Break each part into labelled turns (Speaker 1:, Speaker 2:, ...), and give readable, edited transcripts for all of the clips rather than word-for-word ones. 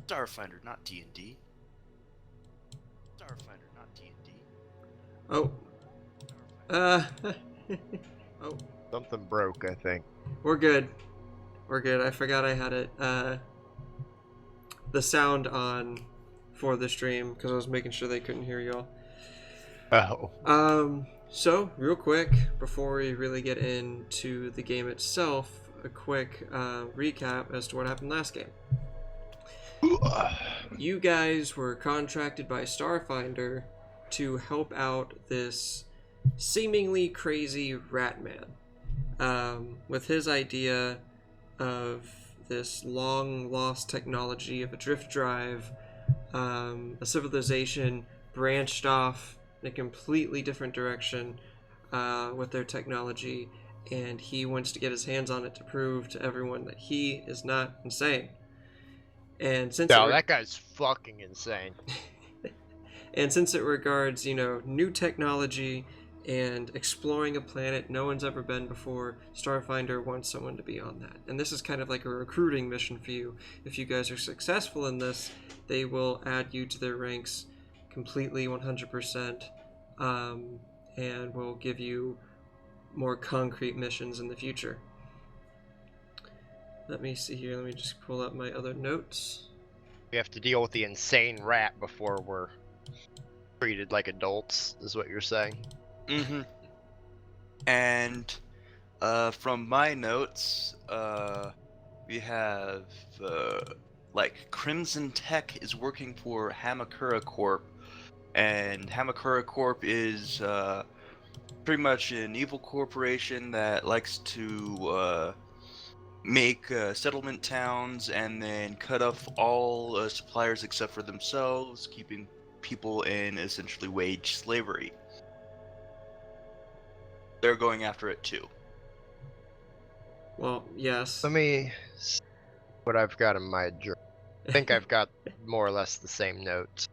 Speaker 1: Starfinder, not D&D. Starfinder, not D&D.
Speaker 2: Oh. Uh. Oh.
Speaker 3: Something broke, I think.
Speaker 2: We're good. We're good. I forgot I had it. The sound on for the stream because I was making sure they couldn't hear y'all.
Speaker 3: Oh.
Speaker 2: So real quick before we really get into the game itself, a quick recap as to what happened last game. You guys were contracted by Starfinder to help out this seemingly crazy rat man with his idea of this long lost technology of a drift drive. A civilization branched off in a completely different direction with their technology, and he wants to get his hands on it to prove to everyone that he is not insane. And since
Speaker 3: that guy's fucking insane.
Speaker 2: and since it regards, new technology and exploring a planet no one's ever been before, Starfinder wants someone to be on that. And this is kind of like a recruiting mission for you. If you guys are successful in this, they will add you to their ranks completely 100%, and will give you more concrete missions in the future. Let me see here. Let me just pull up my other notes.
Speaker 3: We have to deal with the insane rat before we're treated like adults, is what you're saying.
Speaker 1: Mm-hmm. And from my notes, we have Crimson Tech is working for Hamakura Corp, and Hamakura Corp is pretty much an evil corporation that likes to make settlement towns and then cut off all suppliers except for themselves, keeping people in essentially wage slavery. They're going after it too.
Speaker 2: Well, yes.
Speaker 3: Let me see what I've got in my journal. I think I've got more or less the same notes.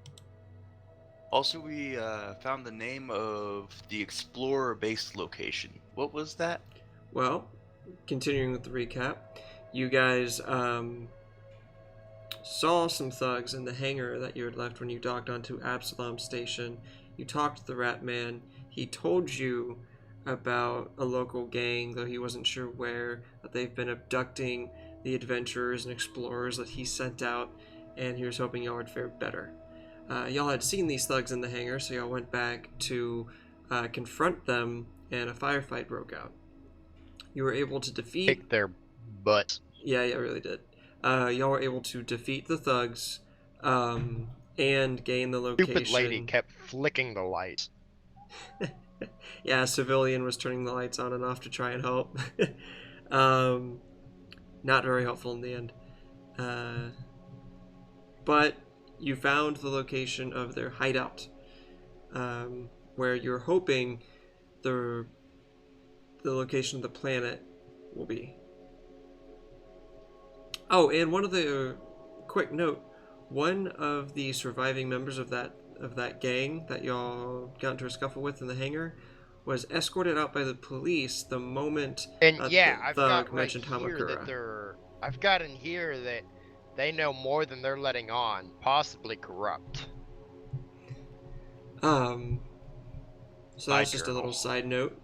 Speaker 1: Also, we found the name of the Explorer base location. What was that?
Speaker 2: Well, continuing with the recap, you guys saw some thugs in the hangar that you had left when you docked onto Absalom Station. You talked to the Rat Man. He told you about a local gang, though he wasn't sure where, that they've been abducting the adventurers and explorers that he sent out, and he was hoping y'all would fare better. Y'all had seen these thugs in the hangar, so y'all went back to confront them, and a firefight broke out. You were able to defeat...
Speaker 3: Kick their butts.
Speaker 2: Yeah, it really did. Y'all were able to defeat the thugs and gain the location.
Speaker 3: Stupid lady kept flicking the lights.
Speaker 2: Yeah, a civilian was turning the lights on and off to try and help. Not very helpful in the end. But you found the location of their hideout, where you're hoping the location of the planet will be. Oh, and one of the quick note: one of the surviving members of that gang that y'all got into a scuffle with in the hangar was escorted out by the police the moment
Speaker 3: and yeah,
Speaker 2: the
Speaker 3: I've
Speaker 2: thug
Speaker 3: got
Speaker 2: mentioned
Speaker 3: right here
Speaker 2: Hamakura.
Speaker 3: that I've got in here that they know more than they're letting on, possibly corrupt.
Speaker 2: So
Speaker 3: My
Speaker 2: that's just a
Speaker 3: journal.
Speaker 2: little side note.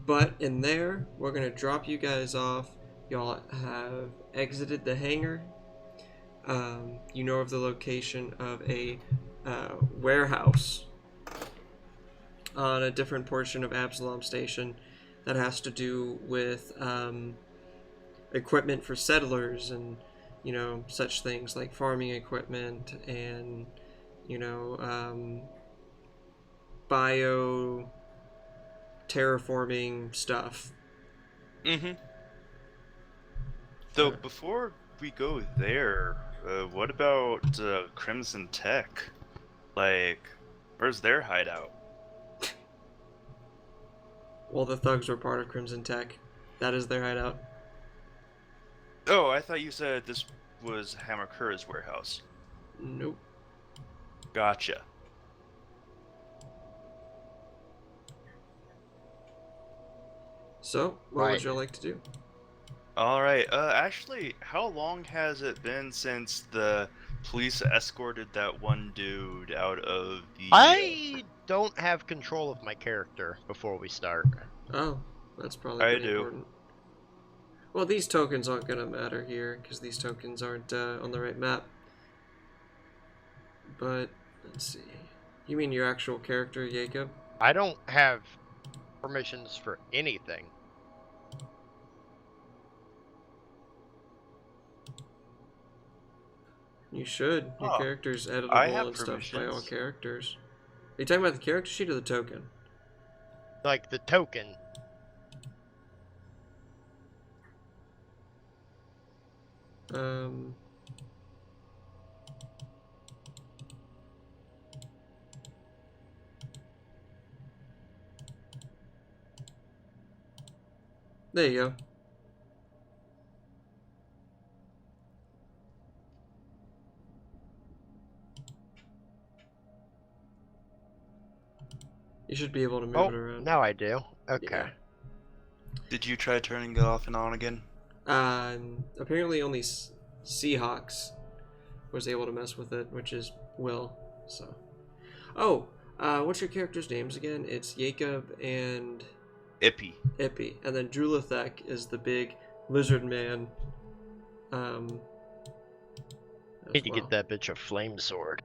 Speaker 2: But in there, we're gonna drop you guys off. Y'all have exited the hangar. You know of the location of a warehouse on a different portion of Absalom Station that has to do with equipment for settlers and such things like farming equipment and bio terraforming stuff.
Speaker 1: Mm-hmm. So before we go there, what about Crimson Tech? Like, where's their hideout?
Speaker 2: Well, the thugs were part of Crimson Tech. That is their hideout.
Speaker 1: Oh, I thought you said this was Hamakura's warehouse.
Speaker 2: Nope.
Speaker 1: Gotcha.
Speaker 2: So, what would you like to do?
Speaker 1: All right. Actually, how long has it been since the police escorted that one dude out of the?
Speaker 3: I don't have control of my character before we start.
Speaker 2: Oh, that's probably
Speaker 1: I
Speaker 2: pretty
Speaker 1: do.
Speaker 2: important. Well, these tokens aren't gonna matter here because these tokens aren't on the right map. But let's see. You mean your actual character, Jacob?
Speaker 3: I don't have permissions for anything.
Speaker 2: You should. Your
Speaker 1: Oh,
Speaker 2: character's
Speaker 1: I
Speaker 2: editable
Speaker 1: have
Speaker 2: and stuff by all
Speaker 1: permissions.
Speaker 2: characters. Are you talking about the character sheet or the token?
Speaker 3: Like the token.
Speaker 2: Um. There you go. You should be able to move
Speaker 3: Oh,
Speaker 2: it around.
Speaker 3: now I do. Okay.
Speaker 2: Yeah.
Speaker 1: Did you try turning it off and on again?
Speaker 2: Apparently only Seahawks was able to mess with it, which is Will. So. Oh, what's your character's names again? It's Jacob and
Speaker 1: Ippy.
Speaker 2: Ippy, and then Drulathek is the big lizard man.
Speaker 3: Need to get that bitch a flame sword.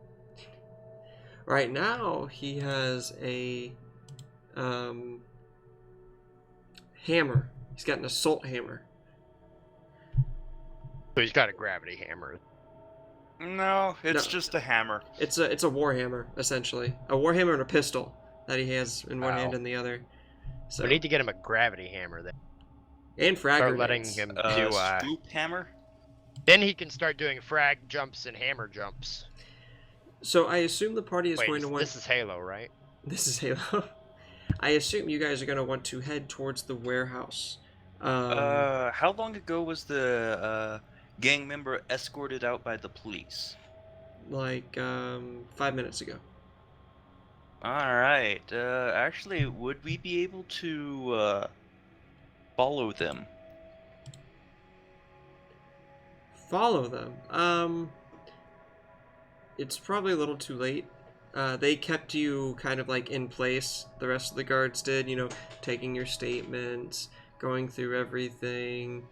Speaker 2: Right now, he has a hammer. He's got an assault hammer.
Speaker 3: So he's got a gravity hammer.
Speaker 1: No, it's
Speaker 2: No.
Speaker 1: just a hammer.
Speaker 2: It's a war hammer essentially, a war hammer and a pistol that he has in one hand
Speaker 3: Wow.
Speaker 2: and the other. So
Speaker 3: We need to get him a gravity hammer then.
Speaker 2: and frag
Speaker 3: Start letting
Speaker 2: grenades.
Speaker 3: him do.
Speaker 1: Scoop hammer.
Speaker 3: Then he can start doing frag jumps and hammer jumps.
Speaker 2: So I assume the party is
Speaker 3: Wait,
Speaker 2: going to want.
Speaker 3: this is Halo, right?
Speaker 2: This is Halo. I assume you guys are going to want to head towards the warehouse.
Speaker 1: How long ago was the gang member escorted out by the police?
Speaker 2: Like 5 minutes ago.
Speaker 1: All right. Actually, would we be able to follow them?
Speaker 2: Follow them. It's probably a little too late. They kept you kind of like in place. The rest of the guards did, taking your statements, going through everything,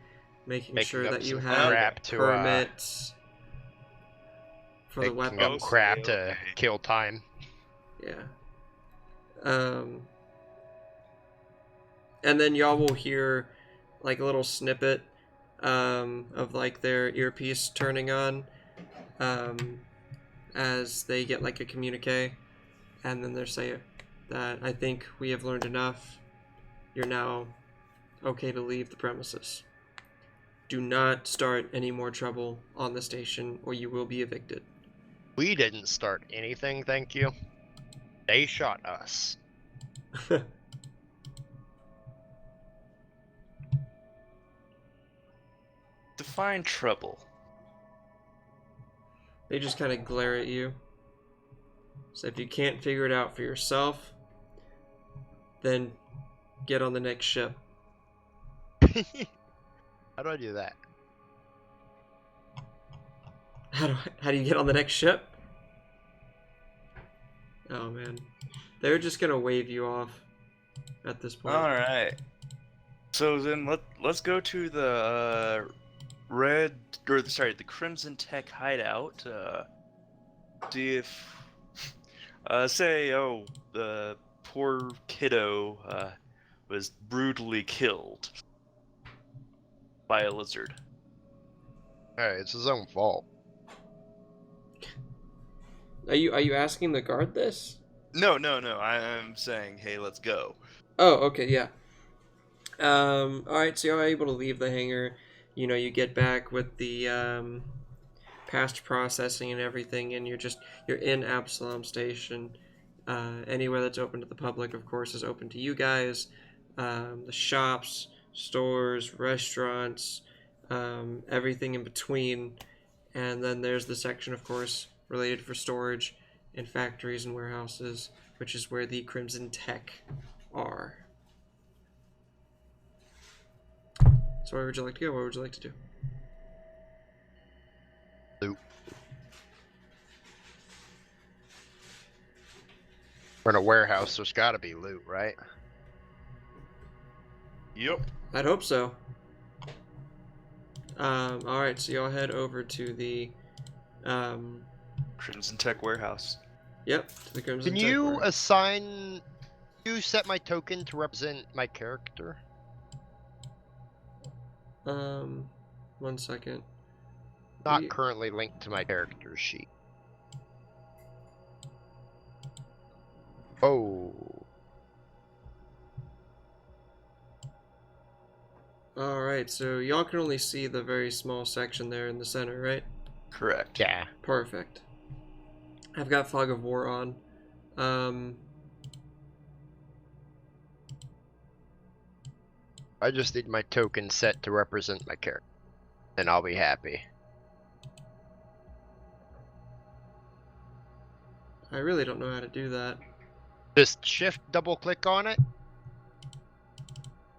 Speaker 2: making sure
Speaker 3: up
Speaker 2: that you
Speaker 3: some
Speaker 2: have
Speaker 3: crap to,
Speaker 2: permits for the
Speaker 3: Making
Speaker 2: weapons.
Speaker 3: up crap to
Speaker 1: Okay.
Speaker 3: kill time.
Speaker 2: Yeah. And then y'all will hear like a little snippet of like their earpiece turning on as they get like a communique, and then they're saying that I think we have learned enough. You're now okay to leave the premises. Do not start any more trouble on the station or you will be evicted.
Speaker 3: We didn't start anything, thank you. They shot us.
Speaker 1: Define trouble.
Speaker 2: They just kind of glare at you. So if you can't figure it out for yourself, then get on the next ship.
Speaker 3: How do I do that?
Speaker 2: How do you get on the next ship? Oh man, they're just gonna wave you off at this point.
Speaker 1: All right. So then let's go to the the Crimson Tech hideout. See if the poor kiddo was brutally killed by a lizard.
Speaker 3: Hey, it's his own fault.
Speaker 2: Are you asking the guard this?
Speaker 1: No. I'm saying, hey, let's go.
Speaker 2: Oh, okay, yeah. All right, so you're able to leave the hangar. You get back with the past processing and everything, and you're in Absalom Station. Anywhere that's open to the public, of course, is open to you guys. The shops, stores, restaurants, everything in between, and then there's the section, of course, related for storage in factories and warehouses, which is where the Crimson Tech are. So So where would you like to go? What would you like to do?
Speaker 3: Loot. We're in a warehouse, there's gotta be loot, right?
Speaker 1: Yep.
Speaker 2: I'd hope so. Alright, so y'all head over to the,
Speaker 1: Crimson Tech warehouse.
Speaker 2: yep, to the Crimson
Speaker 3: Can
Speaker 2: Tech
Speaker 3: you
Speaker 2: warehouse.
Speaker 3: assign... You set my token to represent my character?
Speaker 2: 1 second.
Speaker 3: Not
Speaker 2: We-
Speaker 3: currently linked to my character sheet. Oh.
Speaker 2: Alright, so y'all can only see the very small section there in the center, right?
Speaker 1: Correct.
Speaker 3: Yeah.
Speaker 2: Perfect. I've got Fog of War on.
Speaker 3: I just need my token set to represent my character. And I'll be happy.
Speaker 2: I really don't know how to do that.
Speaker 3: Just shift double click on it.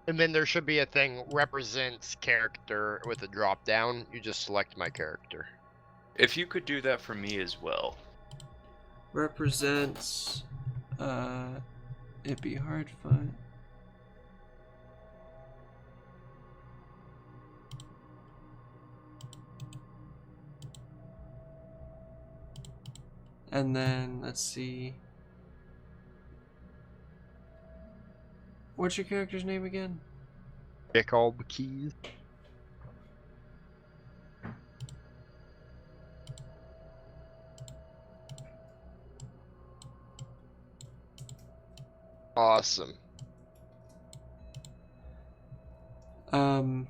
Speaker 3: And then there should be a thing represents character with a drop down. You just select my character.
Speaker 1: If you could do that for me as well.
Speaker 2: Represents, it'd be hard to find. And then, let's see. What's your character's name again?
Speaker 3: Pick all the keys. Awesome.
Speaker 2: Um,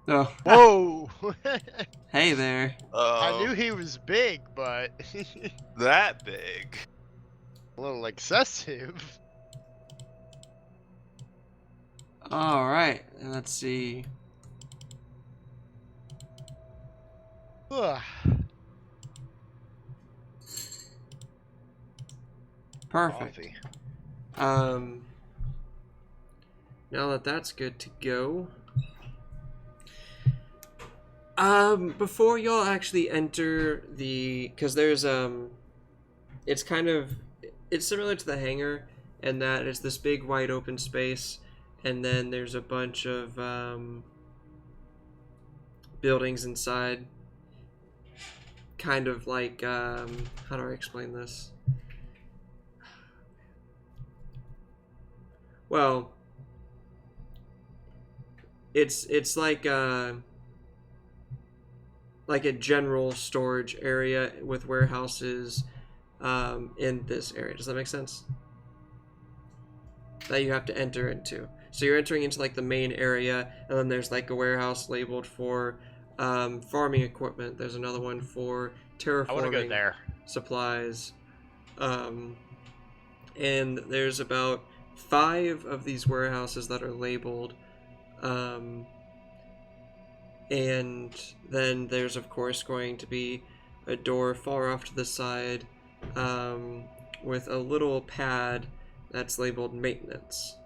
Speaker 2: Oh,
Speaker 3: Whoa!
Speaker 2: hey there.
Speaker 3: I knew he was big, but
Speaker 1: that big.
Speaker 3: a little excessive.
Speaker 2: Alright, let's see.
Speaker 3: Ugh.
Speaker 2: Perfect.
Speaker 3: Coffee.
Speaker 2: Now that that's good to go. Before y'all actually enter because there's, it's similar to the hangar, in that it's this big wide open space, and then there's a bunch of, buildings inside. Kind of like, how do I explain this? Well, it's like a general storage area with warehouses in this area. Does that make sense? That you have to enter into. So you're entering into like the main area, and then there's like a warehouse labeled for farming equipment. There's another one for
Speaker 3: I want to go
Speaker 2: terraforming
Speaker 3: there.
Speaker 2: supplies. And there's about 5 of these warehouses that are labeled. And then there's of course going to be a door far off to the side with a little pad that's labeled maintenance.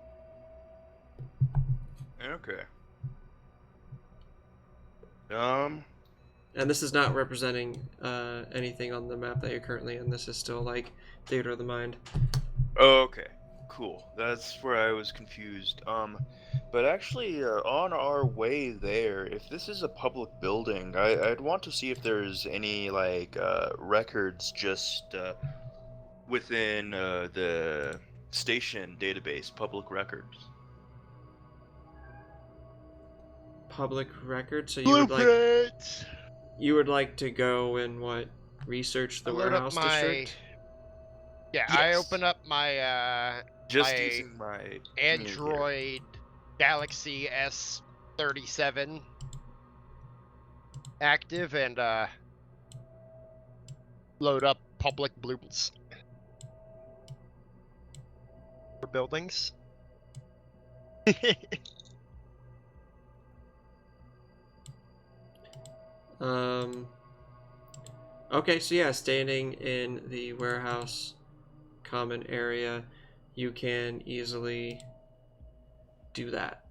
Speaker 1: Okay.
Speaker 2: And this is not representing anything on the map that you're currently in. This is still like Theater of the Mind.
Speaker 1: Okay. Cool. That's where I was confused. But actually, on our way there, if this is a public building, I'd want to see if there's any like records just within the station database, public records.
Speaker 2: Public record. So
Speaker 3: Blueprint.
Speaker 2: you would like to go and what, research the
Speaker 3: I load up
Speaker 2: warehouse
Speaker 3: my-
Speaker 2: district?
Speaker 3: Yeah, I
Speaker 1: Yes.
Speaker 3: open up my
Speaker 1: Just
Speaker 3: my
Speaker 1: using my communicator.
Speaker 3: Android Galaxy S37 active and load up public blueprints for buildings.
Speaker 2: Okay, so yeah, standing in the warehouse common area, you can easily do that.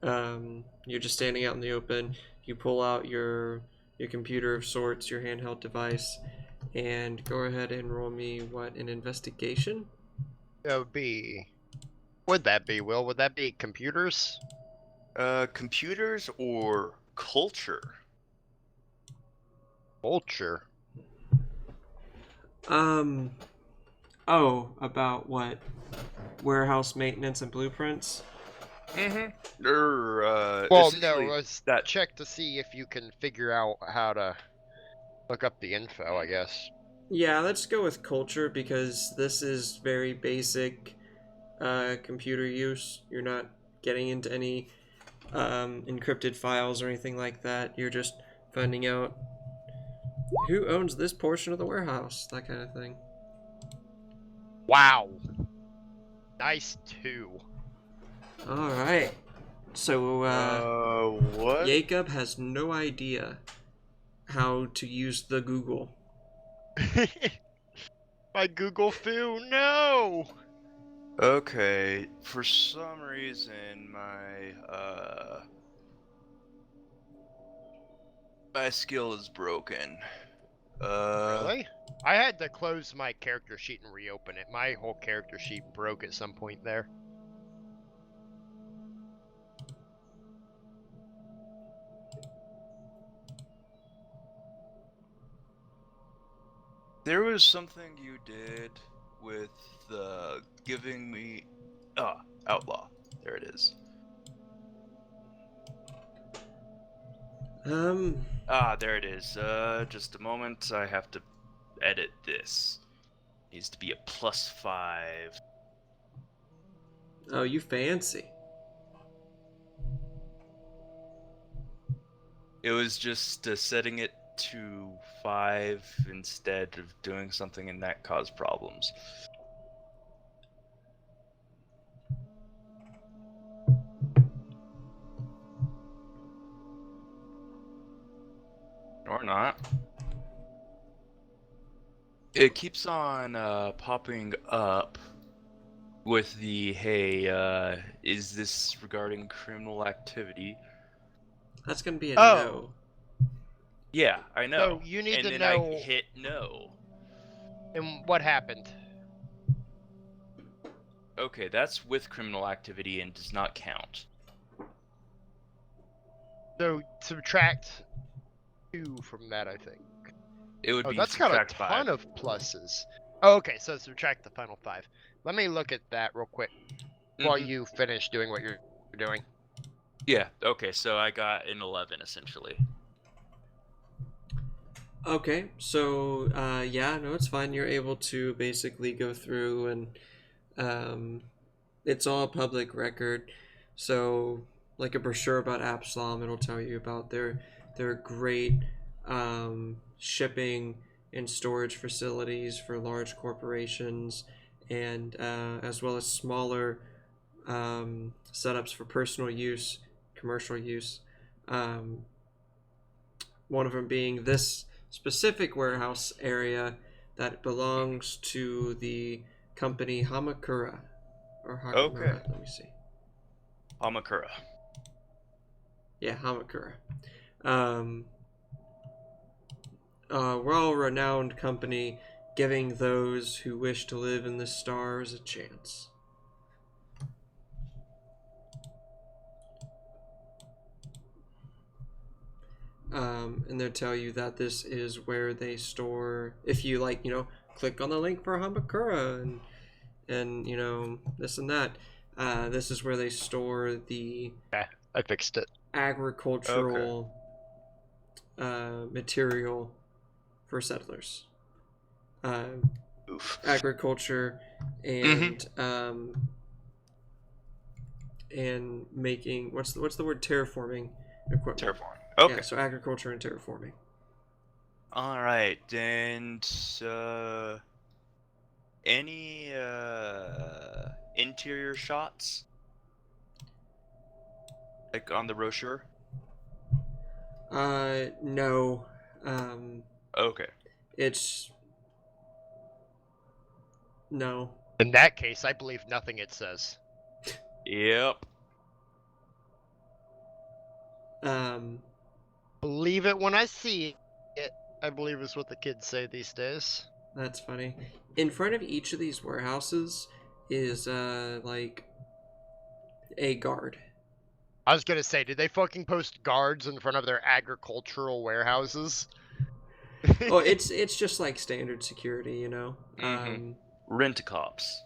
Speaker 2: You're just standing out in the open. You pull out your computer of sorts, your handheld device, and go ahead and roll me an investigation?
Speaker 3: That would be. Would that be, Will? Would that be computers?
Speaker 1: Computers or culture?
Speaker 3: Vulture.
Speaker 2: Oh, about what? Warehouse maintenance and blueprints?
Speaker 3: Mm-hmm. Well, no,
Speaker 1: Essentially
Speaker 3: let's
Speaker 1: that.
Speaker 3: check to see if you can figure out how to look up the info, I guess.
Speaker 2: Yeah, let's go with culture because this is very basic computer use. You're not getting into any encrypted files or anything like that. You're just finding out who owns this portion of the warehouse, that kind of thing.
Speaker 3: Wow. Nice two.
Speaker 2: All right. So
Speaker 1: What?
Speaker 2: Jacob has no idea how to use the Google.
Speaker 3: My Google foo, no!
Speaker 1: Okay. For some reason, my skill is broken.
Speaker 3: Really? I had to close my character sheet and reopen it. My whole character sheet broke at some point there.
Speaker 1: There was something you did with giving me. Outlaw. There it is. There it is. Just a moment. I have to edit this. Needs to be a +5.
Speaker 2: Oh, you fancy.
Speaker 1: It was just setting it to 5 instead of doing something, and that caused problems. Or not. It keeps on popping up with the, hey, is this regarding criminal activity?
Speaker 2: That's gonna be a
Speaker 3: Oh.
Speaker 2: no.
Speaker 1: Yeah, I know.
Speaker 3: So you need
Speaker 1: and
Speaker 3: to
Speaker 1: then
Speaker 3: know.
Speaker 1: I hit no.
Speaker 3: And what happened?
Speaker 1: Okay, that's with criminal activity and does not count.
Speaker 3: So subtract 2 from that, I think.
Speaker 1: It would
Speaker 3: Oh,
Speaker 1: be
Speaker 3: that's got a
Speaker 1: subtract
Speaker 3: ton
Speaker 1: 5.
Speaker 3: of pluses. Oh, okay, so subtract the final 5. Let me look at that real quick while
Speaker 1: Mhm.
Speaker 3: you finish doing what you're doing.
Speaker 1: Yeah, okay, so I got an 11 essentially.
Speaker 2: Okay, so yeah, no, it's fine. You're able to basically go through and it's all public record. So, like a brochure about Absalom, it'll tell you about their great shipping and storage facilities for large corporations, and as well as smaller setups for personal use, commercial use. Um, one of them being this specific warehouse area that belongs to the company Hamakura or Hakamura.
Speaker 1: Okay.
Speaker 2: Let me see.
Speaker 1: Hamakura.
Speaker 2: Yeah, Hamakura. Well-renowned company, giving those who wish to live in the stars a chance. And they'll tell you that this is where they store. If you click on the link for Hamakura and this and that. This is where they store the
Speaker 3: I fixed it.
Speaker 2: agricultural material for settlers.
Speaker 1: Oof.
Speaker 2: Agriculture and and making what's the word, terraforming equipment.
Speaker 1: Terraform. Okay.
Speaker 2: Yeah, so agriculture and terraforming.
Speaker 1: Alright, and any interior shots? Like on the brochure?
Speaker 2: No.
Speaker 1: Okay.
Speaker 2: It's no.
Speaker 3: In that case, I believe nothing it says.
Speaker 1: Yep. Believe
Speaker 3: it when I see it, I believe is what the kids say these days.
Speaker 2: That's funny. In front of each of these warehouses is like a guard.
Speaker 3: I was gonna say, did they fucking post guards in front of their agricultural warehouses?
Speaker 2: Oh, it's just like standard security, you know.
Speaker 1: Rent-a-cops.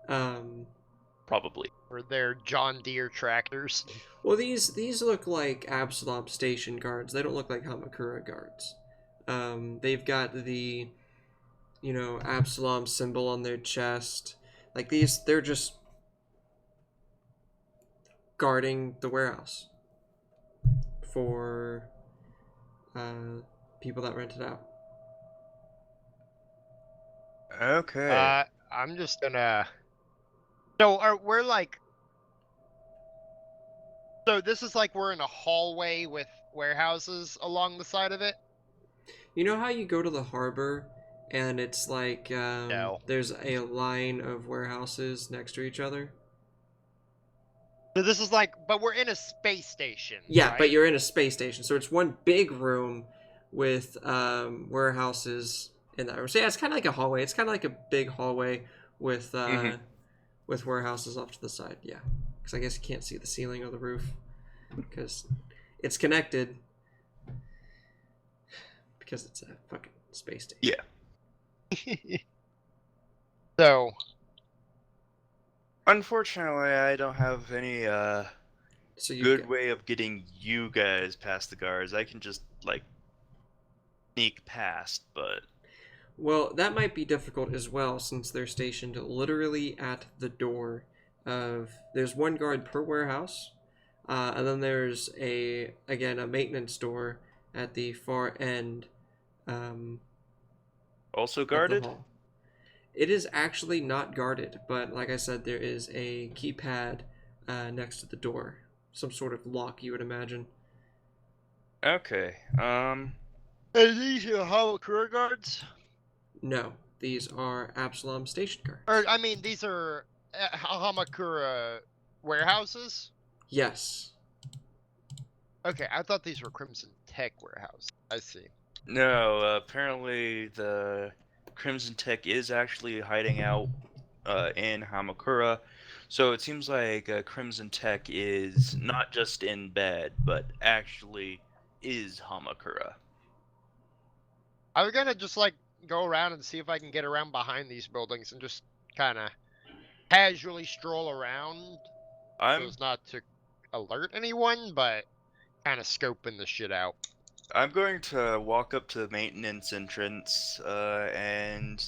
Speaker 1: Probably.
Speaker 3: Or their John Deere tractors.
Speaker 2: Well, these look like Absalom station guards. They don't look like Hamakura guards. They've got the, you know, Absalom symbol on their chest. Like these, they're just guarding the warehouse for people that rent it out.
Speaker 1: Okay.
Speaker 3: I'm just gonna. So we're like. So this is like we're in a hallway with warehouses along the side of it.
Speaker 2: You know how you go to the harbor and it's like
Speaker 3: No.
Speaker 2: there's a line of warehouses next to each other?
Speaker 3: So this is like, but we're in a space station.
Speaker 2: Yeah,
Speaker 3: right?
Speaker 2: but you're in a space station, so it's one big room with warehouses in that room. So yeah, it's kind of like a hallway. It's kind of like a big hallway with with warehouses off to the side. Yeah, because I guess you can't see the ceiling or the roof because it's connected because it's a fucking space station.
Speaker 1: Yeah.
Speaker 3: So.
Speaker 1: Unfortunately, I don't have any good way of getting you guys past the guards. I can just like sneak past, but
Speaker 2: well, that might be difficult as well since they're stationed literally at the door of. There's one guard per warehouse, and then there's a maintenance door at the far end.
Speaker 1: Also guarded?
Speaker 2: It is actually not guarded, but like I said, there is a keypad next to the door. Some sort of lock, you would imagine.
Speaker 1: Okay.
Speaker 3: Are these your Hamakura guards?
Speaker 2: No, these are Absalom station guards.
Speaker 3: Or, I mean, these are Hamakura warehouses?
Speaker 2: Yes.
Speaker 3: Okay, I thought these were Crimson Tech warehouses. I see.
Speaker 1: No, apparently the Crimson Tech is actually hiding out in Hamakura, so it seems like Crimson Tech is not just in bed, but actually is Hamakura.
Speaker 3: I was gonna just like go around and see if I can get around behind these buildings and just kind of casually stroll around. So as not to alert anyone, but kind of scoping the shit out.
Speaker 1: I'm going to walk up to the maintenance entrance and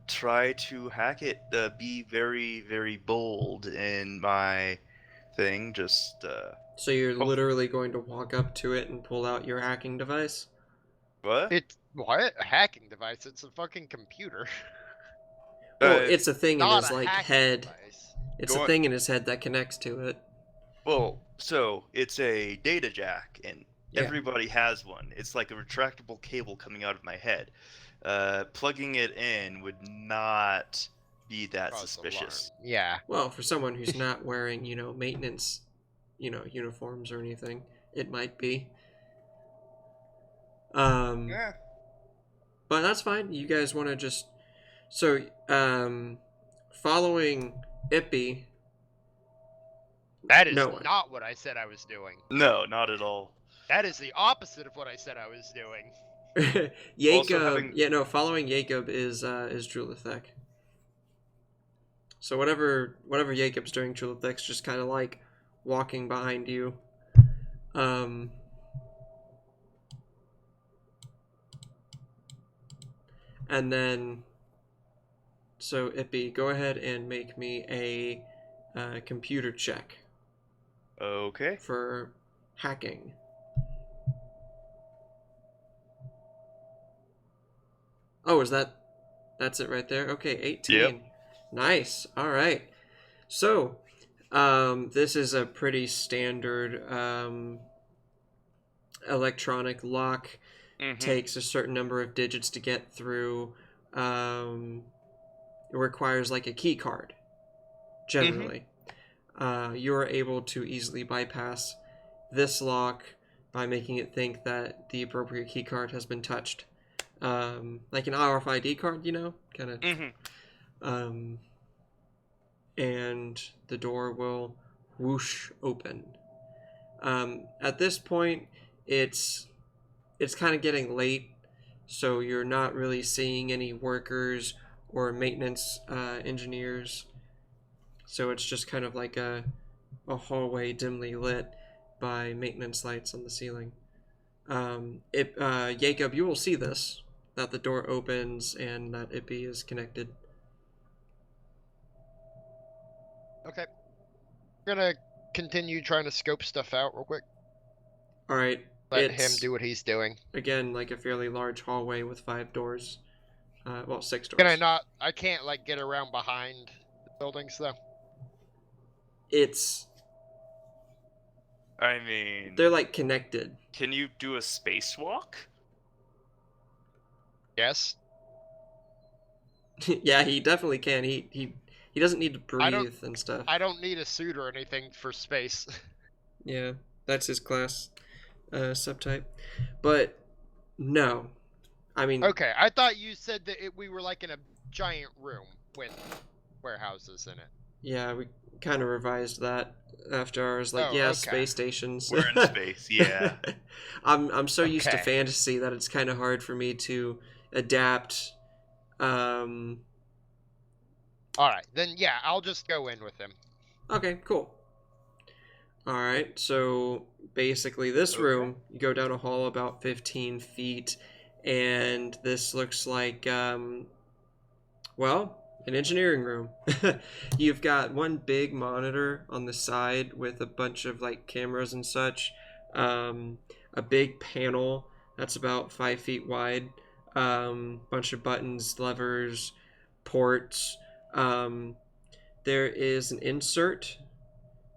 Speaker 1: try to hack it. Be very, very bold in my thing. Just.
Speaker 2: So you're literally going to walk up to it and pull out your hacking device?
Speaker 1: What?
Speaker 3: What? A hacking device? It's a fucking computer.
Speaker 2: Well, it's a thing in his like head.
Speaker 3: Device.
Speaker 2: It's a thing in his head that connects to it.
Speaker 1: Well, so it's a data jack, and everybody has one. It's like a retractable cable coming out of my head. Plugging it in would not be that suspicious.
Speaker 3: Alarm. Yeah.
Speaker 2: Well, for someone who's not wearing, maintenance, uniforms or anything, it might be.
Speaker 1: Yeah.
Speaker 2: But that's fine. You guys want to just following Ippy.
Speaker 3: That is not what I said I was doing.
Speaker 1: No, not at all.
Speaker 3: That is the opposite of what I said I was doing.
Speaker 2: Jacob, following Jacob is Julithek. So whatever Jacob's doing, Julithek's just kind of like walking behind you. And then, so Ippy, go ahead and make me a computer check.
Speaker 1: Okay.
Speaker 2: For hacking. Oh, that's it right there? Okay, 18.
Speaker 1: Yep.
Speaker 2: Nice. All right. So, this is a pretty standard electronic lock. takes a certain number of digits to get through. It requires like a key card, generally. You're able to easily bypass this lock by making it think that the appropriate key card has been touched. Like an RFID card, you know? Kind of. And the door will whoosh open. At this point, it's kind of getting late, so you're not really seeing any workers or maintenance engineers. So it's just kind of like a hallway dimly lit by maintenance lights on the ceiling. Jacob, you will see this, that the door opens and that Ippy is connected.
Speaker 3: Okay. I'm gonna continue trying to scope stuff out real quick.
Speaker 2: Alright.
Speaker 3: Let him do what he's doing.
Speaker 2: Again, like a fairly large hallway with 5 doors. 6 doors.
Speaker 3: Can I not? I can't, like, get around behind the buildings, though?
Speaker 1: I mean...
Speaker 2: They're, like, connected.
Speaker 1: Can you do a spacewalk?
Speaker 3: Yes.
Speaker 2: Yeah, he definitely can. He doesn't need to breathe and stuff.
Speaker 3: I don't need a suit or anything for space.
Speaker 2: Yeah, that's his class subtype. But, no. I mean...
Speaker 3: Okay, I thought you said that we were, like, in a giant room with warehouses in it.
Speaker 2: Yeah, we kind of revised that after ours. Like, okay. Space stations.
Speaker 1: We're in space, yeah.
Speaker 2: I'm so used to fantasy that it's kind of hard for me to adapt.
Speaker 3: Alright, then yeah, I'll just go in with him.
Speaker 2: Okay, cool. Alright, so basically this room, you go down a hall about 15 feet, and this looks like, well, an engineering room. You've got one big monitor on the side with a bunch of like cameras and such. A big panel that's about 5 feet wide. Bunch of buttons, levers, ports. There is an insert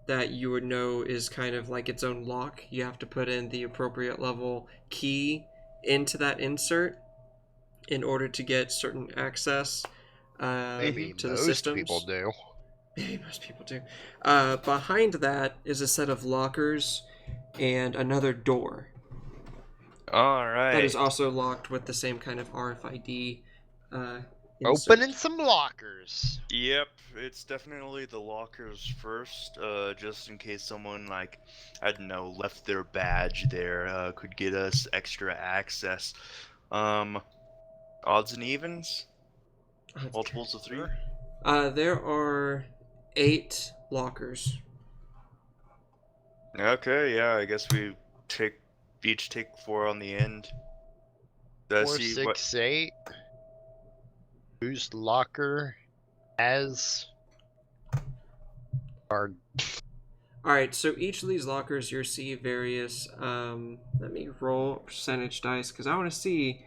Speaker 2: that you would know is kind of like its own lock. You have to put in the appropriate level key into that insert in order to get certain access
Speaker 3: Maybe
Speaker 2: to the
Speaker 3: most
Speaker 2: systems.
Speaker 3: people do.
Speaker 2: Maybe most people do. Behind that is a set of lockers and another door.
Speaker 1: Alright.
Speaker 2: That is also locked with the same kind of RFID insert.
Speaker 3: Opening some lockers.
Speaker 1: Yep, it's definitely the lockers first, just in case someone, like, I don't know, left their badge there, could get us extra access. Odds and evens? Multiples of 3?
Speaker 2: There are 8 lockers.
Speaker 1: Okay, yeah, I guess we each take 4 on the end.
Speaker 3: 4, 6, 8. Whose locker has card?
Speaker 2: Alright, so each of these lockers you see various, let me roll percentage dice, because I want to see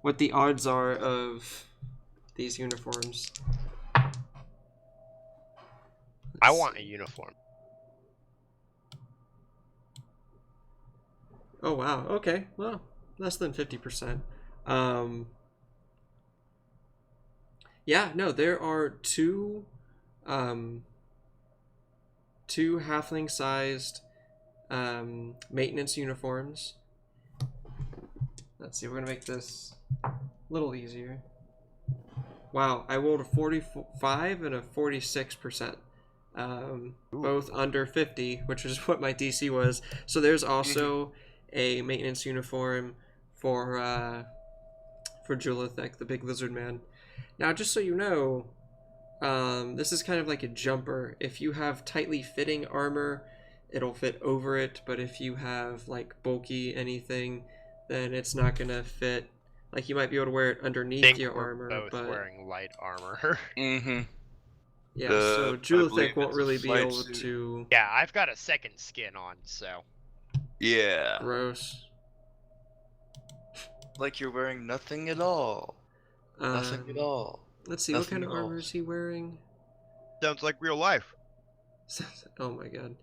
Speaker 2: what the odds are of these uniforms.
Speaker 3: I want a uniform.
Speaker 2: Oh wow, okay, well, less than 50%. Yeah, no, there are two halfling-sized maintenance uniforms. Let's see, we're gonna make this a little easier. Wow, I rolled a 45 and a 46%. Both under 50, which is what my DC was. So there's also a maintenance uniform for Julithek, the big lizard man. Now, just so you know, this is kind of like a jumper. If you have tightly fitting armor, it'll fit over it, but if you have like bulky anything, then it's not gonna fit. Like, you might be able to wear it underneath your armor,
Speaker 3: both
Speaker 2: but
Speaker 3: wearing light armor.
Speaker 2: Yeah, so Julithek won't really be able to...
Speaker 3: Yeah, I've got a second skin on, so...
Speaker 1: Yeah.
Speaker 2: Gross.
Speaker 1: Like you're wearing nothing at all. Nothing at all.
Speaker 2: Let's see,
Speaker 1: Nothing
Speaker 2: what kind of armor is he wearing?
Speaker 3: Sounds like real life.
Speaker 2: Oh my god.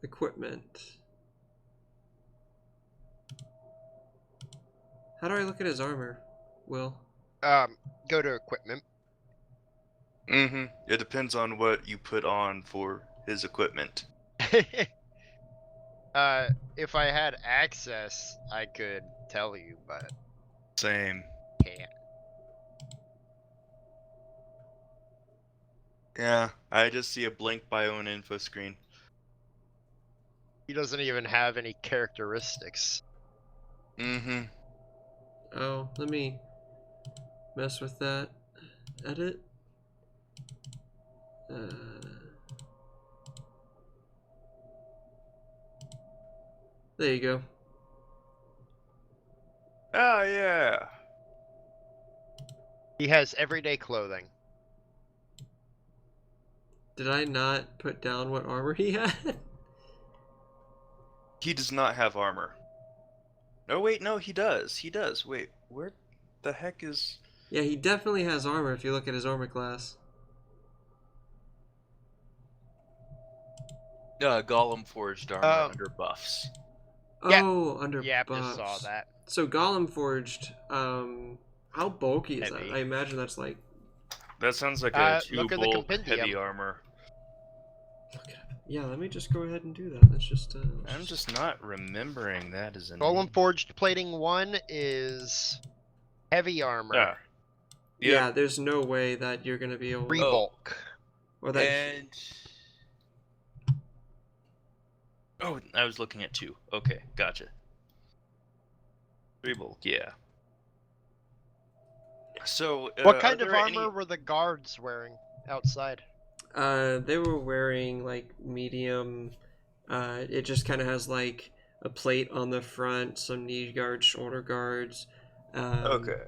Speaker 2: Equipment. How do I look at his armor, Will?
Speaker 3: Go to equipment.
Speaker 1: It depends on what you put on for his equipment.
Speaker 3: If I had access, I could tell you, but
Speaker 1: Same.
Speaker 3: can't.
Speaker 1: Yeah, I just see a blank bio and info screen.
Speaker 3: He doesn't even have any characteristics.
Speaker 2: Oh, let me mess with that. Edit. There you go.
Speaker 1: Oh, yeah.
Speaker 3: He has everyday clothing.
Speaker 2: Did I not put down what armor he had?
Speaker 1: He does not have armor. No, wait, no, he does. He does. Wait, where the heck is...
Speaker 2: Yeah, he definitely has armor if you look at his armor class.
Speaker 1: Golem forged armor under buffs.
Speaker 3: Yeah.
Speaker 2: Oh, under
Speaker 3: Yep,
Speaker 2: buffs.
Speaker 3: just saw that.
Speaker 2: So Golem forged, how bulky is
Speaker 3: Heavy.
Speaker 2: that? I imagine that's like...
Speaker 1: That sounds like a
Speaker 3: look at the
Speaker 1: 2-bulk
Speaker 3: compendium.
Speaker 1: heavy armor.
Speaker 2: Yeah, let me just go ahead and do that. Let's just...
Speaker 1: I'm just not remembering that as a
Speaker 3: Golem Forged Plating 1 is heavy armor.
Speaker 2: Yeah, there's no way that you're gonna be able...
Speaker 3: Rebulk.
Speaker 2: Or that...
Speaker 1: And... Oh, I was looking at 2. Okay, gotcha. 3-bulk, yeah. So,
Speaker 3: What kind
Speaker 1: are
Speaker 3: of
Speaker 1: there
Speaker 3: armor
Speaker 1: any...
Speaker 3: were the guards wearing outside?
Speaker 2: They were wearing, like, medium... it just kind of has, like, a plate on the front, some knee guards, shoulder guards.
Speaker 1: Okay.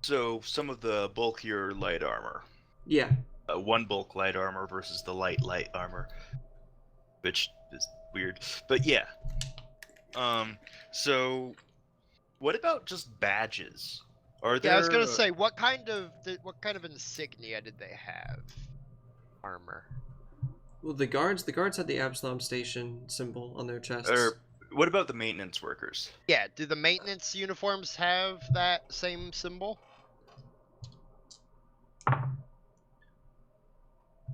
Speaker 1: So, some of the bulkier light armor.
Speaker 2: Yeah.
Speaker 1: 1 bulk light armor versus the light armor. Which is weird. But yeah. So... What about just badges? Are there...
Speaker 3: Yeah, I was gonna say, what kind of insignia did they have? Armor.
Speaker 2: Well, the guards had the Absalom Station symbol on their chests.
Speaker 1: Or what about the maintenance workers?
Speaker 3: Yeah, do the maintenance uniforms have that same symbol?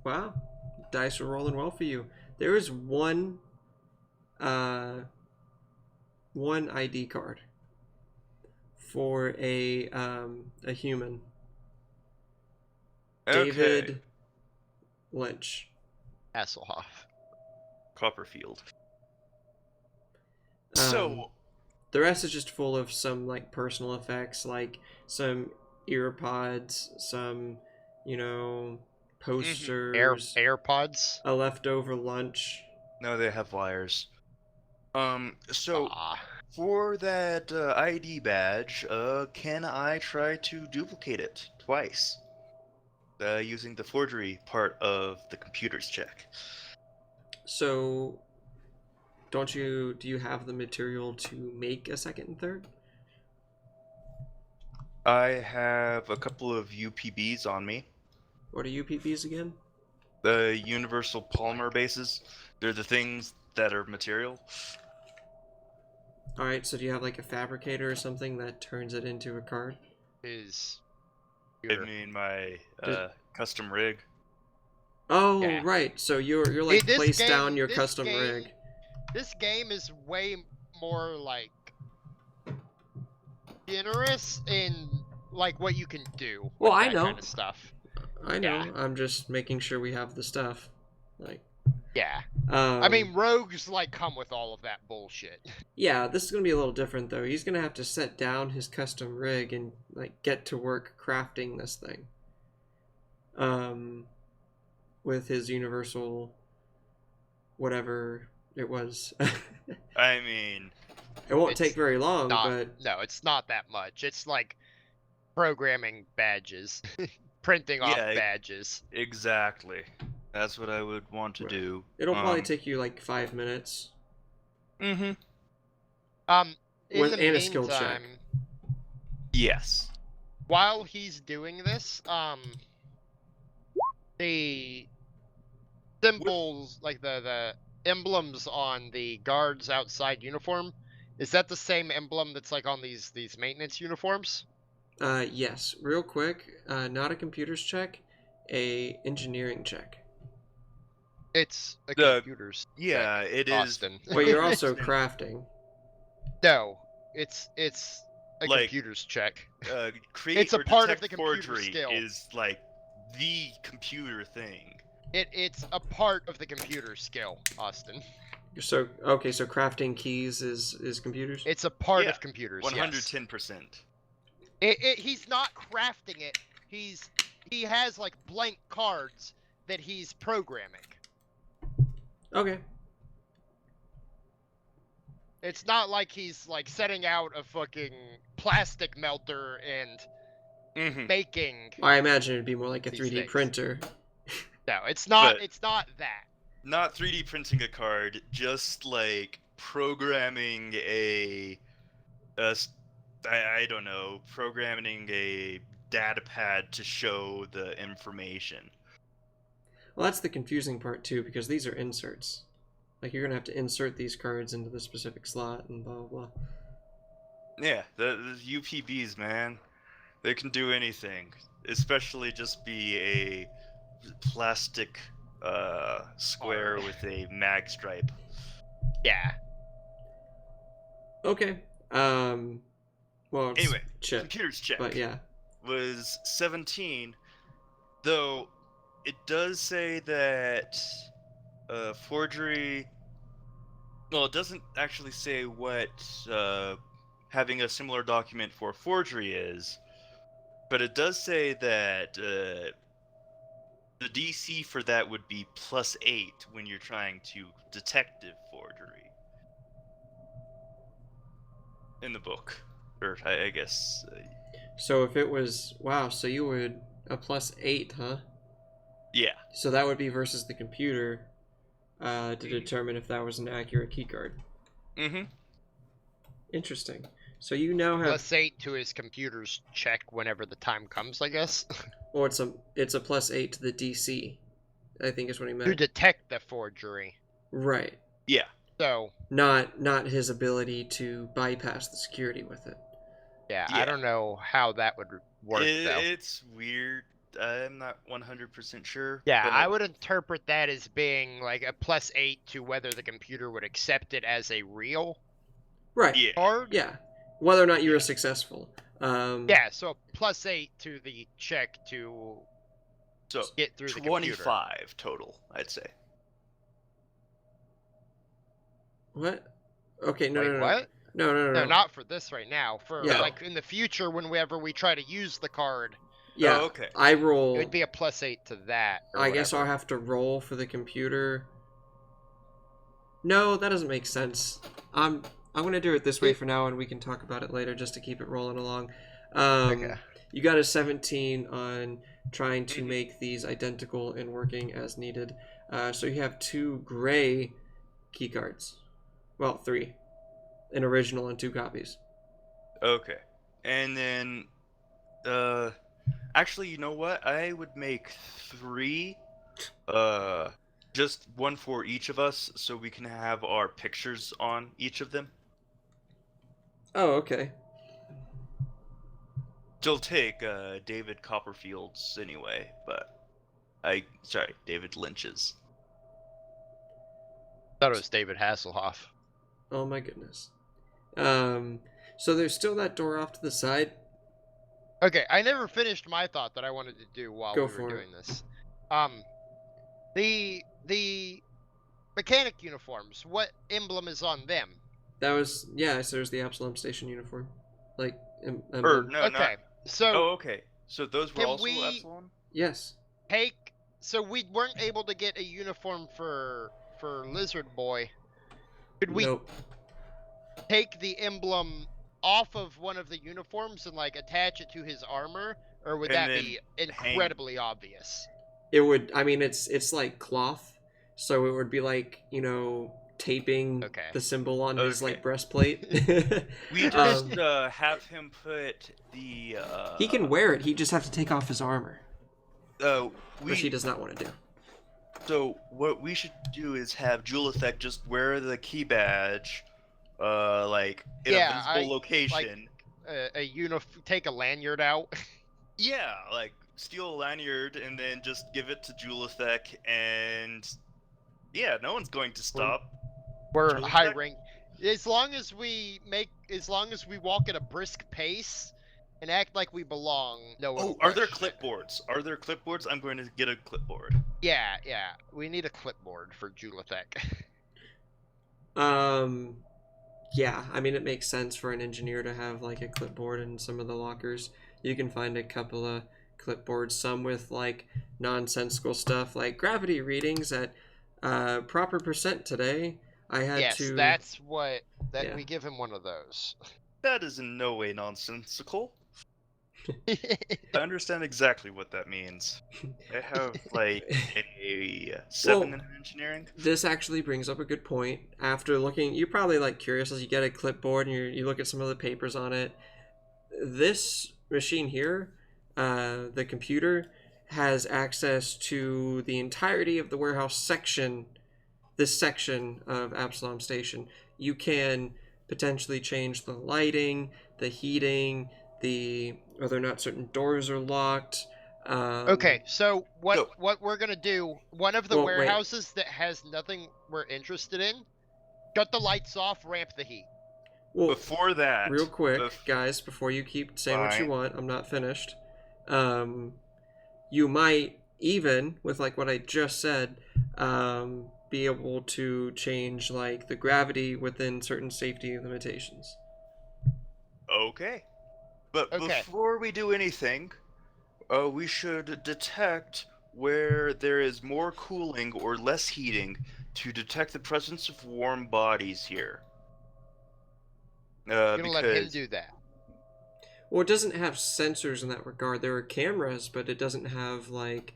Speaker 2: Wow, dice are rolling well for you. There is one ID card for a human. David Lynch.
Speaker 3: Hasselhoff.
Speaker 1: Copperfield. So
Speaker 2: the rest is just full of some like personal effects, like some earpods, some, posters,
Speaker 3: AirPods.
Speaker 2: a leftover lunch.
Speaker 1: no, they have wires. For that ID badge, can I try to duplicate it twice? Using the forgery part of the computer's check.
Speaker 2: So, do you have the material to make a second and third?
Speaker 1: I have a couple of UPBs on me.
Speaker 2: What are UPBs again?
Speaker 1: The Universal Polymer Bases. They're the things that are material.
Speaker 2: Alright, so do you have like a fabricator or something that turns it into a card?
Speaker 1: I mean, my custom rig.
Speaker 2: Oh,
Speaker 3: Yeah.
Speaker 2: right. So you're like
Speaker 3: This
Speaker 2: place
Speaker 3: game-
Speaker 2: down your
Speaker 3: this
Speaker 2: custom
Speaker 3: game-
Speaker 2: rig.
Speaker 3: This game is way more like generous in like what you can do.
Speaker 2: Well,
Speaker 3: with
Speaker 2: I
Speaker 3: that
Speaker 2: know.
Speaker 3: kind of stuff.
Speaker 2: I know.
Speaker 3: Yeah.
Speaker 2: I'm just making sure we have the stuff. Like,
Speaker 3: Yeah. I mean, rogues like come with all of that bullshit.
Speaker 2: yeah, this is gonna be a little different though. He's gonna have to set down his custom rig and like get to work crafting this thing. With his universal, whatever it was.
Speaker 1: I mean,
Speaker 2: it won't
Speaker 3: It's
Speaker 2: take very long,
Speaker 3: Not,
Speaker 2: but
Speaker 3: no, it's not that much. It's like programming badges, printing off
Speaker 1: Yeah,
Speaker 3: badges.
Speaker 1: exactly. That's what I would want to
Speaker 2: Right.
Speaker 1: do.
Speaker 2: it'll probably take you like 5 minutes.
Speaker 1: Mm-hmm.
Speaker 3: In
Speaker 2: With-
Speaker 3: the
Speaker 2: and a skill check.
Speaker 3: meantime,
Speaker 1: Yes.
Speaker 3: while he's doing this, the symbols, like the emblems on the guards outside uniform, Is that the same emblem that's like on these maintenance uniforms?
Speaker 2: Yes. Real quick, not a computer's check, a engineering check.
Speaker 3: It's a
Speaker 1: The-
Speaker 3: computer's
Speaker 1: Yeah,
Speaker 3: check,
Speaker 1: it is.
Speaker 3: Austin.
Speaker 2: But you're also crafting.
Speaker 3: No, it's a
Speaker 1: Like,
Speaker 3: computer's check.
Speaker 1: Create
Speaker 3: It's a
Speaker 1: or
Speaker 3: part of
Speaker 1: detect
Speaker 3: the computer
Speaker 1: forgery
Speaker 3: skill.
Speaker 1: is like the computer thing.
Speaker 3: It's a part of the computer skill, Austin.
Speaker 2: So okay, so crafting keys is computers.
Speaker 3: It's a part
Speaker 1: Yeah,
Speaker 3: of computers.
Speaker 1: 110%.
Speaker 3: Yes. He's not crafting it. He has like blank cards that he's programming.
Speaker 2: Okay.
Speaker 3: It's not like he's like setting out a fucking plastic melter and
Speaker 1: Mm-hmm.
Speaker 3: making.
Speaker 2: I imagine it'd be more like a
Speaker 3: These
Speaker 2: 3D
Speaker 3: things.
Speaker 2: printer.
Speaker 3: No, it's not.
Speaker 1: But-
Speaker 3: It's not that.
Speaker 1: Not 3D printing a card, just like programming I don't know, programming a data pad to show the information.
Speaker 2: Well, that's the confusing part too, because these are inserts. Like you're gonna have to insert these cards into the specific slot and blah blah blah.
Speaker 1: Yeah, the UPBs, man, they can do anything, especially just be a plastic square
Speaker 3: Arm.
Speaker 1: with a mag stripe.
Speaker 3: Yeah.
Speaker 2: Okay. Well, it's
Speaker 1: Anyway,
Speaker 2: chip,
Speaker 1: computer's check
Speaker 2: but yeah.
Speaker 1: was 17, though it does say that forgery. Well, it doesn't actually say what having a similar document for forgery is, but it does say that the DC for that would be +8 when you're trying to detective forgery in the book, or I guess.
Speaker 2: So if it was so you would a +8, huh?
Speaker 1: Yeah.
Speaker 2: So that would be versus the computer to determine if that was an accurate keycard.
Speaker 1: Mm-hmm.
Speaker 2: Interesting. So you now have,
Speaker 3: +8 to his computer's check whenever the time comes, I guess.
Speaker 2: or it's a +8 to the DC. I think is what he
Speaker 3: To
Speaker 2: meant.
Speaker 3: detect the forgery.
Speaker 2: Right.
Speaker 1: Yeah.
Speaker 3: So,
Speaker 2: Not his ability to bypass the security with it.
Speaker 3: yeah,
Speaker 1: Yeah.
Speaker 3: I don't know how that would work, though.
Speaker 1: It's weird. I'm not 100% sure.
Speaker 3: Yeah,
Speaker 1: but
Speaker 3: I would interpret that as being like a +8 to whether the computer would accept it as a real
Speaker 2: Right.
Speaker 1: Yeah.
Speaker 3: card.
Speaker 2: Yeah. Whether or not you were successful.
Speaker 3: Yeah, so +8 to the check to
Speaker 1: So
Speaker 3: get through the computer.
Speaker 1: 25 total, I'd say.
Speaker 2: What? Okay, no,
Speaker 3: Wait,
Speaker 2: no, no.
Speaker 3: what?
Speaker 2: No.
Speaker 3: No, not for this right now. For
Speaker 2: Yeah.
Speaker 3: like in the future, whenever we try to use the card,
Speaker 2: Yeah.
Speaker 1: Oh, okay.
Speaker 2: I
Speaker 3: it
Speaker 2: roll.
Speaker 3: would be a +8 to that. or
Speaker 2: I guess I'll
Speaker 3: whatever.
Speaker 2: have to roll for the computer. No, that doesn't make sense. I'm gonna do it this way for now, and we can talk about it later, just to keep it rolling along.
Speaker 3: Okay.
Speaker 2: You got a 17 on trying to make these identical and working as needed. So you have 2 gray keycards. Well, 3. An original and 2 copies.
Speaker 1: Okay. And then, actually, you know what? I would make 3, just one for each of us, so we can have our pictures on each of them.
Speaker 2: Oh, okay.
Speaker 1: Still take David Copperfield's anyway, but David Lynch's.
Speaker 3: Thought it was David Hasselhoff.
Speaker 2: Oh my goodness. So there's still that door off to the side.
Speaker 3: Okay, I never finished my thought that I wanted to do while
Speaker 2: Go
Speaker 3: we
Speaker 2: for
Speaker 3: were
Speaker 2: it.
Speaker 3: doing this. The mechanic uniforms. What emblem is on them?
Speaker 2: That was, so there's the Absalom Station uniform. Like,
Speaker 1: Or no,
Speaker 3: Okay, so
Speaker 1: Oh, okay. So those were
Speaker 3: Can
Speaker 1: also
Speaker 3: we-
Speaker 1: Epsilon?
Speaker 2: yes.
Speaker 3: take. So we weren't able to get a uniform for Lizard Boy. Could we
Speaker 2: Nope.
Speaker 3: take the emblem off of one of the uniforms and like attach it to his armor, or would
Speaker 1: And
Speaker 3: that be incredibly obvious?
Speaker 2: It would, I mean, it's like cloth, so it would be like, taping
Speaker 3: Okay.
Speaker 2: the symbol on his,
Speaker 1: Okay.
Speaker 2: like, breastplate.
Speaker 1: We just have him put the.
Speaker 2: He can wear it, he just have to take off his armor, which he
Speaker 1: We
Speaker 2: does not want to do.
Speaker 1: So what we should do is have Jewel Effect just wear the key badge like in
Speaker 3: Yeah,
Speaker 1: a visible location.
Speaker 3: take a lanyard out.
Speaker 1: Yeah, like steal a lanyard and then just give it to Julithek, and yeah, no one's going to stop.
Speaker 3: We're
Speaker 1: Julithek?
Speaker 3: high rank. As long as we walk at a brisk pace and act like we belong, no one.
Speaker 1: Oh,
Speaker 3: will
Speaker 1: are there
Speaker 3: question it.
Speaker 1: clipboards? Are there clipboards? I'm going to get a clipboard.
Speaker 3: Yeah. We need a clipboard for Julithek.
Speaker 2: Yeah, I mean, it makes sense for an engineer to have like a clipboard in some of the lockers. You can find a couple of clipboards, some with like nonsensical stuff like gravity readings at proper percent today. I had
Speaker 3: Yes,
Speaker 2: to.
Speaker 3: that's what.
Speaker 2: Yeah.
Speaker 3: We give him one of those.
Speaker 1: That is in no way nonsensical. I understand exactly what that means. I have like a 7 in engineering.
Speaker 2: This actually brings up a good point. After looking, you're probably like curious as you get a clipboard and you look at some of the papers on it. This machine here, the computer, has access to the entirety of the warehouse section, this section of Absalom Station. You can potentially change the lighting, the heating, whether or not certain doors are locked.
Speaker 3: Okay, so what we're gonna do? One of the
Speaker 2: Well, wait.
Speaker 3: warehouses that has nothing we're interested in, shut the lights off, ramp the heat.
Speaker 2: Well,
Speaker 1: Before that,
Speaker 2: real quick, guys, before you keep saying what you
Speaker 1: Fine.
Speaker 2: want, I'm not finished. You might even, with like what I just said, be able to change like the gravity within certain safety limitations.
Speaker 1: Okay. But
Speaker 3: Okay.
Speaker 1: before we do anything, we should detect where there is more cooling or less heating to detect the presence of warm bodies here.
Speaker 3: You're gonna let him do that.
Speaker 2: Well, it doesn't have sensors in that regard. There are cameras, but it doesn't have like,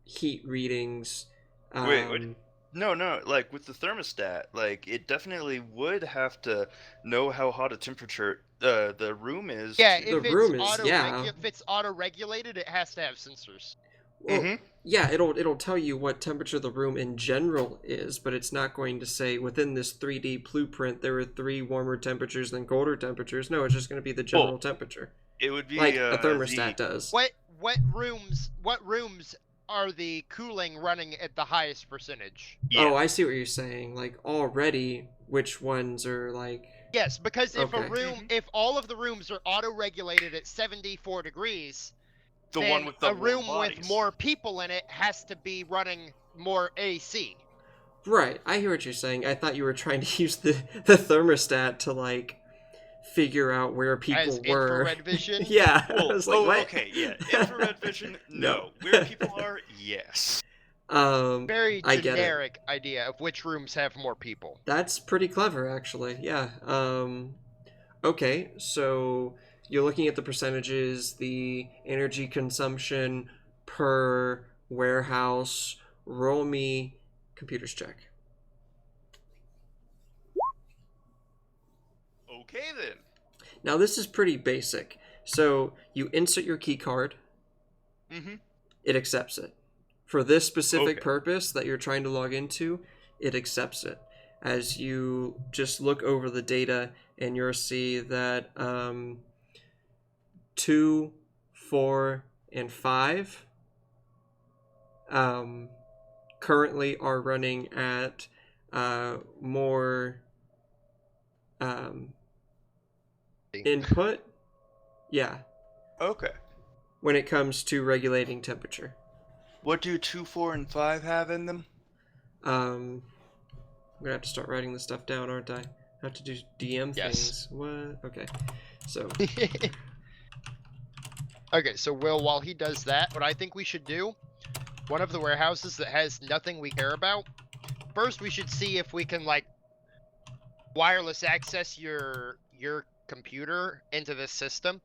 Speaker 2: heat readings.
Speaker 1: Wait. No, like with the thermostat, like it definitely would have to know how hot a temperature the room is.
Speaker 3: Yeah,
Speaker 2: The
Speaker 3: if
Speaker 2: room
Speaker 3: it's
Speaker 2: is, yeah.
Speaker 3: if it's auto-regulated, it has to have sensors.
Speaker 2: Well, yeah, it'll tell you what temperature the room in general is, but it's not going to say within this 3D blueprint there are 3 warmer temperatures than colder temperatures. No, it's just going to be the general temperature.
Speaker 1: It would be
Speaker 2: like a thermostat does.
Speaker 3: What rooms are the cooling running at the highest percentage?
Speaker 1: Yeah.
Speaker 2: Oh, I see what you're saying. Like already, which ones are like?
Speaker 3: Yes, because if
Speaker 2: Okay.
Speaker 3: if all of the rooms are auto-regulated at 74 degrees,
Speaker 1: the
Speaker 3: then
Speaker 1: one with the
Speaker 3: a room
Speaker 1: warm
Speaker 3: with
Speaker 1: bodies.
Speaker 3: more people in it has to be running more AC.
Speaker 2: Right, I hear what you're saying. I thought you were trying to use the thermostat to like figure out where people
Speaker 3: As
Speaker 2: were.
Speaker 3: infrared vision?
Speaker 2: Yeah. I
Speaker 1: Well,
Speaker 2: was like, what?
Speaker 1: okay, yeah. Infrared vision,
Speaker 2: No.
Speaker 1: no. Where people are, yes.
Speaker 3: Very
Speaker 2: I get it.
Speaker 3: generic idea of which rooms have more people.
Speaker 2: That's pretty clever, actually. Yeah. Okay, so you're looking at the percentages, the energy consumption per warehouse. Roll me computers check.
Speaker 1: Okay then.
Speaker 2: Now this is pretty basic. So you insert your key card.
Speaker 1: Mm-hmm.
Speaker 2: It accepts it. For this specific
Speaker 1: Okay.
Speaker 2: purpose that you're trying to log into, it accepts it. As you just look over the data and you'll see that 2, 4, and 5 currently are running at more input. Yeah,
Speaker 1: Okay.
Speaker 2: when it comes to regulating temperature.
Speaker 1: What do 2, 4, and 5 have in them?
Speaker 2: I'm gonna have to start writing this stuff down, aren't I? I have to do DM
Speaker 3: Yes.
Speaker 2: things. What? Okay. So
Speaker 3: Okay, so Will, while he does that, what I think we should do, one of the warehouses that has nothing we care about, first we should see if we can like wireless access your computer into this system.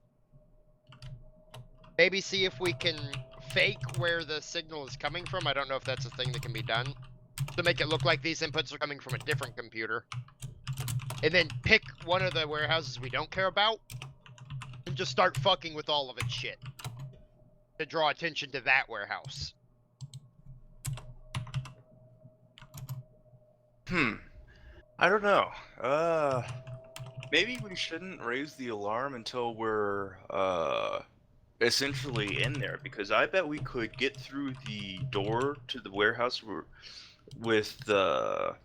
Speaker 3: Maybe see if we can fake where the signal is coming from. I don't know if that's a thing that can be done. To make it look like these inputs are coming from a different computer. And then pick one of the warehouses we don't care about. And just start fucking with all of its shit. To draw attention to that warehouse.
Speaker 1: I don't know. Maybe we shouldn't raise the alarm until we're essentially in there, because I bet we could get through the door to the warehouse with the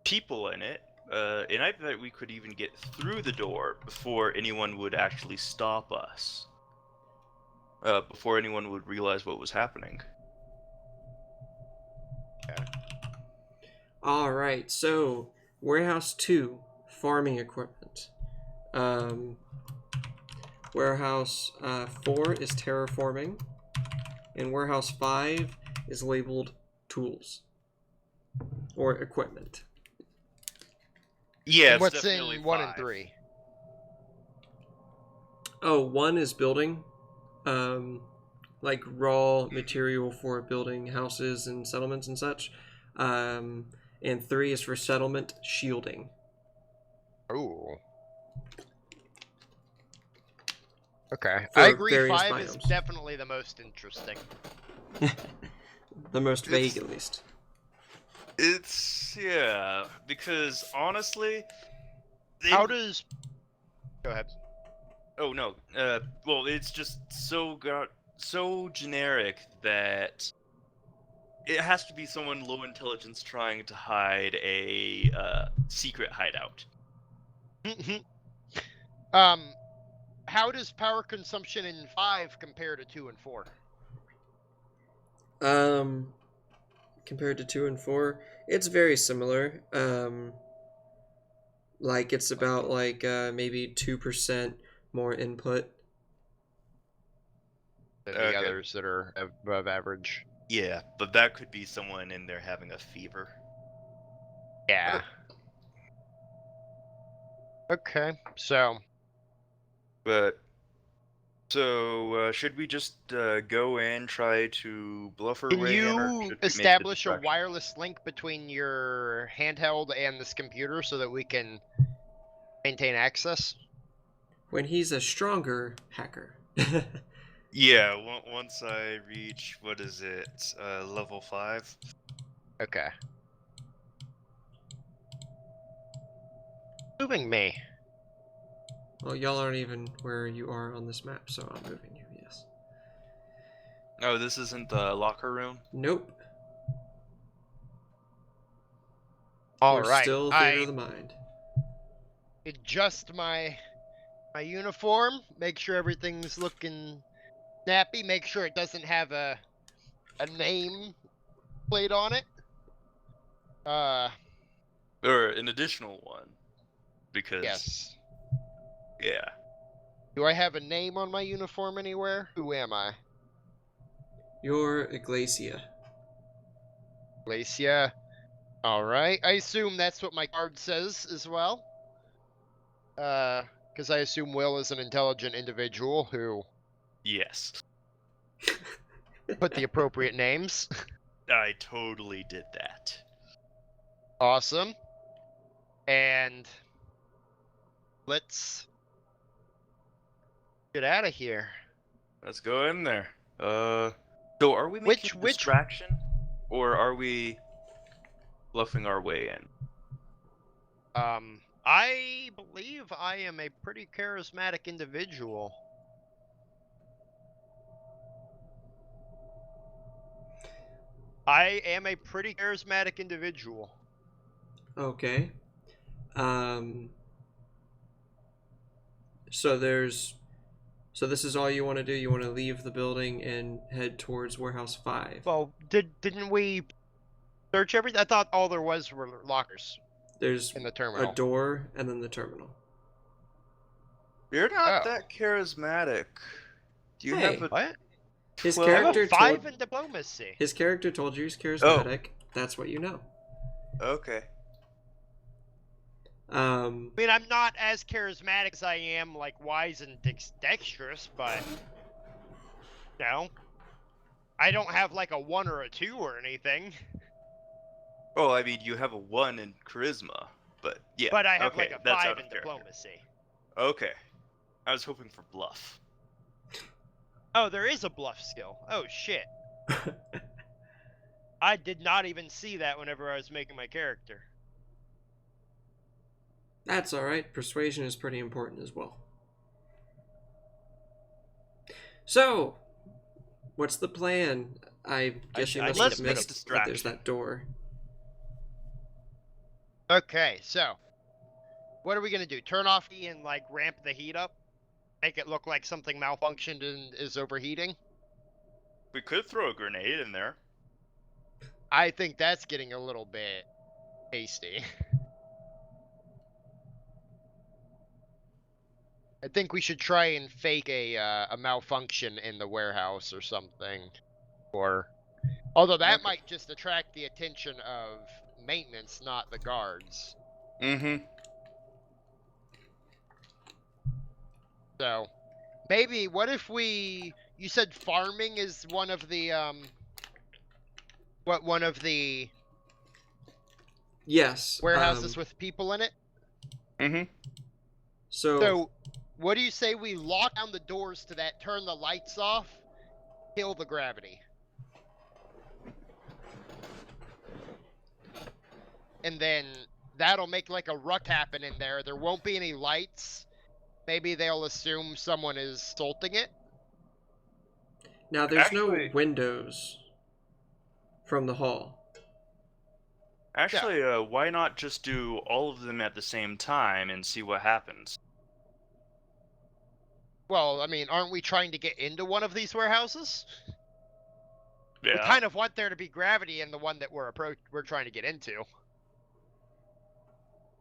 Speaker 1: people in it, and I bet we could even get through the door before anyone would actually stop us. Before anyone would realize what was happening.
Speaker 2: Alright, so Warehouse 2, farming equipment. Warehouse 4 is terraforming, and Warehouse 5 is labeled tools or equipment.
Speaker 1: Yeah,
Speaker 3: And what's
Speaker 1: definitely
Speaker 3: in 1 and
Speaker 1: 5.
Speaker 3: 3?
Speaker 2: Oh, 1 is building, like raw material for building houses and settlements and such. And 3 is for settlement shielding.
Speaker 3: Ooh. Okay.
Speaker 2: For
Speaker 3: I agree,
Speaker 2: various
Speaker 3: 5 is
Speaker 2: biomes.
Speaker 3: definitely the most interesting.
Speaker 2: The most vague,
Speaker 1: It's-
Speaker 2: at least.
Speaker 1: Yeah, because honestly,
Speaker 3: How does... Go ahead.
Speaker 1: Oh no. Well, it's just so generic that it has to be someone low intelligence trying to hide a secret hideout.
Speaker 3: How does power consumption in 5 compare to 2 and 4?
Speaker 2: Compared to 2 and 4, it's very similar. Like it's about like maybe 2% more input.
Speaker 3: Than the
Speaker 1: Okay.
Speaker 3: others that are above average.
Speaker 1: Yeah, but that could be someone in there having a fever.
Speaker 3: Yeah. Okay, so...
Speaker 1: But so should we just go in, try to bluff our
Speaker 3: Can
Speaker 1: way in, or
Speaker 3: you
Speaker 1: should we make the
Speaker 3: establish a
Speaker 1: distraction?
Speaker 3: wireless link between your handheld and this computer so that we can maintain access?
Speaker 2: When he's a stronger hacker.
Speaker 1: Yeah, once I reach, what is it, level 5?
Speaker 3: Okay. Moving me.
Speaker 2: Well, y'all aren't even where you are on this map, so I'm moving you, yes.
Speaker 1: Oh, this isn't the locker room?
Speaker 2: Nope.
Speaker 3: All
Speaker 2: We're
Speaker 3: right.
Speaker 2: still theater
Speaker 3: I
Speaker 2: of the mind.
Speaker 3: adjust my uniform, make sure everything's looking snappy, make sure it doesn't have a name plate on it.
Speaker 1: Or an additional one, because
Speaker 3: Yes.
Speaker 1: yeah.
Speaker 3: Do I have a name on my uniform anywhere? Who am I?
Speaker 2: You're Iglesia.
Speaker 3: Glacia. Alright. I assume that's what my card says as well. Because I assume Will is an intelligent individual who
Speaker 1: Yes,
Speaker 3: put the appropriate names.
Speaker 1: I totally did that.
Speaker 3: Awesome. And let's get out of here.
Speaker 1: Let's go in there. So are we making a distraction, or are we bluffing our way in?
Speaker 3: I believe I am a pretty charismatic individual. I am a pretty charismatic individual.
Speaker 2: Okay. So this is all you want to do? You want to leave the building and head towards Warehouse 5?
Speaker 3: Well, didn't we search everything? I thought all there was were lockers
Speaker 2: There's
Speaker 3: in the terminal.
Speaker 2: a door and then the terminal.
Speaker 1: You're not
Speaker 3: Oh.
Speaker 1: that charismatic. Do you
Speaker 2: Hey.
Speaker 1: have a
Speaker 3: What?
Speaker 2: His
Speaker 1: Well,
Speaker 3: I have
Speaker 2: character
Speaker 3: a 5
Speaker 2: told
Speaker 3: in diplomacy.
Speaker 2: his character told you he's charismatic. That's what you know.
Speaker 1: Okay.
Speaker 3: I mean, I'm not as charismatic as I am, like, wise and dexterous, but, you know, I don't have, like, a 1 or a 2 or anything.
Speaker 1: Well, I mean, you have a 1 in charisma, but yeah.
Speaker 3: But I have,
Speaker 1: okay,
Speaker 3: like, a
Speaker 1: that's
Speaker 3: 5
Speaker 1: out
Speaker 3: in
Speaker 1: of character.
Speaker 3: diplomacy.
Speaker 1: Okay. I was hoping for bluff.
Speaker 3: Oh, there is a bluff skill. Oh, shit. I did not even see that whenever I was making my character.
Speaker 2: That's alright. Persuasion is pretty important as well. So, what's the plan? I guess you must have missed that there's that door.
Speaker 3: Okay, so what are we gonna do? Turn off and like ramp the heat up? Make it look like something malfunctioned and is overheating?
Speaker 1: We could throw a grenade in there.
Speaker 3: I think that's getting a little bit hasty. I think we should try and fake a malfunction in the warehouse or something. Or, although that might just attract the attention of maintenance, not the guards.
Speaker 1: Mm-hmm.
Speaker 3: So, maybe, what if we... You said farming is one of the, one of the...
Speaker 2: Yes.
Speaker 3: Warehouses with people in it?
Speaker 1: Mm-hmm.
Speaker 2: So,
Speaker 3: what do you say we lock down the doors to that, turn the lights off, kill the gravity? And then that'll make like a ruck happen in there. There won't be any lights. Maybe they'll assume someone is assaulting it.
Speaker 2: Now, there's no windows from the hall.
Speaker 1: Actually, why not just do all of them at the same time and see what happens?
Speaker 3: Well, I mean, aren't we trying to get into one of these warehouses?
Speaker 1: Yeah.
Speaker 3: We kind of want there to be gravity in the one that we're trying to get into.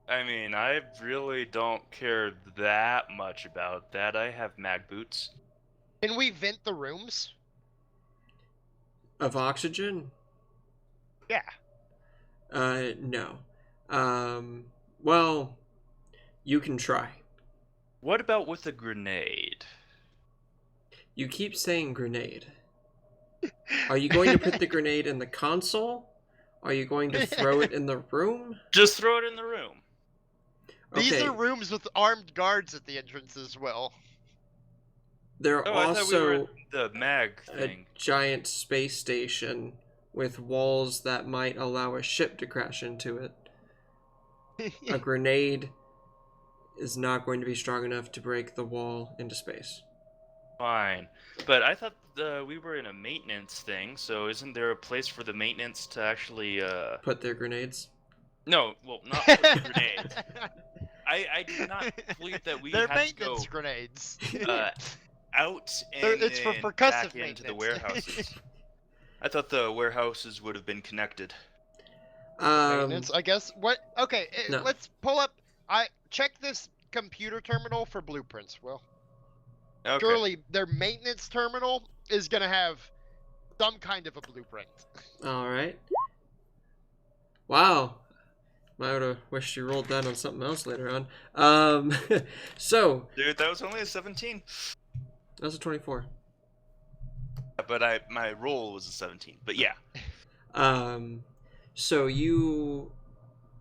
Speaker 1: I mean, I really don't care that much about that. I have mag boots.
Speaker 3: Can we vent the rooms?
Speaker 2: Of oxygen?
Speaker 3: Yeah.
Speaker 2: No. Well, you can try.
Speaker 1: What about with a grenade?
Speaker 2: You keep saying grenade. Are you going to put the grenade in the console? Are you going to throw it in the room?
Speaker 1: Just throw it in the room.
Speaker 2: Okay.
Speaker 3: These are rooms with armed guards at the entrance as well.
Speaker 2: There are also
Speaker 1: the mag thing.
Speaker 2: A giant space station with walls that might allow a ship to crash into it. A grenade is not going to be strong enough to break the wall into space.
Speaker 1: Fine. But I thought we were in a maintenance thing, so isn't there a place for the maintenance to actually...
Speaker 2: Put their grenades?
Speaker 1: No, well, not put the grenades. I do not believe that we
Speaker 3: They're
Speaker 1: have to go
Speaker 3: maintenance grenades.
Speaker 1: out and
Speaker 3: it's for percussive
Speaker 1: back into the warehouses. I thought the warehouses would have been connected.
Speaker 3: Maintenance, I guess. What? Okay,
Speaker 2: No.
Speaker 3: Let's pull up. Check this computer terminal for blueprints, Will.
Speaker 1: Okay.
Speaker 3: Surely their maintenance terminal is gonna have some kind of a blueprint.
Speaker 2: Alright. Wow. I would have wished you rolled that on something else later on. So...
Speaker 1: Dude, that was only a 17.
Speaker 2: That was a 24.
Speaker 1: But my roll was a 17. But yeah.
Speaker 2: So you...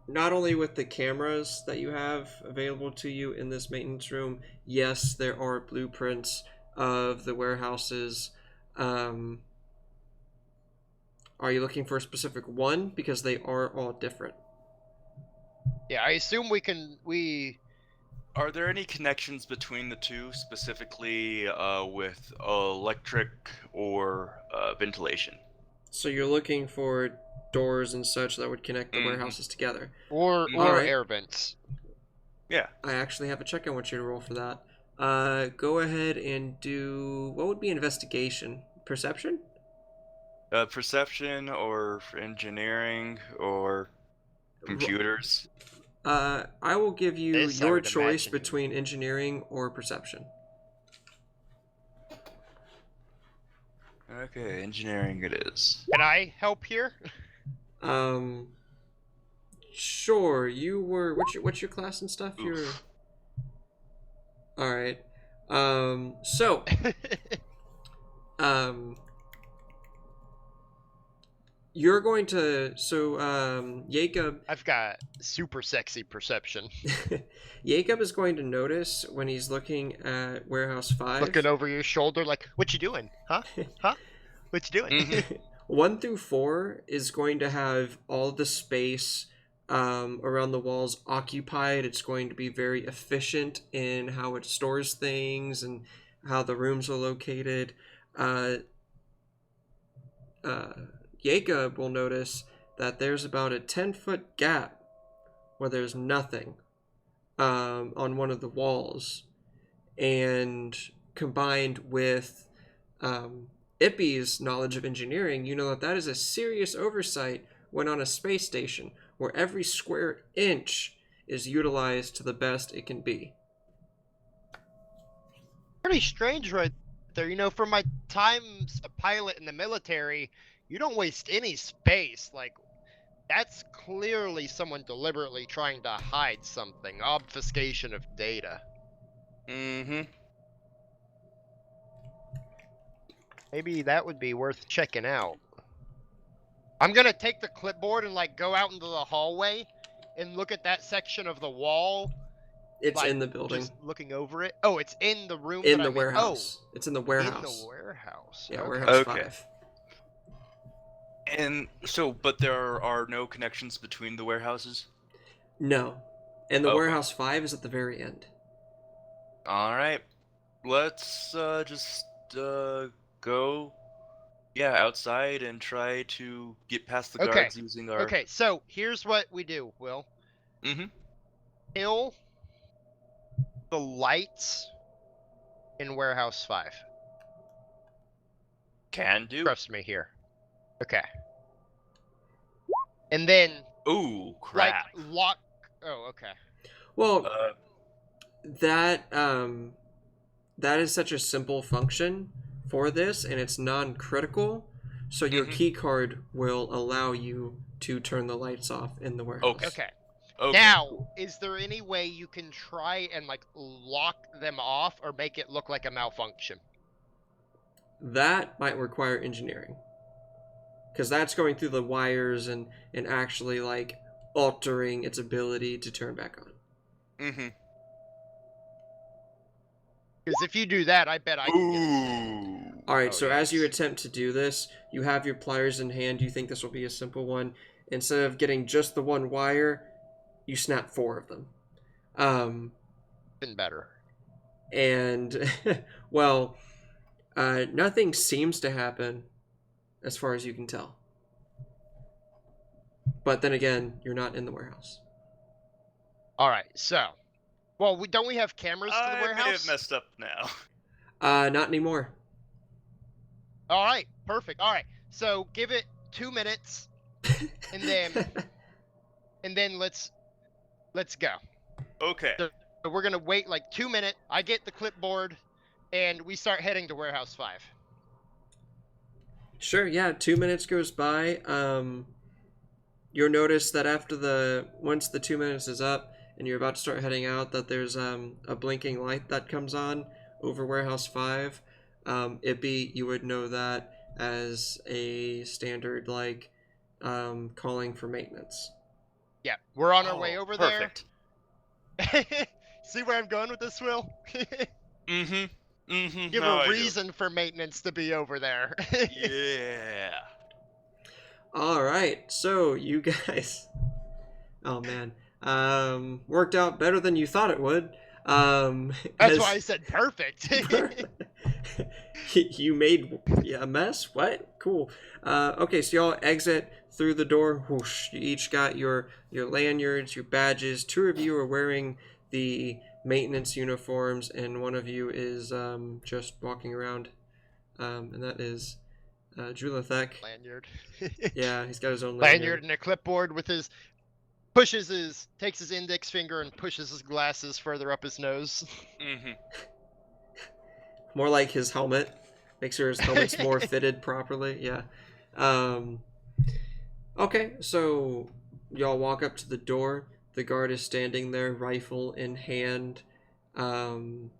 Speaker 2: Not only with the cameras that you have available to you in this maintenance room, yes, there are blueprints of the warehouses. Are you looking for a specific one? Because they are all different.
Speaker 3: Yeah, I assume we...
Speaker 1: Are there any connections between the two, specifically with electric or ventilation?
Speaker 2: So you're looking for doors and such that would connect the warehouses together.
Speaker 3: Or
Speaker 2: Alright.
Speaker 3: air vents.
Speaker 1: Yeah.
Speaker 2: I actually have a check I want you to roll for that. Go ahead and do... What would be investigation? Perception?
Speaker 1: Perception or engineering or computers.
Speaker 2: I will give you
Speaker 3: This I
Speaker 2: your
Speaker 3: would
Speaker 2: choice
Speaker 3: imagine.
Speaker 2: between engineering or perception.
Speaker 1: Okay, engineering it is.
Speaker 3: Can I help here?
Speaker 2: Sure. You were... What's your class and stuff?
Speaker 1: Oof.
Speaker 2: You're... Alright. So... You're going to... So, Jacob...
Speaker 3: I've got super sexy perception.
Speaker 2: Jacob is going to notice when he's looking at Warehouse 5...
Speaker 3: Looking over your shoulder like, what you doing? Huh? Huh? What you doing?
Speaker 2: 1 through 4 is going to have all the space around the walls occupied. It's going to be very efficient in how it stores things and how the rooms are located. Jacob will notice that there's about a 10-foot gap where there's nothing on one of the walls. And combined with Ippy's knowledge of engineering, you know that that is a serious oversight when on a space station, where every square inch is utilized to the best it can be.
Speaker 3: Pretty strange right there. You know, from my times a pilot in the military, you don't waste any space. Like, that's clearly someone deliberately trying to hide something. Obfuscation of data.
Speaker 1: Mm-hmm.
Speaker 3: Maybe that would be worth checking out. I'm gonna take the clipboard and like go out into the hallway and look at that section of the wall.
Speaker 2: It's
Speaker 3: like,
Speaker 2: in the building.
Speaker 3: Just looking over it. Oh, it's in the room.
Speaker 2: In
Speaker 3: that
Speaker 2: the
Speaker 3: I'm
Speaker 2: warehouse.
Speaker 3: Oh,
Speaker 2: It's in the warehouse.
Speaker 3: in the warehouse.
Speaker 2: Yeah,
Speaker 3: okay.
Speaker 2: warehouse
Speaker 1: Okay.
Speaker 2: 5.
Speaker 1: And so, but there are no connections between the warehouses?
Speaker 2: No. And the
Speaker 1: Okay.
Speaker 2: warehouse 5 is at the very end.
Speaker 1: Alright. Let's just go outside and try to get past the
Speaker 3: Okay.
Speaker 1: guards using our...
Speaker 3: Okay, so here's what we do, Will.
Speaker 1: Mm-hmm.
Speaker 3: Kill the lights in warehouse 5.
Speaker 1: Can do.
Speaker 3: Trust me here. Okay. And then
Speaker 1: Ooh, crap.
Speaker 3: like lock. Oh, okay.
Speaker 2: Well,
Speaker 1: Uh,
Speaker 2: that is such a simple function for this, and it's non-critical, so your
Speaker 1: Mhm.
Speaker 2: key card will allow you to turn the lights off in the warehouse.
Speaker 3: Okay.
Speaker 1: okay.
Speaker 3: Now, is there any way you can try and like lock them off or make it look like a malfunction?
Speaker 2: That might require engineering, because that's going through the wires and actually like altering its ability to turn back on.
Speaker 1: Mm-hmm.
Speaker 3: Because if you do that, I bet I can get it.
Speaker 1: Ooh.
Speaker 2: All right,
Speaker 3: Oh,
Speaker 2: so as you
Speaker 3: yes.
Speaker 2: attempt to do this, you have your pliers in hand. You think this will be a simple one. Instead of getting just the one wire, you snap 4 of them.
Speaker 3: Even better.
Speaker 2: And, well, nothing seems to happen as far as you can tell. But then again, you're not in the warehouse.
Speaker 3: All right, so, well, don't we have cameras to the
Speaker 1: I may have
Speaker 3: warehouse?
Speaker 1: messed up now.
Speaker 2: Not anymore.
Speaker 3: All right, perfect. All right, so give it 2 minutes, and then let's go.
Speaker 1: Okay.
Speaker 3: So we're gonna wait like 2 minutes. I get the clipboard, and we start heading to warehouse 5.
Speaker 2: Sure, yeah, 2 minutes goes by. You'll notice that once the 2 minutes is up and you're about to start heading out, that there's a blinking light that comes on over warehouse 5. You would know that as a standard like calling for maintenance.
Speaker 3: Yeah, we're on our
Speaker 1: Oh,
Speaker 3: way over
Speaker 1: perfect.
Speaker 3: there. See where I'm going with this, Will?
Speaker 1: Mm-hmm. Mm-hmm.
Speaker 3: Give
Speaker 1: No,
Speaker 3: a
Speaker 1: I do.
Speaker 3: reason for maintenance to be over there.
Speaker 1: Yeah.
Speaker 2: All right, so you guys, oh man, worked out better than you thought it would.
Speaker 3: That's why I said perfect.
Speaker 2: You made a mess. What? Cool. Okay, so y'all exit through the door. Whoosh! You each got your lanyards, your badges. 2 of you are wearing the maintenance uniforms, and 1 of you is just walking around, and that is Julithek.
Speaker 3: Lanyard.
Speaker 2: Yeah, he's got his own
Speaker 3: Lanyard and a clipboard with takes his index finger and pushes his glasses further up his nose.
Speaker 1: Mm-hmm.
Speaker 2: More like his helmet. Make sure his helmet's more fitted properly. Yeah. Okay, so y'all walk up to the door. The guard is standing there, rifle in hand. And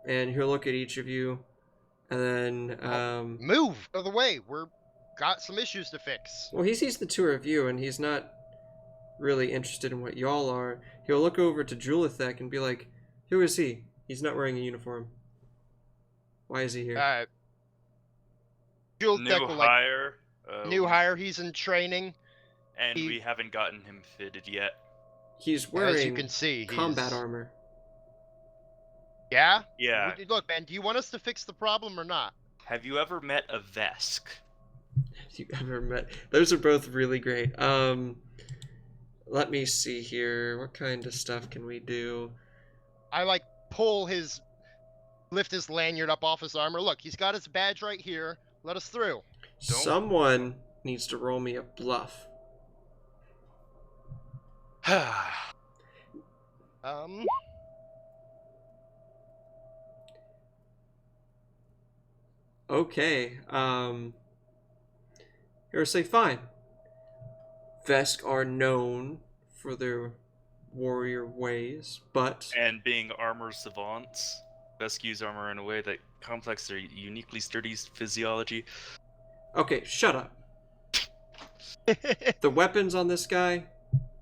Speaker 2: he'll look at each of you. And then...
Speaker 3: Move out of the way. We're got some issues to fix.
Speaker 2: Well, he sees the 2 of you, and he's not really interested in what y'all are. He'll look over to Julithek and be like, who is he? He's not wearing a uniform. Why is he here?
Speaker 3: Jewel
Speaker 1: New
Speaker 3: Tech will, like,
Speaker 1: hire.
Speaker 3: new hire. He's in training.
Speaker 1: And we haven't gotten him fitted yet.
Speaker 2: He's wearing
Speaker 3: as you can see,
Speaker 2: combat armor.
Speaker 3: Yeah?
Speaker 1: Yeah.
Speaker 3: Look, man, do you want us to fix the problem or not?
Speaker 1: Have you ever met a Vesk?
Speaker 2: Have you ever met? Those are both really great. Let me see here. What kind of stuff can we do?
Speaker 3: I like lift his lanyard up off his armor. Look, he's got his badge right here. Let us through.
Speaker 2: Someone needs to roll me a bluff. Okay. Here, say fine. Vesk are known for their warrior ways, but
Speaker 1: and being armor savants, Vesk use armor in a way that complex their uniquely sturdy physiology.
Speaker 2: okay, shut up. The weapons on this guy,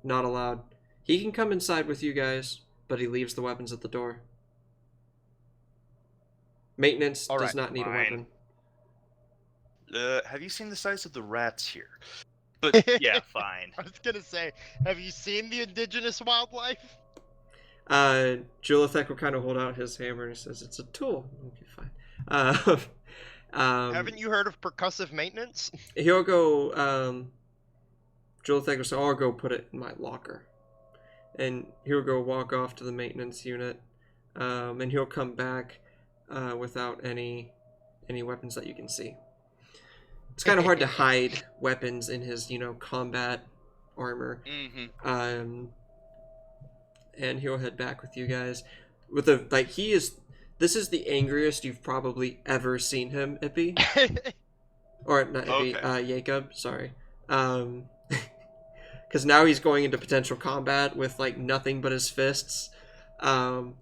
Speaker 2: not allowed. He can come inside with you guys, but he leaves the weapons at the door. Maintenance does not need a weapon.
Speaker 1: Have you seen the size of the rats here? But yeah, fine.
Speaker 3: I was gonna say, have you seen the indigenous wildlife?
Speaker 2: Julithek will kind of hold out his hammer and he says, "It's a tool. Okay, fine."
Speaker 3: Haven't you heard of percussive maintenance?
Speaker 2: He'll go. Julithek will say, "I'll go put it in my locker," and he'll go walk off to the maintenance unit, and he'll come back without any weapons that you can see. It's kind of hard to hide weapons in his, combat armor.
Speaker 1: Mm-hmm.
Speaker 2: And he'll head back with you guys. This is the angriest you've probably ever seen him, Ippy. Or not Ippy,
Speaker 1: Okay.
Speaker 2: Jacob, sorry. Because now he's going into potential combat with, nothing but his fists. But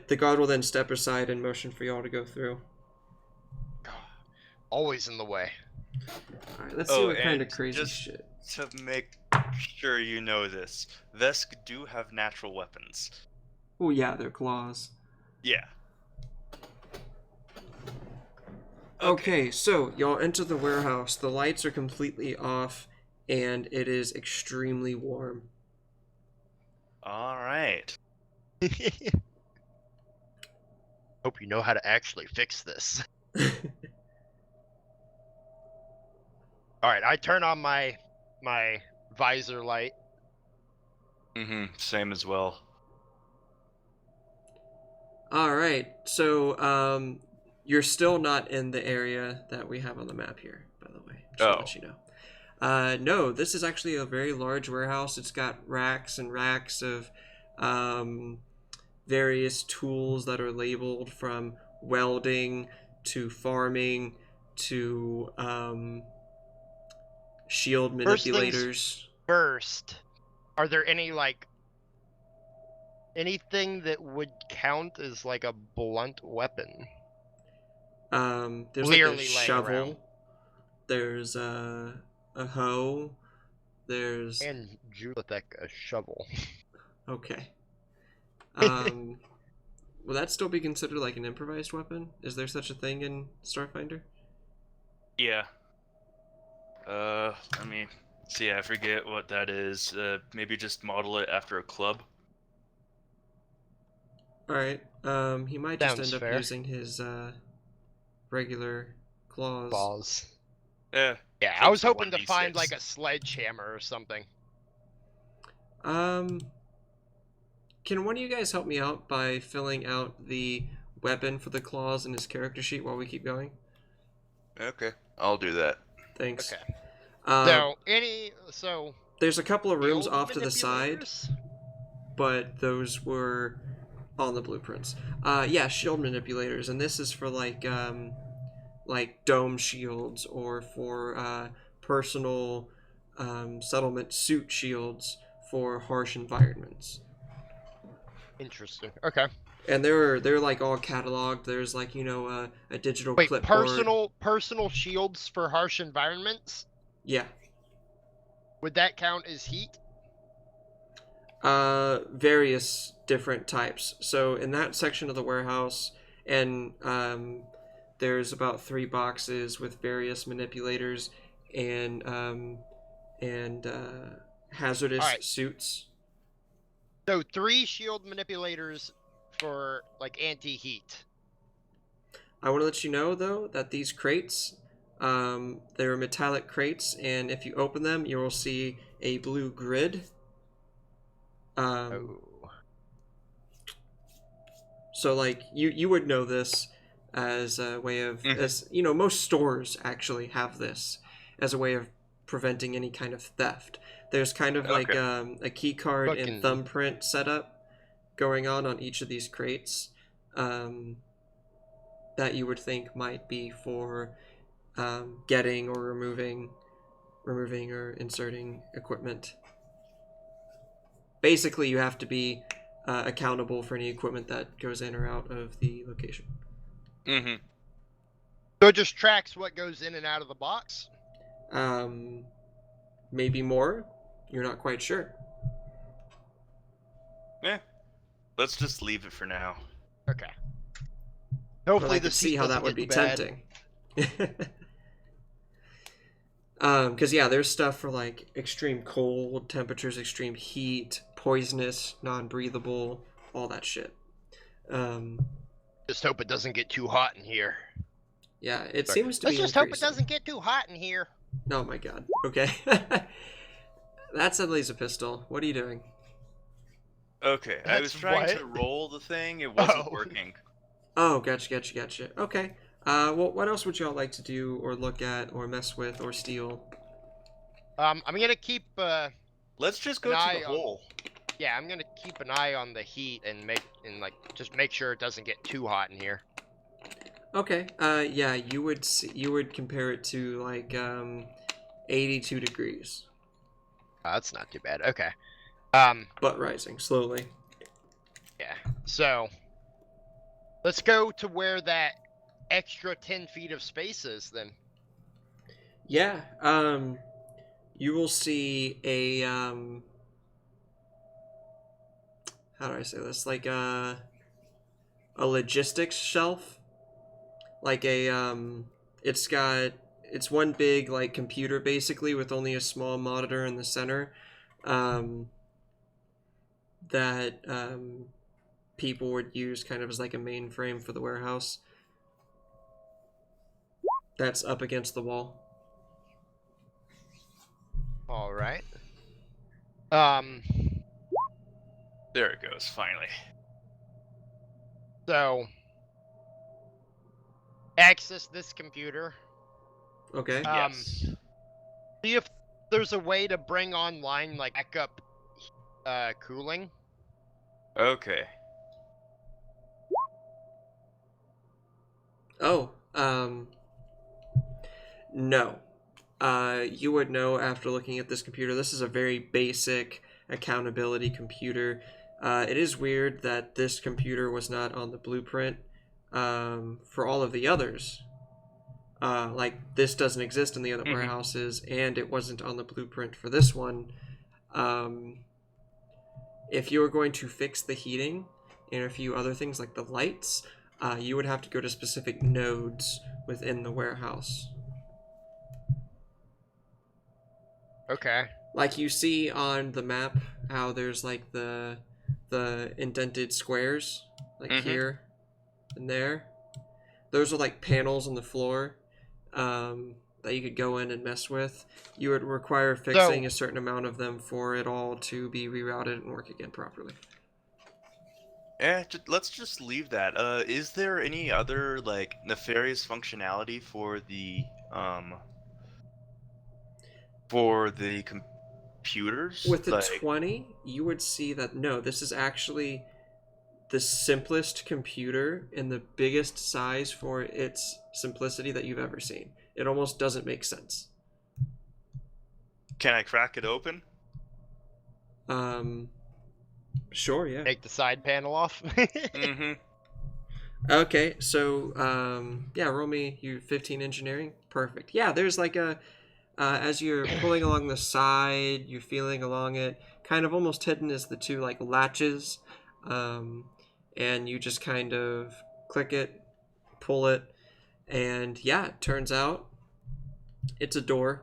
Speaker 2: the guard will then step aside and motion for y'all to go through.
Speaker 3: Always in the way.
Speaker 2: Alright, let's see what kind of crazy shit.
Speaker 1: To make sure you know this, Vesk do have natural weapons.
Speaker 2: Oh yeah, they're claws.
Speaker 1: Yeah.
Speaker 2: Okay, so y'all enter the warehouse. The lights are completely off, and it is extremely warm.
Speaker 1: Alright.
Speaker 3: Hope you know how to actually fix this. Alright, I turn on my visor light.
Speaker 1: Mm-hmm. Same as well.
Speaker 2: Alright, so you're still not in the area that we have on the map here, by the way. Just to let you know. No, this is actually a very large warehouse. It's got racks and racks of various tools that are labeled, from welding to farming to shield manipulators.
Speaker 3: First, are there any anything that would count as a blunt weapon?
Speaker 2: There's
Speaker 3: Clearly
Speaker 2: a
Speaker 3: laying
Speaker 2: shovel.
Speaker 3: around.
Speaker 2: There's a hoe. There's
Speaker 3: And Julithek a shovel.
Speaker 2: okay. Will that still be considered an improvised weapon? Is there such a thing in Starfinder?
Speaker 1: Yeah. Let me see. I forget what that is. Maybe just model it after a club.
Speaker 2: All right. He might just
Speaker 3: Sounds
Speaker 2: end
Speaker 3: fair.
Speaker 2: up using his regular claws.
Speaker 3: Balls.
Speaker 1: Yeah.
Speaker 3: Yeah, I was
Speaker 1: Takes
Speaker 3: hoping to
Speaker 1: 1d6.
Speaker 3: find a sledgehammer or something.
Speaker 2: Can one of you guys help me out by filling out the weapon for the claws in his character sheet while we keep going?
Speaker 1: Okay. I'll do that.
Speaker 2: Thanks.
Speaker 3: Okay.
Speaker 2: There's a couple of rooms
Speaker 3: shield
Speaker 2: off to the side,
Speaker 3: manipulators?
Speaker 2: but those were on the blueprints. Yeah, shield manipulators, and this is for like dome shields, or for personal settlement suit shields for harsh environments.
Speaker 3: Interesting. Okay.
Speaker 2: And they're all cataloged. There's a digital
Speaker 3: Wait,
Speaker 2: clipboard.
Speaker 3: personal shields for harsh environments?
Speaker 2: Yeah.
Speaker 3: Would that count as heat?
Speaker 2: Various different types. So in that section of the warehouse, and there's about 3 boxes with various manipulators and and hazardous
Speaker 3: Alright.
Speaker 2: suits.
Speaker 3: So 3 shield manipulators for like anti-heat.
Speaker 2: I want to let you know though that these crates, they're metallic crates, and if you open them, you will see a blue grid. So like you would know this as a way of, as you know, most stores actually have this as a way of preventing any kind of theft. There's kind of like a key card and thumbprint setup going on each of these crates, that you would think might be for getting or removing or inserting equipment. Basically, you have to be accountable for any equipment that goes in or out of the location.
Speaker 1: Mm-hmm.
Speaker 3: So it just tracks what goes in and out of the box?
Speaker 2: Maybe more. You're not quite sure.
Speaker 1: Yeah. Let's just leave it for now.
Speaker 3: Okay. Hopefully,
Speaker 2: I could see how that would be
Speaker 3: bad.
Speaker 2: tempting. Because yeah, there's stuff for like extreme cold temperatures, extreme heat, poisonous, non-breathable, all that shit.
Speaker 3: Just hope it doesn't get too hot in here.
Speaker 2: Yeah, it seems to
Speaker 3: Let's
Speaker 2: be
Speaker 3: just hope it
Speaker 2: increasing.
Speaker 3: doesn't get too hot in here.
Speaker 2: Oh my god. Okay. That's a laser pistol. What are you doing?
Speaker 1: Okay, I was trying to roll the thing. It wasn't working.
Speaker 2: Oh, gotcha. Okay. Well, what else would y'all like to do, or look at, or mess with, or steal?
Speaker 3: I'm gonna keep.
Speaker 1: Let's just go to the hole.
Speaker 3: Yeah, I'm gonna keep an eye on the heat and just make sure it doesn't get too hot in here.
Speaker 2: Okay. Yeah, you would compare it to like 82 degrees.
Speaker 3: That's not too bad. Okay.
Speaker 2: But rising slowly.
Speaker 3: Yeah. So let's go to where that extra 10 feet of space is then.
Speaker 2: Yeah. You will see a how do I say this? Like a logistics shelf. Like a it's one big like computer basically with only a small monitor in the center. That people would use kind of as like a mainframe for the warehouse. That's up against the wall.
Speaker 3: All right.
Speaker 1: There it goes, finally.
Speaker 3: So access this computer.
Speaker 2: Okay.
Speaker 1: Yes.
Speaker 3: See if there's a way to bring online like backup cooling.
Speaker 1: Okay.
Speaker 2: Oh, no. You would know after looking at this computer. This is a very basic accountability computer. It is weird that this computer was not on the blueprint for all of the others. Like, this doesn't exist in the other warehouses, and it wasn't on the blueprint for this one. If you were going to fix the heating and a few other things like the lights, you would have to go to specific nodes within the warehouse.
Speaker 3: Okay.
Speaker 2: Like you see on the map how there's like the indented squares, like here and there. Those are like panels on the floor that you could go in and mess with. You would require fixing a certain amount of them for it all to be rerouted and work again properly.
Speaker 1: Yeah, let's just leave that. Is there any other like nefarious functionality for the computers?
Speaker 2: With the 20, you would see that no, this is actually the simplest computer and the biggest size for its simplicity that you've ever seen. It almost doesn't make sense.
Speaker 1: Can I crack it open?
Speaker 2: Sure, yeah.
Speaker 3: Take the side panel off.
Speaker 2: Okay, so yeah, roll me you 15 engineering. Perfect. Yeah, there's like a as you're pulling along the side, you're feeling along it, kind of almost hidden as the two like latches, and you just kind of click it, pull it, and yeah, it turns out it's a door.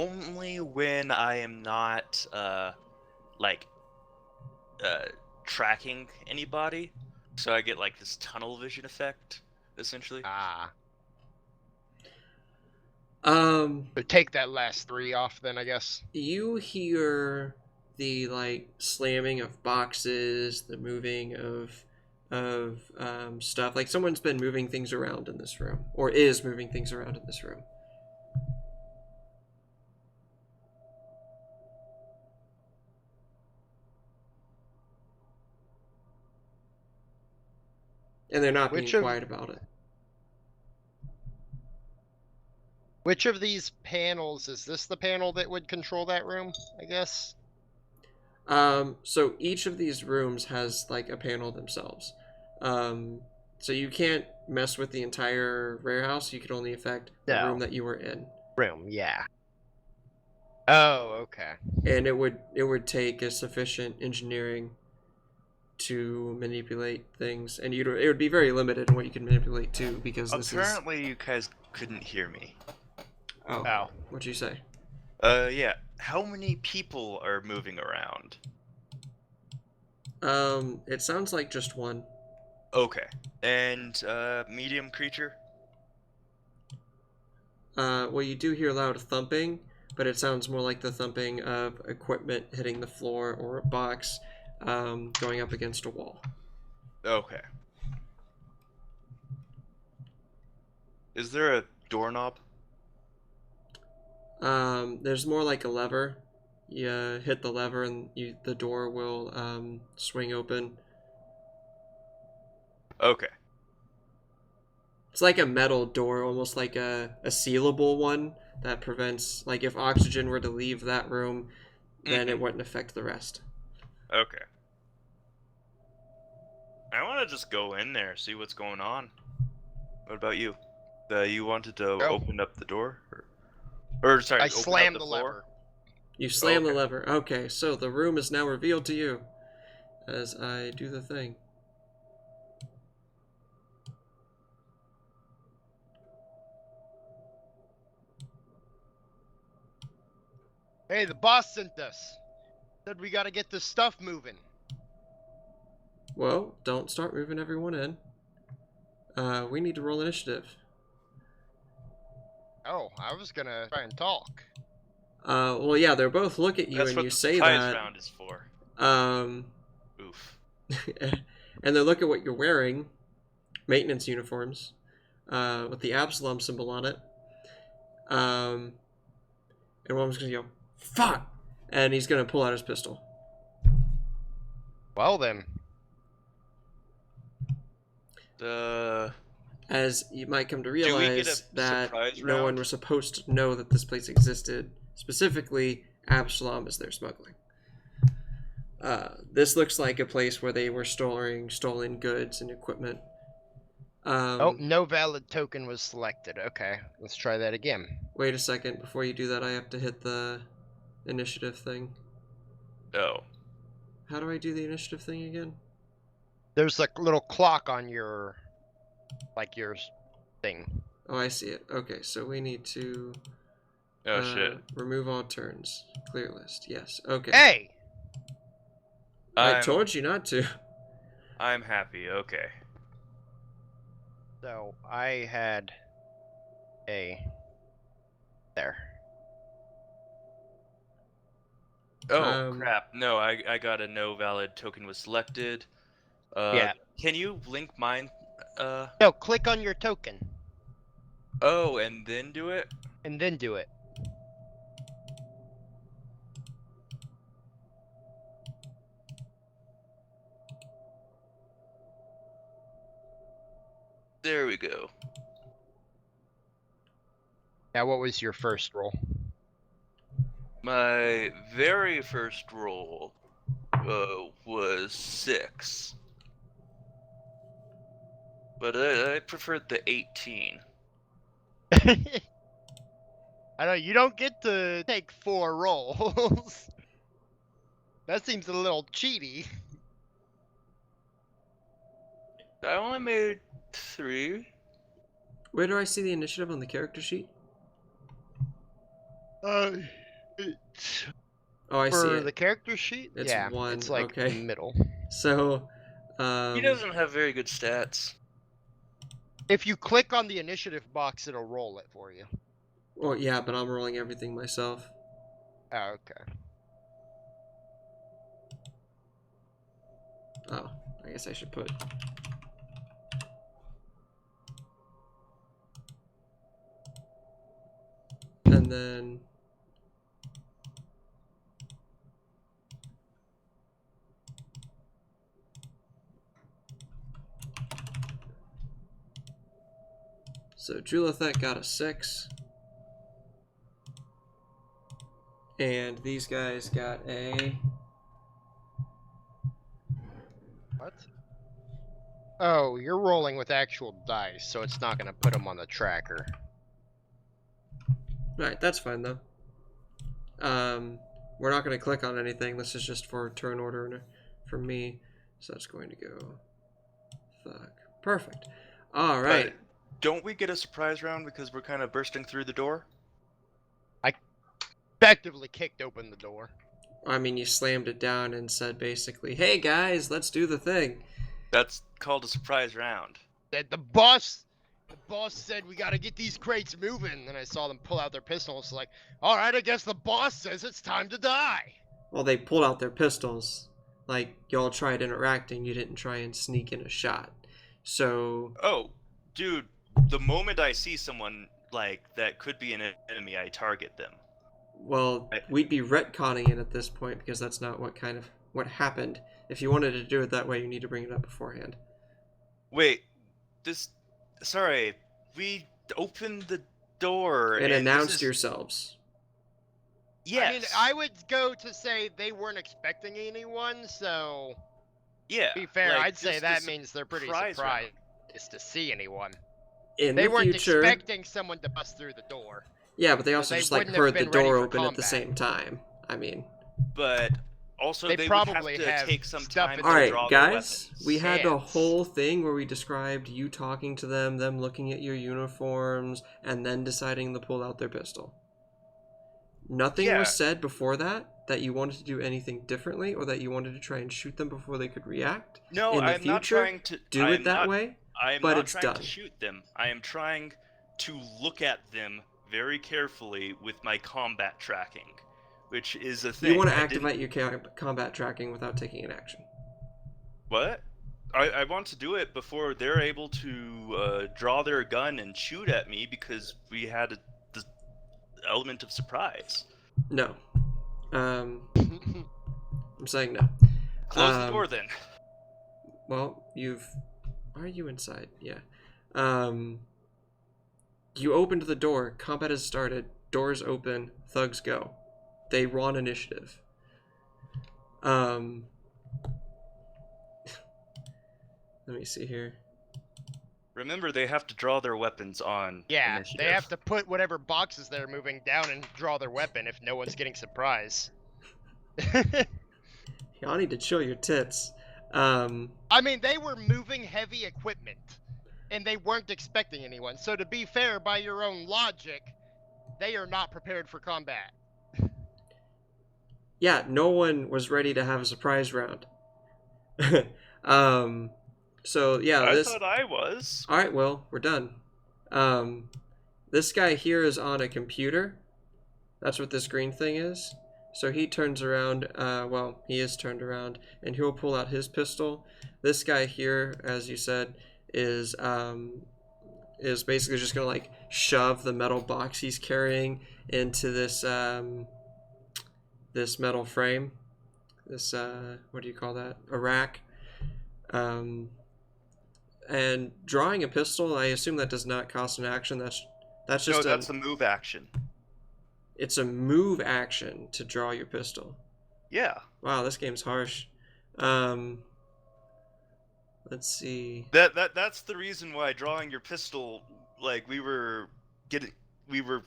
Speaker 1: only when I am not like tracking anybody, so I get like this tunnel vision effect, essentially.
Speaker 3: Ah.
Speaker 2: Um,
Speaker 3: So take that last 3 off then, I guess.
Speaker 2: you hear the like slamming of boxes, the moving of stuff. Like someone's been moving things around in this room, or is moving things around in this room. And they're not being quiet about it.
Speaker 3: Which of these panels is this the panel that would control that room, I guess?
Speaker 2: So each of these rooms has like a panel themselves. So you can't mess with the entire warehouse. You can only affect the
Speaker 3: No.
Speaker 2: room that you were in.
Speaker 3: Room, yeah. Oh, okay.
Speaker 2: And it would take a sufficient engineering to manipulate things, and it would be very limited in what you can manipulate too, because this is...
Speaker 1: Apparently, you guys couldn't hear me.
Speaker 2: Oh,
Speaker 3: Oh.
Speaker 2: what'd you say?
Speaker 1: Yeah. How many people are moving around?
Speaker 2: It sounds like just one.
Speaker 1: Okay. And, medium creature?
Speaker 2: Well, you do hear loud thumping, but it sounds more like the thumping of equipment hitting the floor or a box, going up against a wall.
Speaker 1: Okay. Is there a doorknob?
Speaker 2: There's more like a lever. You hit the lever and the door will swing open.
Speaker 1: Okay.
Speaker 2: It's like a metal door, almost like a sealable one that prevents, like, if oxygen were to leave that room, then it wouldn't affect the rest.
Speaker 1: Okay. I want to just go in there, see what's going on. What about you? You wanted to open up the door? Or sorry,
Speaker 3: I
Speaker 1: open up
Speaker 3: slammed the
Speaker 1: floor?
Speaker 3: lever.
Speaker 2: You slam the
Speaker 1: Okay.
Speaker 2: lever. Okay, so the room is now revealed to you as I do the thing.
Speaker 3: Hey, the boss sent us. Said we gotta get this stuff moving.
Speaker 2: Well, don't start moving everyone in. We need to roll initiative.
Speaker 3: Oh, I was gonna try and talk.
Speaker 2: Well, yeah, they're both look at you
Speaker 1: That's
Speaker 2: and
Speaker 1: what
Speaker 2: you
Speaker 1: the
Speaker 2: say
Speaker 1: surprise
Speaker 2: that.
Speaker 1: round is for. Oof.
Speaker 2: And they look at what you're wearing, maintenance uniforms, with the Absalom symbol on it. And one of them's gonna go, "Fuck!" and he's gonna pull out his pistol.
Speaker 3: Well then.
Speaker 2: As you might come to
Speaker 1: we get a
Speaker 2: realize that
Speaker 1: surprise
Speaker 2: no one
Speaker 1: round?
Speaker 2: was supposed to know that this place existed. Specifically, Absalom is there smuggling. This looks like a place where they were storing stolen goods and equipment.
Speaker 3: Oh, no valid token was selected. Okay, let's try that again.
Speaker 2: Wait a second. Before you do that, I have to hit the initiative thing.
Speaker 1: Oh.
Speaker 2: How do I do the initiative thing again?
Speaker 3: There's like a little clock on your, your thing.
Speaker 2: Oh, I see it. Okay, so we need to
Speaker 1: Oh, shit.
Speaker 2: remove all turns. Clear list. Yes. Okay.
Speaker 3: Hey!
Speaker 2: I told you not to.
Speaker 1: I'm happy, okay.
Speaker 3: So, I had there.
Speaker 1: Oh, crap. No, I got a no valid token was selected.
Speaker 3: Yeah.
Speaker 1: Can you link mine?
Speaker 3: No, click on your token.
Speaker 1: Oh, and then do it?
Speaker 3: And then do it.
Speaker 1: There we go.
Speaker 3: Now, what was your first roll?
Speaker 1: My very first roll was 6. But I preferred the 18.
Speaker 3: I know, you don't get to take 4 rolls. That seems a little cheaty.
Speaker 1: I only made 3.
Speaker 2: Where do I see the initiative on the character sheet? Oh, I see
Speaker 3: For
Speaker 2: it.
Speaker 3: the character sheet?
Speaker 2: It's
Speaker 3: yeah,
Speaker 2: 1,
Speaker 3: it's like
Speaker 2: okay.
Speaker 3: the middle.
Speaker 2: So,
Speaker 1: He doesn't have very good stats.
Speaker 3: If you click on the initiative box, it'll roll it for you.
Speaker 2: well, yeah, but I'm rolling everything myself.
Speaker 3: Oh, okay.
Speaker 2: Oh, I guess I should put. And then. So Julithek got a 6. And these guys got a...
Speaker 3: What? Oh, you're rolling with actual dice, so it's not going to put them on the tracker.
Speaker 2: Right, that's fine though. We're not going to click on anything. This is just for turn order for me. So that's going to go thug. Perfect. All right.
Speaker 1: But don't we get a surprise round because we're kind of bursting through the door?
Speaker 3: I effectively kicked open the door.
Speaker 2: I mean, you slammed it down and said basically, "Hey guys, let's do the thing."
Speaker 1: That's called a surprise round.
Speaker 3: The boss said we gotta get these crates moving. And I saw them pull out their pistols. Like, all right, I guess the boss says it's time to die.
Speaker 2: Well, they pulled out their pistols. Like, y'all tried interacting, you didn't try and sneak in a shot. So...
Speaker 1: Oh, dude, the moment I see someone, like, that could be an enemy, I target them.
Speaker 2: Well, we'd be retconning it at this point, because that's not what happened. If you wanted to do it that way, you need to bring it up beforehand.
Speaker 1: Wait, sorry, we opened the door
Speaker 2: And announced yourselves.
Speaker 1: Yes.
Speaker 3: I mean, I would go to say they weren't expecting anyone, so...
Speaker 1: Yeah.
Speaker 3: To be fair,
Speaker 1: like,
Speaker 3: I'd say that means they're pretty surprised
Speaker 1: round.
Speaker 3: to see anyone.
Speaker 2: In
Speaker 3: They
Speaker 2: the
Speaker 3: weren't
Speaker 2: future...
Speaker 3: expecting someone to bust through the door.
Speaker 2: Yeah, but they also
Speaker 3: they
Speaker 2: just, like,
Speaker 3: wouldn't have
Speaker 2: heard the
Speaker 3: been ready
Speaker 2: door
Speaker 3: for
Speaker 2: open at the
Speaker 3: combat.
Speaker 2: same time. I mean...
Speaker 1: But also
Speaker 3: They
Speaker 1: they would
Speaker 3: probably
Speaker 1: have to
Speaker 3: have
Speaker 1: take some
Speaker 3: stuff
Speaker 1: time
Speaker 3: in
Speaker 1: to
Speaker 3: their
Speaker 2: Alright,
Speaker 1: draw their
Speaker 2: guys,
Speaker 1: weapons.
Speaker 2: we had a
Speaker 3: Hands.
Speaker 2: whole thing where we described you talking to them looking at your uniforms, and then deciding to pull out their pistol. Nothing
Speaker 1: Yeah.
Speaker 2: was said before that you wanted to do anything differently, or that you wanted to try and shoot them before they could react.
Speaker 1: No,
Speaker 2: In the
Speaker 1: I'm not
Speaker 2: future,
Speaker 1: trying to
Speaker 2: Do
Speaker 1: I'm
Speaker 2: it that
Speaker 1: not,
Speaker 2: way,
Speaker 1: I am
Speaker 2: but
Speaker 1: not
Speaker 2: it's
Speaker 1: trying
Speaker 2: done.
Speaker 1: to shoot them. I am trying to look at them very carefully with my combat tracking, which is a thing.
Speaker 2: You want to
Speaker 1: I didn't-
Speaker 2: activate your combat tracking without taking an action.
Speaker 1: What? I want to do it before they're able to draw their gun and shoot at me because we had the element of surprise.
Speaker 2: No. I'm saying no.
Speaker 1: Close the door then.
Speaker 2: Well, are you inside? Yeah. You opened the door, combat has started, doors open, thugs go. They run initiative. Let me see here.
Speaker 1: Remember, they have to draw their weapons on
Speaker 3: Yeah,
Speaker 1: initiative.
Speaker 3: they have to put whatever boxes they're moving down and draw their weapon if no one's getting surprise.
Speaker 2: Y'all need to chill your tits.
Speaker 3: I mean, they were moving heavy equipment, and they weren't expecting anyone. So to be fair, by your own logic, they are not prepared for combat.
Speaker 2: Yeah, no one was ready to have a surprise round. So yeah,
Speaker 1: I
Speaker 2: this.
Speaker 1: thought I was.
Speaker 2: All right, well, we're done. This guy here is on a computer. That's what this green thing is. So he turns around. Well, he is turned around, and he'll pull out his pistol. This guy here, as you said, is basically just gonna like shove the metal box he's carrying into this this metal frame. This what do you call that? A rack. And drawing a pistol, I assume that does not cost an action. That's just
Speaker 1: No, that's a move action.
Speaker 2: It's a move action to draw your pistol.
Speaker 1: Yeah.
Speaker 2: Wow, this game's harsh. Let's see.
Speaker 1: That's the reason why drawing your pistol, like we were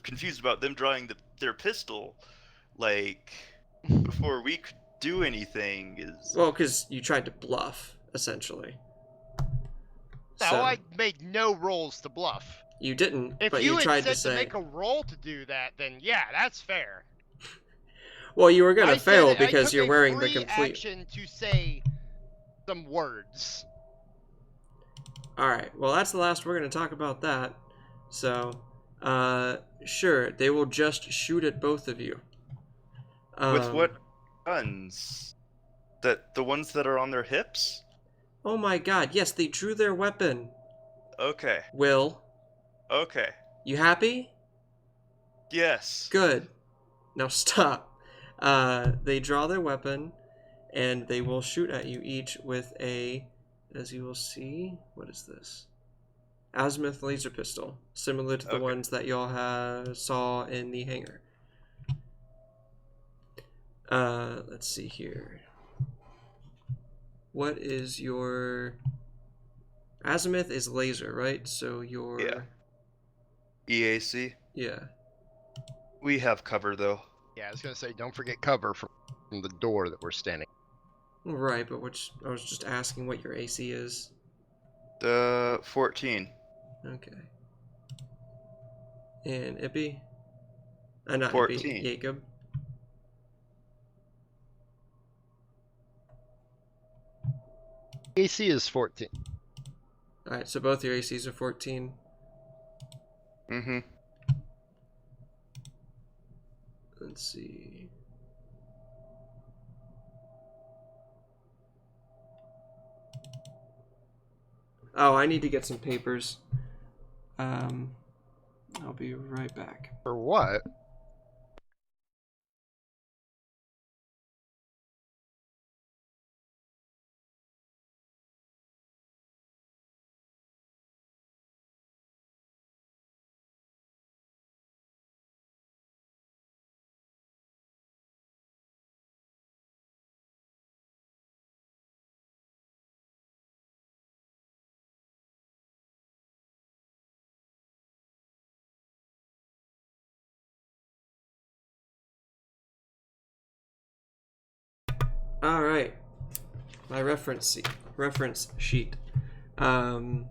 Speaker 1: confused about them drawing their pistol, like before we could do anything is.
Speaker 2: Well, because you tried to bluff, essentially.
Speaker 3: No,
Speaker 2: So,
Speaker 3: I made no rolls to bluff.
Speaker 2: you didn't,
Speaker 3: If
Speaker 2: but
Speaker 3: you
Speaker 2: you
Speaker 3: had
Speaker 2: tried
Speaker 3: said
Speaker 2: to say.
Speaker 3: make a roll to do that, then yeah, that's fair.
Speaker 2: Well, you were gonna
Speaker 3: I
Speaker 2: fail
Speaker 3: said I
Speaker 2: because
Speaker 3: took
Speaker 2: you're
Speaker 3: a
Speaker 2: wearing the
Speaker 3: free
Speaker 2: complete.
Speaker 3: action to say some words.
Speaker 2: All right. Well, that's the last we're going to talk about that. So, sure, they will just shoot at both of you.
Speaker 1: With what guns? The ones that are on their hips?
Speaker 2: Oh my God! Yes, they drew their weapon.
Speaker 1: Okay.
Speaker 2: Will,
Speaker 1: Okay.
Speaker 2: you happy?
Speaker 1: Yes.
Speaker 2: Good. Now stop. They draw their weapon, and they will shoot at you each with a, as you will see, what is this? Azimuth laser pistol, similar to the
Speaker 1: Okay.
Speaker 2: ones that y'all saw in the hangar. Let's see here. What is your... Azimuth is laser, right? So your...
Speaker 1: Yeah. EAC.
Speaker 2: Yeah.
Speaker 1: We have cover though.
Speaker 3: Yeah, I was gonna say, don't forget cover from the door that we're standing.
Speaker 2: Right, but which I was just asking what your AC is.
Speaker 1: The 14.
Speaker 2: Okay. And Ippy? Not
Speaker 1: 14.
Speaker 2: Ippy, Jacob.
Speaker 3: AC is 14.
Speaker 2: Alright, so both your ACs are 14.
Speaker 1: Mm-hmm.
Speaker 2: Let's see. Oh, I need to get some papers. I'll be right back.
Speaker 3: For what?
Speaker 2: Alright. My reference sheet. So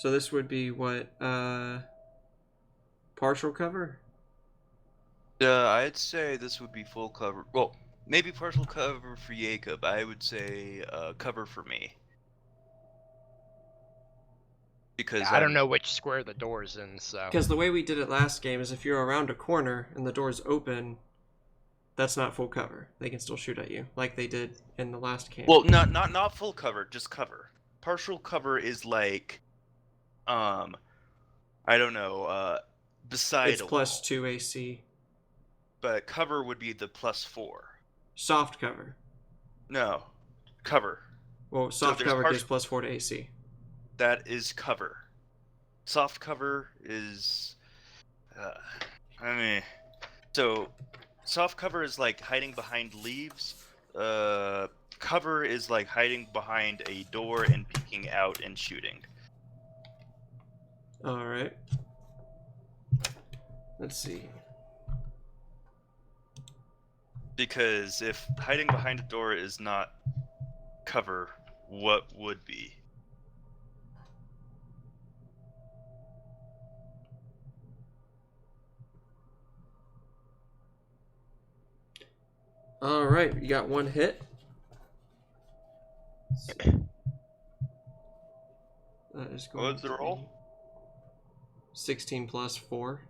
Speaker 2: this would be what, partial cover?
Speaker 1: I'd say this would be full cover. Well, maybe partial cover for Jacob. I would say cover for me. Because
Speaker 3: I don't know which square the door's in, so.
Speaker 2: Because the way we did it last game is if you're around a corner and the door's open, that's not full cover. They can still shoot at you, like they did in the last game.
Speaker 1: Well, not full cover, just cover. Partial cover is like, I don't know, beside
Speaker 2: it's
Speaker 1: a
Speaker 2: plus
Speaker 1: wall.
Speaker 2: 2 AC.
Speaker 1: But cover would be the +4.
Speaker 2: Soft cover.
Speaker 1: No, cover.
Speaker 2: Well, soft
Speaker 1: there's
Speaker 2: cover gives +4 to AC.
Speaker 1: That is cover. Soft cover is, so soft cover is like hiding behind leaves. Cover is like hiding behind a door and peeking out and shooting.
Speaker 2: All right. Let's see.
Speaker 1: Because if hiding behind a door is not cover, what would be?
Speaker 2: All right, you got one hit. That is going
Speaker 1: What was the
Speaker 2: to
Speaker 1: roll?
Speaker 2: be 16 plus 4.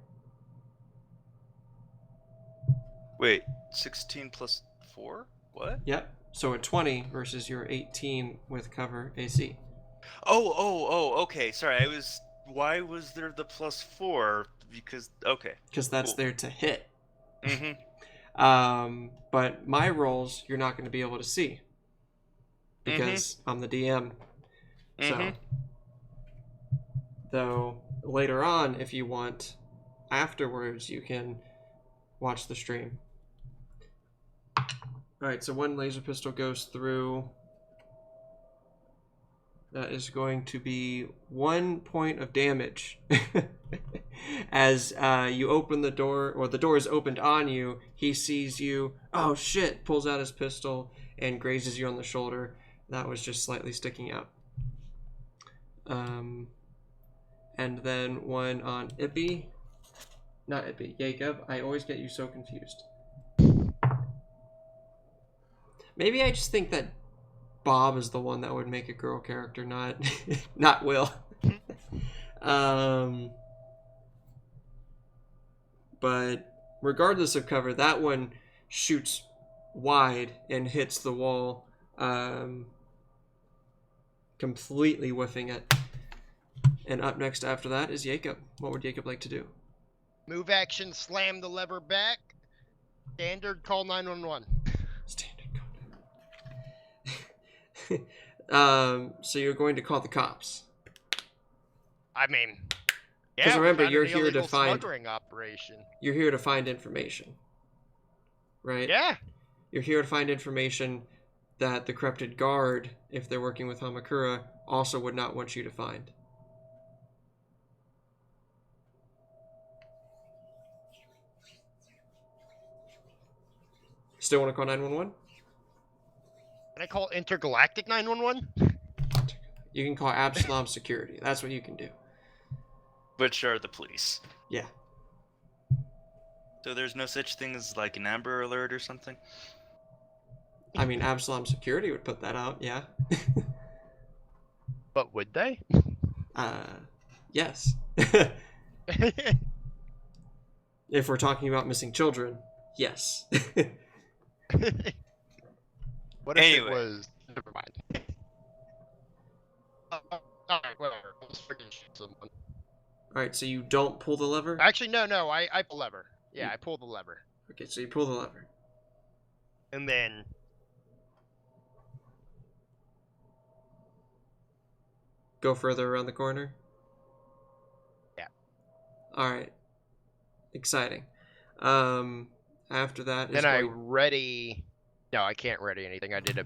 Speaker 1: Wait, 16 plus 4? What?
Speaker 2: Yep. So a 20 versus your 18 with cover AC.
Speaker 1: Oh, okay. Sorry, why was there the +4? Because, okay.
Speaker 2: Because that's
Speaker 1: Cool.
Speaker 2: there to hit.
Speaker 1: Mm-hmm.
Speaker 2: But my rolls, you're not going to be able to see. Because I'm the DM. So, though later on, if you want, afterwards, you can watch the stream. Alright, so one laser pistol goes through. That is going to be 1 point of damage. As you open the door, or the door is opened on you, he sees you. Oh shit! Pulls out his pistol and grazes you on the shoulder. That was just slightly sticking out. And then one on Ippy. Not Ippy, Jacob. I always get you so confused. Maybe I just think that Bob is the one that would make a girl character, not not Will. But regardless of cover, that one shoots wide and hits the wall, completely whiffing it. And up next after that is Jacob. What would Jacob like to do?
Speaker 3: Move action, slam the lever back. Standard, call 911.
Speaker 2: Standard code. So you're going to call the cops.
Speaker 3: I mean,
Speaker 2: Because
Speaker 3: yeah,
Speaker 2: remember,
Speaker 3: we found
Speaker 2: you're
Speaker 3: an
Speaker 2: here to
Speaker 3: illegal
Speaker 2: find.
Speaker 3: smuggling operation.
Speaker 2: You're here to find information, right?
Speaker 3: Yeah.
Speaker 2: You're here to find information that the corrupted guard, if they're working with Hamakura, also would not want you to find. Still want to call 911?
Speaker 3: Can I call Intergalactic 911?
Speaker 2: You can call Absalom Security. That's what you can do.
Speaker 1: Which are the police.
Speaker 2: Yeah.
Speaker 1: So there's no such thing as like an Amber Alert or something?
Speaker 2: I mean, Absalom Security would put that out, yeah.
Speaker 3: But would they?
Speaker 2: Yes. If we're talking about missing children, yes.
Speaker 3: What if
Speaker 1: Anyway.
Speaker 3: it was? Never mind. Alright, whatever. I'll just freaking shoot someone.
Speaker 2: Alright, so you don't pull the lever?
Speaker 3: Actually, no, I pull the lever. Yeah, I pull the lever.
Speaker 2: Okay, so you pull the lever.
Speaker 3: And then...
Speaker 2: Go further around the corner?
Speaker 3: Yeah.
Speaker 2: Alright. Exciting. After that is
Speaker 3: Then I
Speaker 2: going...
Speaker 3: ready... No, I can't ready anything. I did a...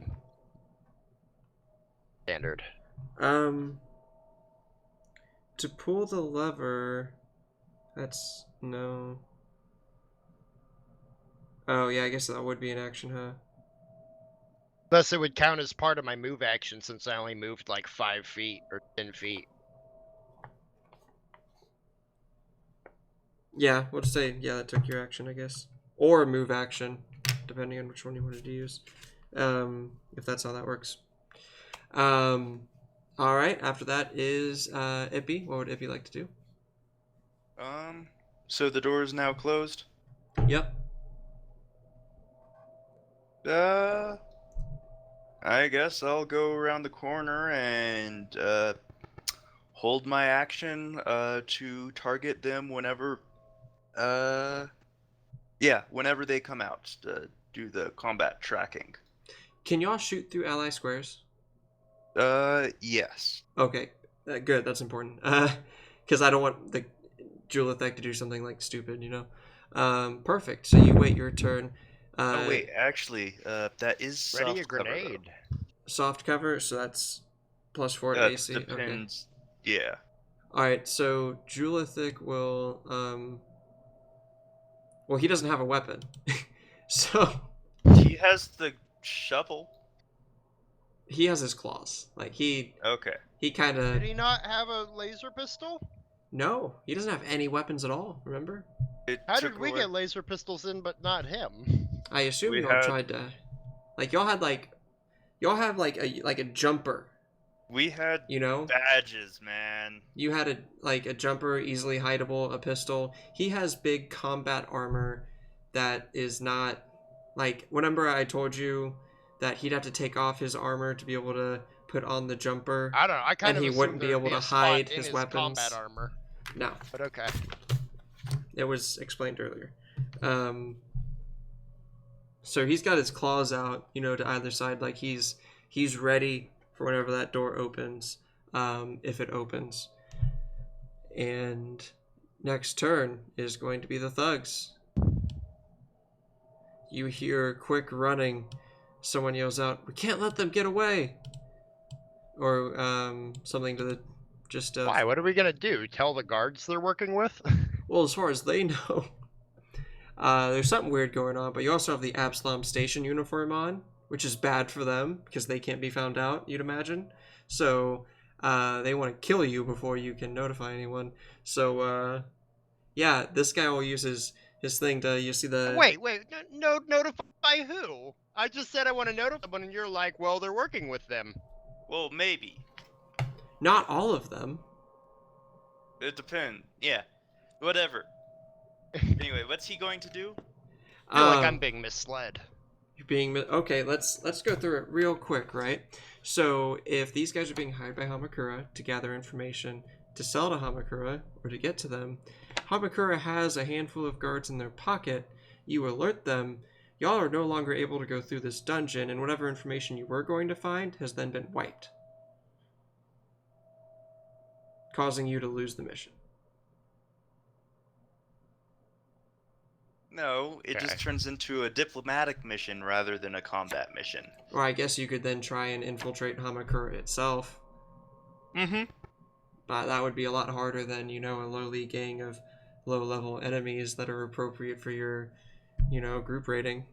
Speaker 3: standard.
Speaker 2: To pull the lever... That's... No... Oh, yeah, I guess that would be an action, huh?
Speaker 3: Thus, it would count as part of my move action since I only moved like 5 feet or 10 feet.
Speaker 2: Yeah, we'll just say, yeah, that took your action, I guess. Or a move action, depending on which one you wanted to use. If that's how that works. Alright, after that is Ippy. What would Ippy like to do?
Speaker 1: So the door is now closed?
Speaker 2: Yep.
Speaker 1: I guess I'll go around the corner and hold my action to target them whenever whenever they come out to do the combat tracking.
Speaker 2: Can y'all shoot through ally squares?
Speaker 1: Yes.
Speaker 2: Okay, good, that's important. Because I don't want the Julithek to do something like stupid, you know? Perfect, so you wait your turn.
Speaker 1: Oh wait, actually, that is
Speaker 3: Ready
Speaker 1: soft
Speaker 3: a grenade.
Speaker 1: Cover,
Speaker 2: soft cover, so that's +4 to AC.
Speaker 1: Depends. Okay. Yeah.
Speaker 2: Alright, so Julithik will, well, he doesn't have a weapon. So...
Speaker 1: He has the shovel.
Speaker 2: He has his claws. Like,
Speaker 1: Okay.
Speaker 2: He kind of...
Speaker 3: Did he not have a laser pistol?
Speaker 2: No, he doesn't have any weapons at all, remember?
Speaker 3: How did we get laser pistols in but not him?
Speaker 2: I assume y'all tried to... Like, y'all have like a jumper.
Speaker 1: We had,
Speaker 2: you know,
Speaker 1: badges, man.
Speaker 2: You had a jumper, easily hideable, a pistol. He has big combat armor that is not... Like, remember I told you that he'd have to take off his armor to be able to put on the jumper?
Speaker 3: I don't know, I kind of
Speaker 2: he wouldn't be able to hide his weapons.
Speaker 3: Combat armor.
Speaker 2: No.
Speaker 3: But okay.
Speaker 2: It was explained earlier. So he's got his claws out, you know, to either side, like he's ready for whenever that door opens, if it opens. And next turn is going to be the thugs. You hear quick running. Someone yells out, "We can't let them get away!" Or something to the just.
Speaker 3: Why? What are we gonna do? Tell the guards they're working with?
Speaker 2: Well, as far as they know, there's something weird going on. But you also have the Absalom Station uniform on, which is bad for them because they can't be found out. You'd imagine. So they want to kill you before you can notify anyone. So yeah, this guy will use his thing to, you see the...
Speaker 3: Wait, no, notify who? I just said I want to notify someone and you're like, well, they're working with them.
Speaker 1: Well, maybe.
Speaker 2: Not all of them.
Speaker 1: It depends. Yeah. Whatever. Anyway, what's he going to do?
Speaker 3: I feel like I'm being misled.
Speaker 2: You're being... Okay, let's go through it real quick, right? So, if these guys are being hired by Hamakura to gather information to sell to Hamakura, or to get to them, Hamakura has a handful of guards in their pocket. You alert them. Y'all are no longer able to go through this dungeon, and whatever information you were going to find has then been wiped, causing you to lose the mission.
Speaker 1: No, it just turns into a diplomatic mission rather than a combat mission.
Speaker 2: Or I guess you could then try and infiltrate Hamakura itself.
Speaker 1: Mm-hmm.
Speaker 2: But that would be a lot harder than, you know, a lowly gang of low-level enemies that are appropriate for your you know, group rating.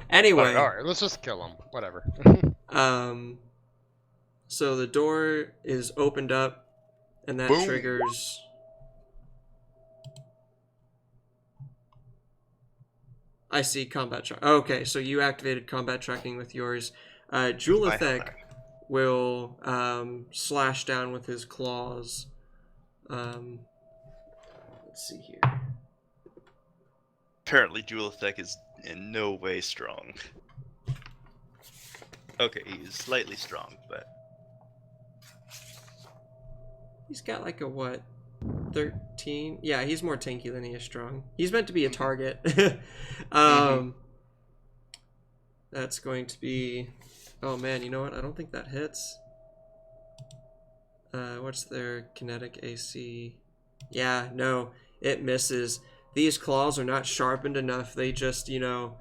Speaker 2: Anyway,
Speaker 3: all right, let's just kill him. Whatever.
Speaker 2: So the door is opened up, and that
Speaker 1: Boom.
Speaker 2: triggers. I see combat track. Okay, so you activated combat tracking with yours. Julithek will slash down with his claws. Let's see here.
Speaker 1: Apparently, Julithek is in no way strong. Okay, he's slightly strong, but
Speaker 2: He's got like a what? 13? Yeah, he's more tanky than he is strong. He's meant to be a target. That's going to be... Oh man, you know what? I don't think that hits. What's their kinetic AC? Yeah, no, it misses. These claws are not sharpened enough. They just, you know,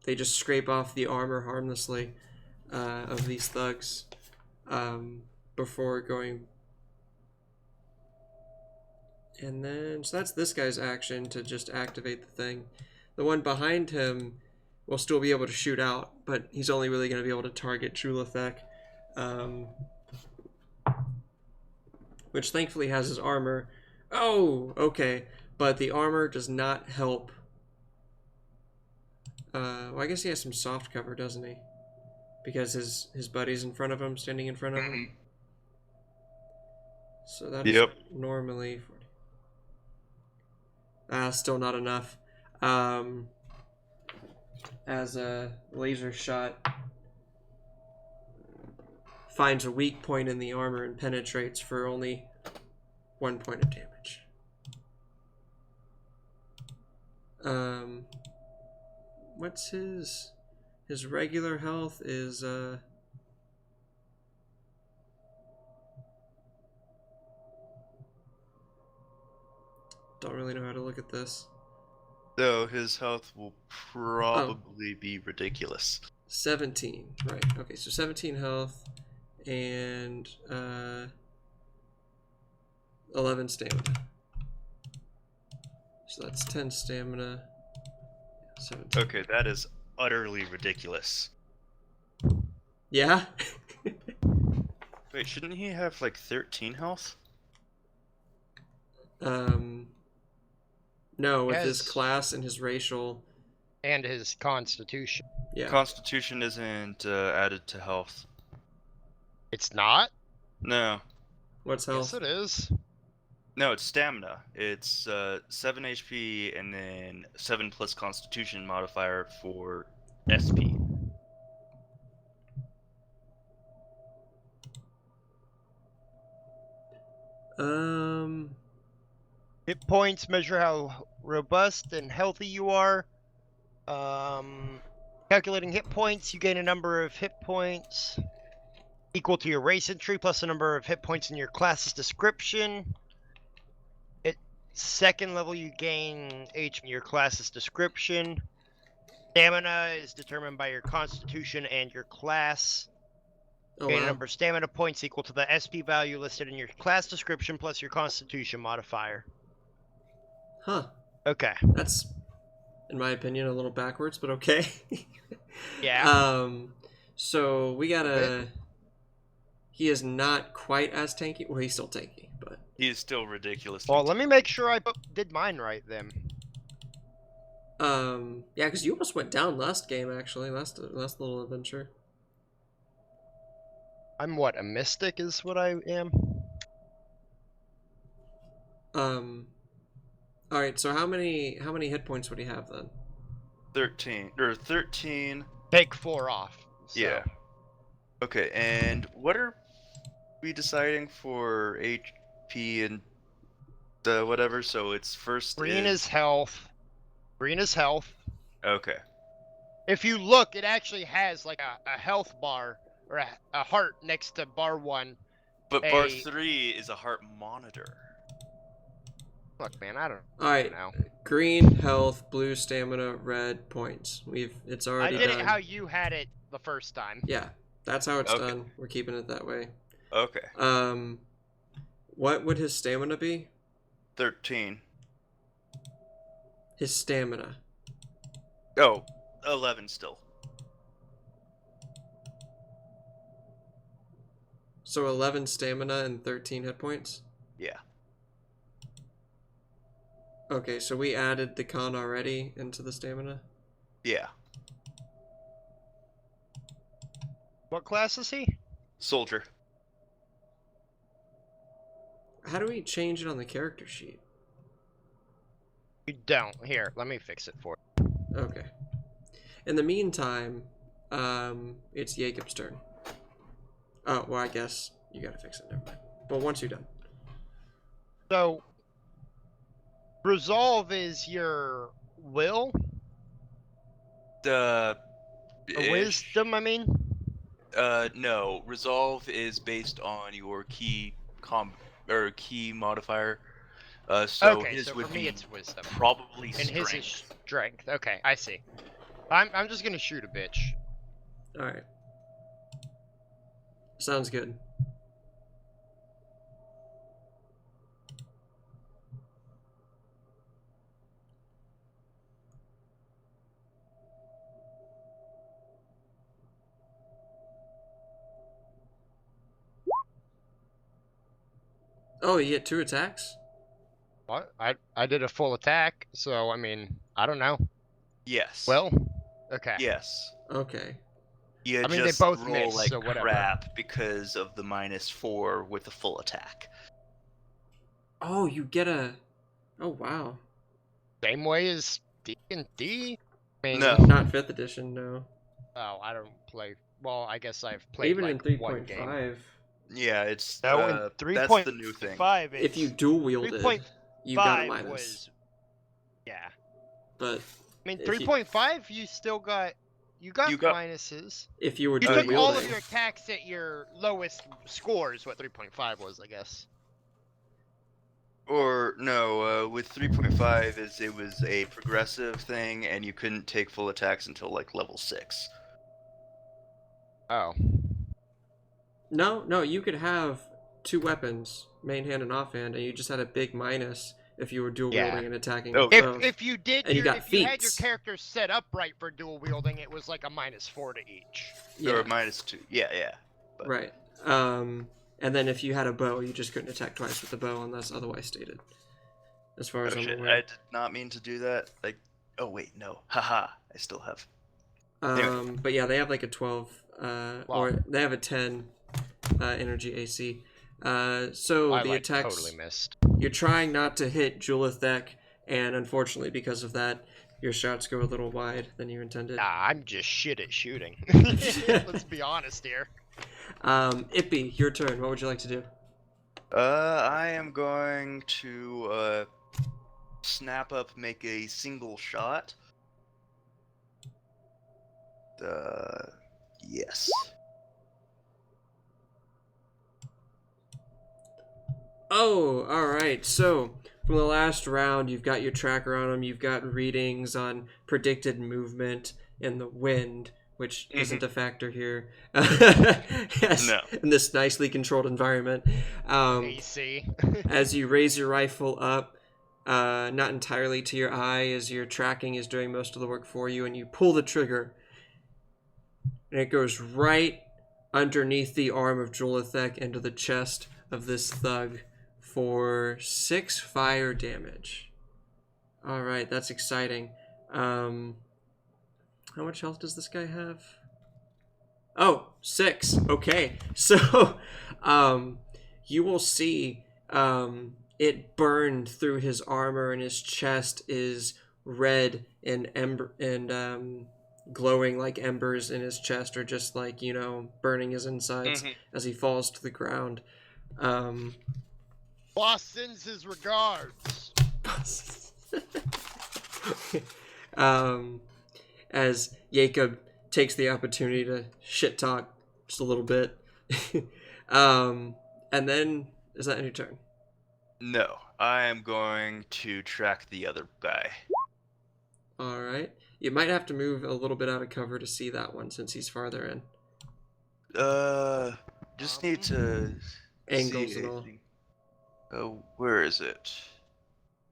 Speaker 2: they just scrape off the armor harmlessly of these thugs before going. And then, so that's this guy's action to just activate the thing. The one behind him will still be able to shoot out, but he's only really going to be able to target Julithek, which thankfully has his armor. Oh, okay, but the armor does not help. Well, I guess he has some soft cover, doesn't he? Because his buddy's in front of him, standing in front of him. So that is normally 40. Still not enough. As a laser shot finds a weak point in the armor and penetrates for only 1 point of damage. What's his regular health is don't really know how to look at this.
Speaker 1: so his health will probably be ridiculous.
Speaker 2: 17, right? Okay, so 17 health and 11 stamina. So that's 10 stamina. 17.
Speaker 1: Okay, that is utterly ridiculous.
Speaker 2: Yeah.
Speaker 1: Wait, shouldn't he have like 13 health?
Speaker 2: No, with his
Speaker 3: Yes.
Speaker 2: class and his racial.
Speaker 3: And his constitution.
Speaker 2: Yeah.
Speaker 1: Constitution isn't added to health.
Speaker 3: It's not?
Speaker 1: No.
Speaker 2: What's health?
Speaker 3: Yes, it is.
Speaker 1: No, it's stamina. It's 7 HP and then 7 plus Constitution modifier for SP.
Speaker 3: Hit points measure how robust and healthy you are. Calculating hit points, you gain a number of hit points equal to your race entry plus the number of hit points in your class's description. At second level, you gain HP in your class's description. Stamina is determined by your constitution and your class.
Speaker 2: Oh,
Speaker 3: Gain a
Speaker 2: wow.
Speaker 3: number of stamina points equal to the SP value listed in your class description plus your constitution modifier.
Speaker 2: Huh.
Speaker 3: Okay.
Speaker 2: That's, in my opinion, a little backwards, but okay.
Speaker 3: Yeah.
Speaker 2: So we gotta. He is not quite as tanky. Well, he's still tanky, but.
Speaker 1: He is still ridiculous.
Speaker 3: Well, let me make sure I did mine right then.
Speaker 2: Yeah, because you almost went down last game, actually. Last little adventure.
Speaker 3: I'm what, a mystic is what I am?
Speaker 2: Alright, so how many hit points would he have then?
Speaker 1: 13.
Speaker 3: Take 4 off. So.
Speaker 1: Yeah. Okay, and what are we deciding for HP and the whatever? So it's first.
Speaker 3: Green is health. Green is health.
Speaker 1: Okay.
Speaker 3: If you look, it actually has like a health bar or a heart next to bar 1.
Speaker 1: But bar 3 is a heart monitor.
Speaker 3: Look, man, I don't
Speaker 2: Alright,
Speaker 3: know.
Speaker 2: green, health, blue, stamina, red, points. It's
Speaker 3: I
Speaker 2: already
Speaker 3: did
Speaker 2: done.
Speaker 3: it how you had it the first time.
Speaker 2: Yeah, that's how it's
Speaker 1: Okay.
Speaker 2: done. We're keeping it that way.
Speaker 1: Okay.
Speaker 2: What would his stamina be?
Speaker 1: 13.
Speaker 2: his stamina.
Speaker 1: Oh, 11 still.
Speaker 2: So 11 stamina and 13 hit points?
Speaker 1: Yeah.
Speaker 2: Okay, so we added the con already into the stamina?
Speaker 1: Yeah.
Speaker 3: What class is he?
Speaker 1: Soldier.
Speaker 2: How do we change it on the character sheet?
Speaker 3: You don't. Here, let me fix it for you.
Speaker 2: Okay. In the meantime, it's Jacob's turn. Oh, well, I guess you gotta fix it. Never mind. But once you're done.
Speaker 3: So, resolve is your will?
Speaker 1: The
Speaker 3: Wisdom, I mean?
Speaker 1: No. Resolve is based on your key key modifier. So
Speaker 3: Okay,
Speaker 1: his
Speaker 3: so
Speaker 1: would
Speaker 3: for me
Speaker 1: be
Speaker 3: it's wisdom.
Speaker 1: probably
Speaker 3: And
Speaker 1: strength.
Speaker 3: his is strength. Okay, I see. I'm just gonna shoot a bitch.
Speaker 2: Alright. Sounds good. Oh, you get 2 attacks?
Speaker 3: What? I did a full attack, so I mean, I don't know.
Speaker 1: Yes.
Speaker 3: Well, okay.
Speaker 1: Yes.
Speaker 2: Okay.
Speaker 1: You
Speaker 3: I mean, they
Speaker 1: just
Speaker 3: both
Speaker 1: roll
Speaker 3: miss,
Speaker 1: like
Speaker 3: so whatever.
Speaker 1: crap because of the -4 with the full attack.
Speaker 2: Oh, you get a... Oh, wow.
Speaker 3: Same way as D&D? I mean,
Speaker 1: No.
Speaker 2: Not 5th edition, no.
Speaker 3: Oh, I don't play. Well, I guess I've played
Speaker 2: Even
Speaker 3: like
Speaker 2: in
Speaker 3: one game.
Speaker 2: 3.5,
Speaker 1: Yeah, it's
Speaker 4: No, in
Speaker 1: that's the new thing.
Speaker 4: 3.5,
Speaker 2: if you dual wielded,
Speaker 4: 3.5
Speaker 2: you got a minus.
Speaker 4: was, yeah.
Speaker 2: But
Speaker 3: I mean,
Speaker 2: If you-
Speaker 3: 3.5, you still got you got
Speaker 1: You got-
Speaker 3: minuses.
Speaker 2: if you were
Speaker 3: You
Speaker 2: dual
Speaker 3: took all of
Speaker 2: wielding,
Speaker 3: your attacks at your lowest score is what 3.5 was, I guess.
Speaker 1: Or no, with 3.5 it was a progressive thing, and you couldn't take full attacks until like level 6.
Speaker 3: Oh.
Speaker 2: no, you could have 2 weapons, main hand and offhand, and you just had a big minus if you were dual
Speaker 3: Yeah.
Speaker 2: wielding and attacking
Speaker 1: Oh,
Speaker 2: with
Speaker 3: If
Speaker 2: both.
Speaker 3: if you did
Speaker 2: And you got
Speaker 3: if you had your
Speaker 2: feats.
Speaker 3: character set up right for dual wielding, it was like a -4 to each.
Speaker 2: Yeah,
Speaker 1: Or -2. Yeah. But-
Speaker 2: right. And then if you had a bow, you just couldn't attack twice with the bow unless otherwise stated. As far as
Speaker 1: Oh,
Speaker 2: I'm
Speaker 1: shit,
Speaker 2: aware.
Speaker 1: I did not mean to do that. Like, oh wait, no. Haha, I still have.
Speaker 2: But yeah, they have like a 12,
Speaker 3: Wow.
Speaker 2: or they have a 10 energy AC. So
Speaker 3: I
Speaker 2: the
Speaker 3: like
Speaker 2: attacks,
Speaker 3: totally missed.
Speaker 2: you're trying not to hit Julithek, and unfortunately because of that, your shots go a little wide than you intended.
Speaker 3: Nah, I'm just shit at shooting. Let's be honest here.
Speaker 2: Ippy, your turn. What would you like to do?
Speaker 1: I am going to snap up, make a single shot. Yes.
Speaker 2: Oh, alright. So, from the last round, you've got your tracker on them, you've got readings on predicted movement in the wind, which isn't a factor here. Yes,
Speaker 1: No.
Speaker 2: in this nicely controlled environment.
Speaker 3: AC.
Speaker 2: As you raise your rifle up, not entirely to your eye, as your tracking is doing most of the work for you, and you pull the trigger, and it goes right underneath the arm of Jolithek into the chest of this thug for 6 fire damage. Alright, that's exciting. How much health does this guy have? Oh, 6. Okay. So, you will see, it burned through his armor, and his chest is red and glowing like embers in his chest, or just like, burning his insides as he falls to the ground.
Speaker 3: Boss sends his regards.
Speaker 2: As Jacob takes the opportunity to shit talk just a little bit. And then, is that your turn?
Speaker 1: No, I am going to track the other guy.
Speaker 2: Alright. You might have to move a little bit out of cover to see that one since he's farther in.
Speaker 1: Just need to
Speaker 2: Angles
Speaker 1: see
Speaker 2: and all.
Speaker 1: anything. Oh, where is it?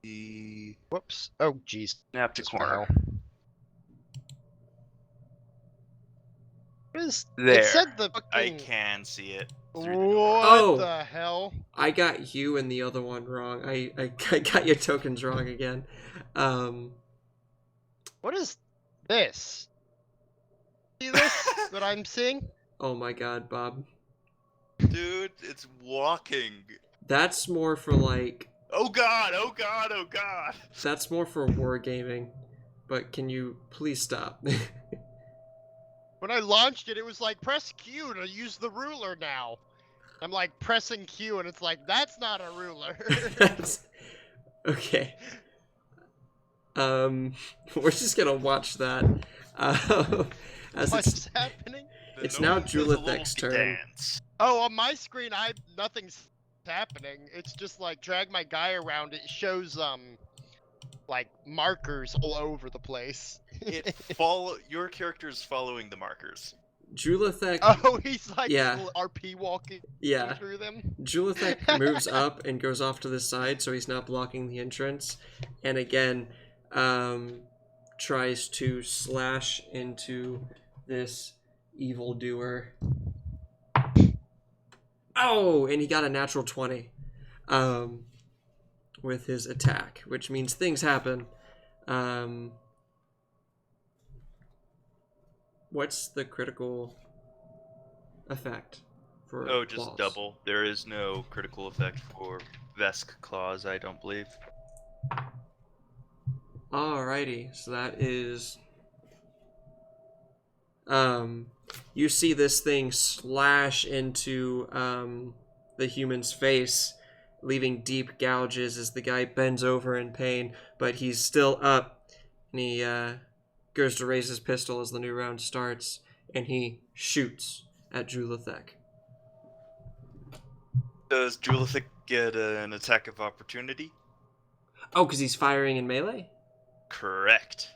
Speaker 1: the
Speaker 3: Whoops. Oh, jeez.
Speaker 1: Synapticorn.
Speaker 3: What is...
Speaker 1: There.
Speaker 3: It said the
Speaker 1: I
Speaker 3: fucking...
Speaker 1: can see it.
Speaker 3: What
Speaker 1: through the door.
Speaker 2: Oh.
Speaker 3: the hell?
Speaker 2: I got you and the other one wrong. I got your tokens wrong again.
Speaker 3: What is this? See this that I'm seeing?
Speaker 2: Oh my god, Bob.
Speaker 1: Dude, it's walking.
Speaker 2: That's more for like...
Speaker 1: Oh god, oh god, oh god.
Speaker 2: That's more for wargaming. But can you please stop?
Speaker 3: When I launched it, it was like, press Q to use the ruler now. I'm like pressing Q and it's like, that's not a ruler.
Speaker 2: That's... Okay. We're just gonna watch watch that. As
Speaker 3: What's happening?
Speaker 2: It's now Julithek's turn.
Speaker 1: Dance.
Speaker 3: Oh, on my screen, nothing's happening. It's just like drag my guy around. It shows like markers all over the place.
Speaker 1: Your character's following the markers.
Speaker 2: Julithek.
Speaker 3: Oh, he's like
Speaker 2: Yeah.
Speaker 3: RP walking
Speaker 2: Yeah.
Speaker 3: through them.
Speaker 2: Julithek moves up and goes off to the side, so he's not blocking the entrance. And again, tries to slash into this evildoer. Oh, and he got a natural 20 with his attack, which means things happen. What's the critical effect for
Speaker 1: Oh, just
Speaker 2: claws?
Speaker 1: double. There is no critical effect for Vesk claws, I don't believe.
Speaker 2: Alrighty, so that is... you see this thing slash into the human's face, leaving deep gouges as the guy bends over in pain, but he's still up, and he goes to raise his pistol as the new round starts, and he shoots at Julithek.
Speaker 1: Does Julithek get an attack of opportunity?
Speaker 2: Oh, because he's firing in melee?
Speaker 1: Correct.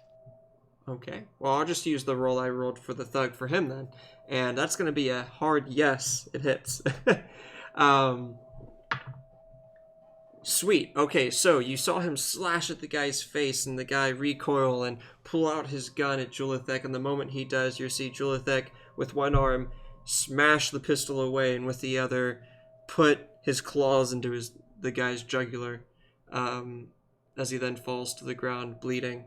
Speaker 2: Okay, well, I'll just use the roll I rolled for the thug for him then. And that's going to be a hard yes, it hits. Sweet. Okay, so you saw him slash at the guy's face and the guy recoil and pull out his gun at Julithek. And the moment he does, you see Julithek with one arm smash the pistol away and with the other put his claws into the guy's jugular as he then falls to the ground bleeding.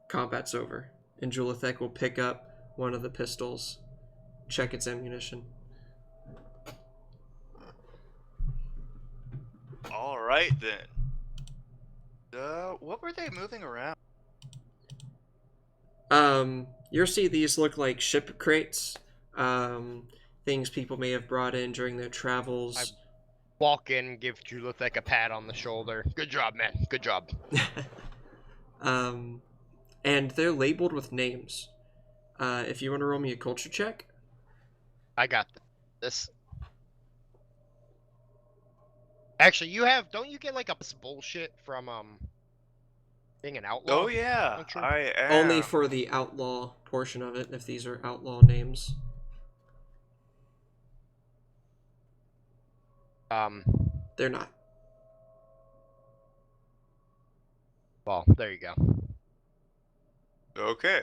Speaker 2: Combat's over, and Julithek will pick up one of the pistols, check its ammunition.
Speaker 1: Alright then. What were they moving around?
Speaker 2: You see these look like ship crates, things people may have brought in during their travels.
Speaker 3: Walk in, give Julithek a pat on the shoulder. Good job, man. Good job.
Speaker 2: And they're labeled with names. If you want to roll me a culture check.
Speaker 3: I got this. Actually, don't you get like a bullshit from being an outlaw?
Speaker 1: Oh yeah,
Speaker 3: Not sure.
Speaker 1: I am.
Speaker 2: Only for the outlaw portion of it, if these are outlaw names. They're not.
Speaker 3: Well, there you go.
Speaker 1: Okay.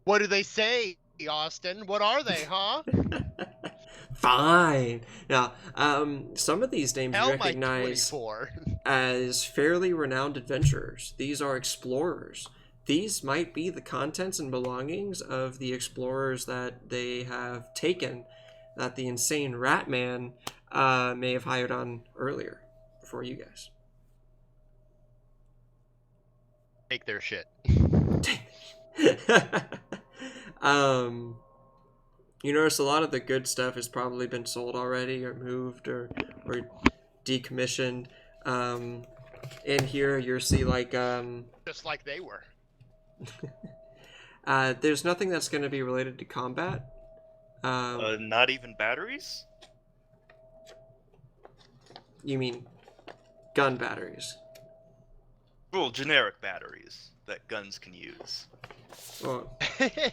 Speaker 3: What do they say, Austin? What are they, huh?
Speaker 2: Fine. Now, some of these names you
Speaker 3: Hell, my
Speaker 2: recognize
Speaker 3: 24.
Speaker 2: as fairly renowned adventurers. These are explorers. These might be the contents and belongings of the explorers that they have taken, that the insane Ratman may have hired on earlier, before you guys.
Speaker 3: Take their shit.
Speaker 2: You notice a lot of the good stuff has probably been sold already, or moved, or decommissioned. In here, you'll see like
Speaker 3: Just like they were.
Speaker 2: there's nothing that's going to be related to combat.
Speaker 1: Not even batteries?
Speaker 2: You mean gun batteries?
Speaker 1: Well, generic batteries that guns can use.
Speaker 2: Well,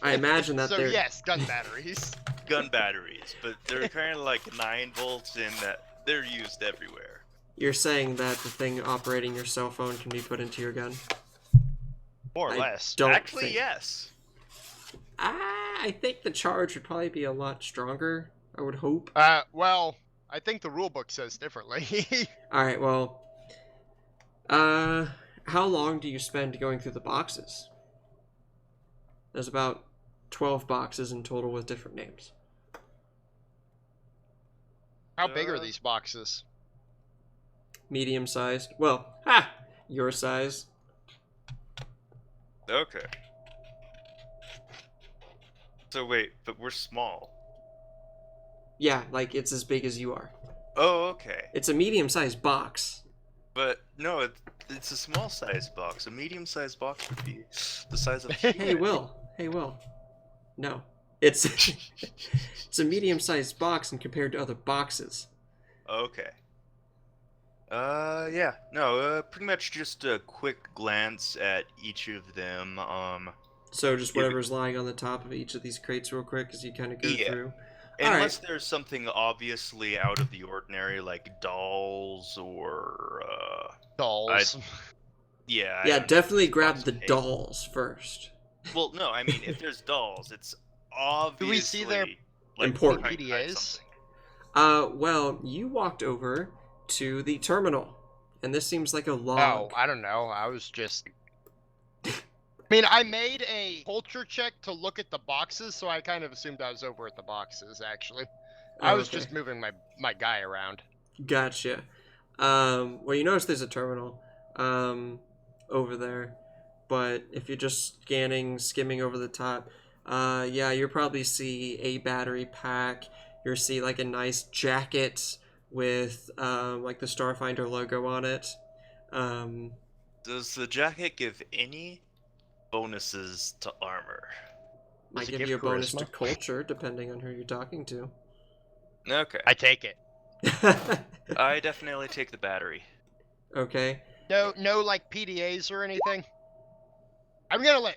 Speaker 2: I imagine that
Speaker 3: so
Speaker 2: they're...
Speaker 3: yes, gun batteries.
Speaker 1: Gun batteries, but they're kind of like 9 volts in that they're used everywhere.
Speaker 2: You're saying that the thing operating your cell phone can be put into your gun?
Speaker 4: More or
Speaker 2: I
Speaker 4: less.
Speaker 2: don't
Speaker 1: Actually,
Speaker 2: think.
Speaker 1: yes.
Speaker 2: I think the charge would probably be a lot stronger. I would hope.
Speaker 3: Well, I think the rule book says differently.
Speaker 2: All right. Well, how long do you spend going through the boxes? There's about 12 boxes in total with different names.
Speaker 3: How big are these boxes?
Speaker 2: Medium sized. Well, your size.
Speaker 1: Okay. So wait, but we're small.
Speaker 2: Yeah, like it's as big as you are.
Speaker 1: Oh, okay.
Speaker 2: It's a medium sized box.
Speaker 1: But no, it's a small sized box. A medium sized box would be the size of.
Speaker 2: Hey, Will. Hey, Will. No. It's it's a medium sized box and compared to other boxes.
Speaker 1: Okay. Yeah. No, pretty much just a quick glance at each of them.
Speaker 2: So just whatever's lying on the top of each of these crates real quick as you kind of go
Speaker 1: Yeah.
Speaker 2: through.
Speaker 1: Unless there's something obviously out of the ordinary, like dolls or,
Speaker 3: Dolls.
Speaker 1: yeah.
Speaker 2: Yeah, definitely grab the
Speaker 1: possibly.
Speaker 2: dolls first.
Speaker 1: Well, no, I mean, if there's dolls, it's obviously...
Speaker 3: Do we see their
Speaker 2: important
Speaker 1: behind
Speaker 3: PDAs?
Speaker 1: something.
Speaker 2: Well, you walked over to the terminal, and this seems like a
Speaker 3: Oh,
Speaker 2: log.
Speaker 3: I don't know. I was just. I mean, I made a culture check to look at the boxes, so I kind of assumed I was over at the boxes, actually. I was
Speaker 2: Okay.
Speaker 3: just moving my guy around.
Speaker 2: Gotcha. Well, you notice there's a terminal over there, but if you're just skimming over the top, yeah, you'll probably see a battery pack. You'll see like a nice jacket with like the Starfinder logo on it.
Speaker 1: Does the jacket give any bonuses to armor?
Speaker 2: Might
Speaker 3: Does it
Speaker 2: give
Speaker 3: give
Speaker 2: you a bonus to
Speaker 3: charisma?
Speaker 2: culture, depending on who you're talking to.
Speaker 1: Okay.
Speaker 3: I take it.
Speaker 1: I definitely take the battery.
Speaker 2: Okay.
Speaker 3: No, like PDAs or anything. I'm gonna let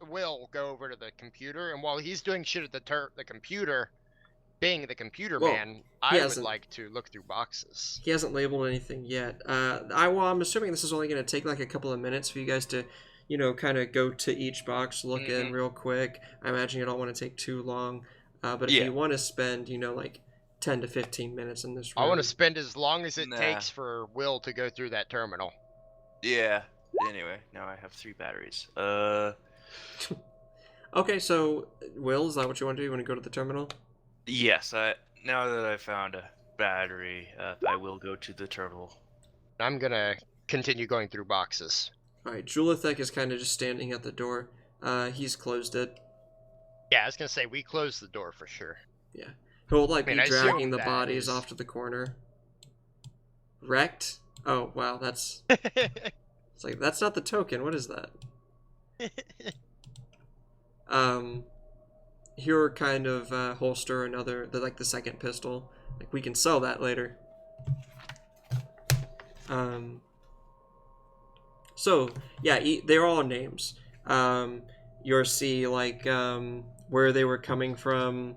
Speaker 3: Will go over to the computer, and while he's doing shit at the computer, being the computer
Speaker 2: Well,
Speaker 3: man, I would
Speaker 2: hasn't-
Speaker 3: like to look through boxes.
Speaker 2: He hasn't labeled anything yet. I'm assuming this is only going to take like a couple of minutes for you guys to, kind of go to each box, look in real quick. I imagine you don't want to take too long. But if
Speaker 1: Yeah.
Speaker 2: you want to spend, like 10 to 15 minutes in this room.
Speaker 3: I want to spend as long as it
Speaker 1: Nah.
Speaker 3: takes for Will to go through that terminal.
Speaker 1: Yeah. Anyway, now I have 3 batteries.
Speaker 2: Okay, so, Will, is that what you want to do? You want to go to the terminal?
Speaker 1: Yes, now that I found a battery, I will go to the terminal.
Speaker 3: I'm gonna continue going through boxes.
Speaker 2: Alright, Julithek is kind of just standing at the door. He's closed it.
Speaker 3: Yeah, I was gonna say we closed the door for sure.
Speaker 2: He'll, like,
Speaker 3: I mean,
Speaker 2: be
Speaker 3: I assume
Speaker 2: dragging the
Speaker 3: that
Speaker 2: bodies
Speaker 3: is-
Speaker 2: off to the corner. Wrecked? Oh, wow, that's... It's like, that's not the token. What is that? Here kind of holster the second pistol. Like, we can sell that later. So, yeah, they're all names. You'll see, like, where they were coming from,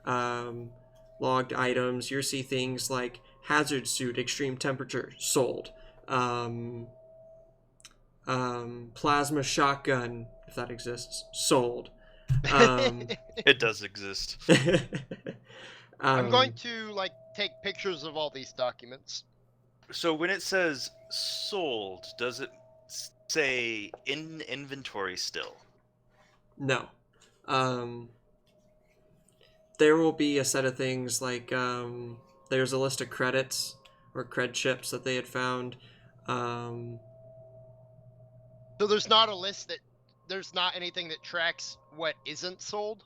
Speaker 2: logged items. You'll see things like hazard suit, extreme temperature, sold. Plasma shotgun, if that exists, sold.
Speaker 1: It does exist.
Speaker 3: I'm going to like take pictures of all these documents.
Speaker 1: So when it says sold, does it say in inventory still?
Speaker 2: No. There will be a set of things like there's a list of credits or cred chips that they had found.
Speaker 3: So there's not a list there's not anything that tracks what isn't sold?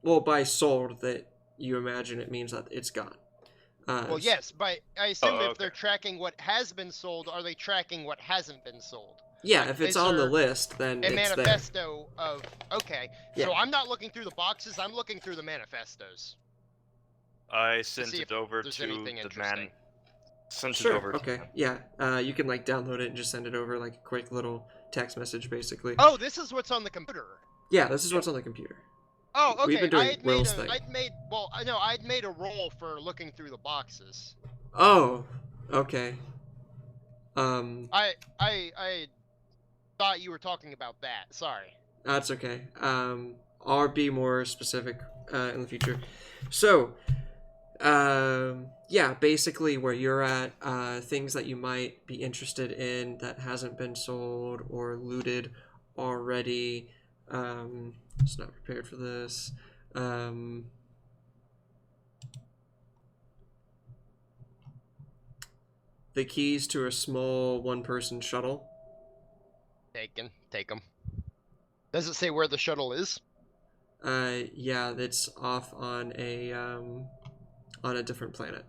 Speaker 2: Well, by sold, that you imagine it means that it's gone.
Speaker 3: Well, yes, but I assume
Speaker 1: Oh,
Speaker 3: if they're tracking what has been sold, are they tracking what hasn't been sold?
Speaker 2: Yeah,
Speaker 3: like,
Speaker 2: if it's
Speaker 3: is
Speaker 2: on the
Speaker 3: there
Speaker 2: list, then
Speaker 3: A
Speaker 2: it's there.
Speaker 3: manifesto of okay.
Speaker 2: Yeah.
Speaker 3: So I'm not looking through the boxes, I'm looking through the manifestos.
Speaker 1: I sent
Speaker 3: see
Speaker 1: it
Speaker 3: if
Speaker 1: over
Speaker 3: there's
Speaker 1: to
Speaker 3: anything
Speaker 1: the
Speaker 3: interesting.
Speaker 1: man. Sent it
Speaker 2: Sure,
Speaker 1: over to
Speaker 2: okay.
Speaker 1: him.
Speaker 2: Yeah, you can like download it and just send it over like a quick little text message basically.
Speaker 3: Oh, this is what's on the computer.
Speaker 2: Yeah, this is what's on the computer.
Speaker 3: Oh, okay.
Speaker 2: We've been doing Will's thing.
Speaker 3: I'd made a roll for looking through the boxes.
Speaker 2: Oh, Okay.
Speaker 3: I thought you were talking about that. Sorry.
Speaker 2: That's okay. I'll be more specific in the future. So, yeah, basically where you're at, things that you might be interested in that hasn't been sold or looted already. Just not prepared for this. The keys to a small one-person shuttle.
Speaker 3: Take them. Does it say where the shuttle is?
Speaker 2: Yeah, it's off on a different planet.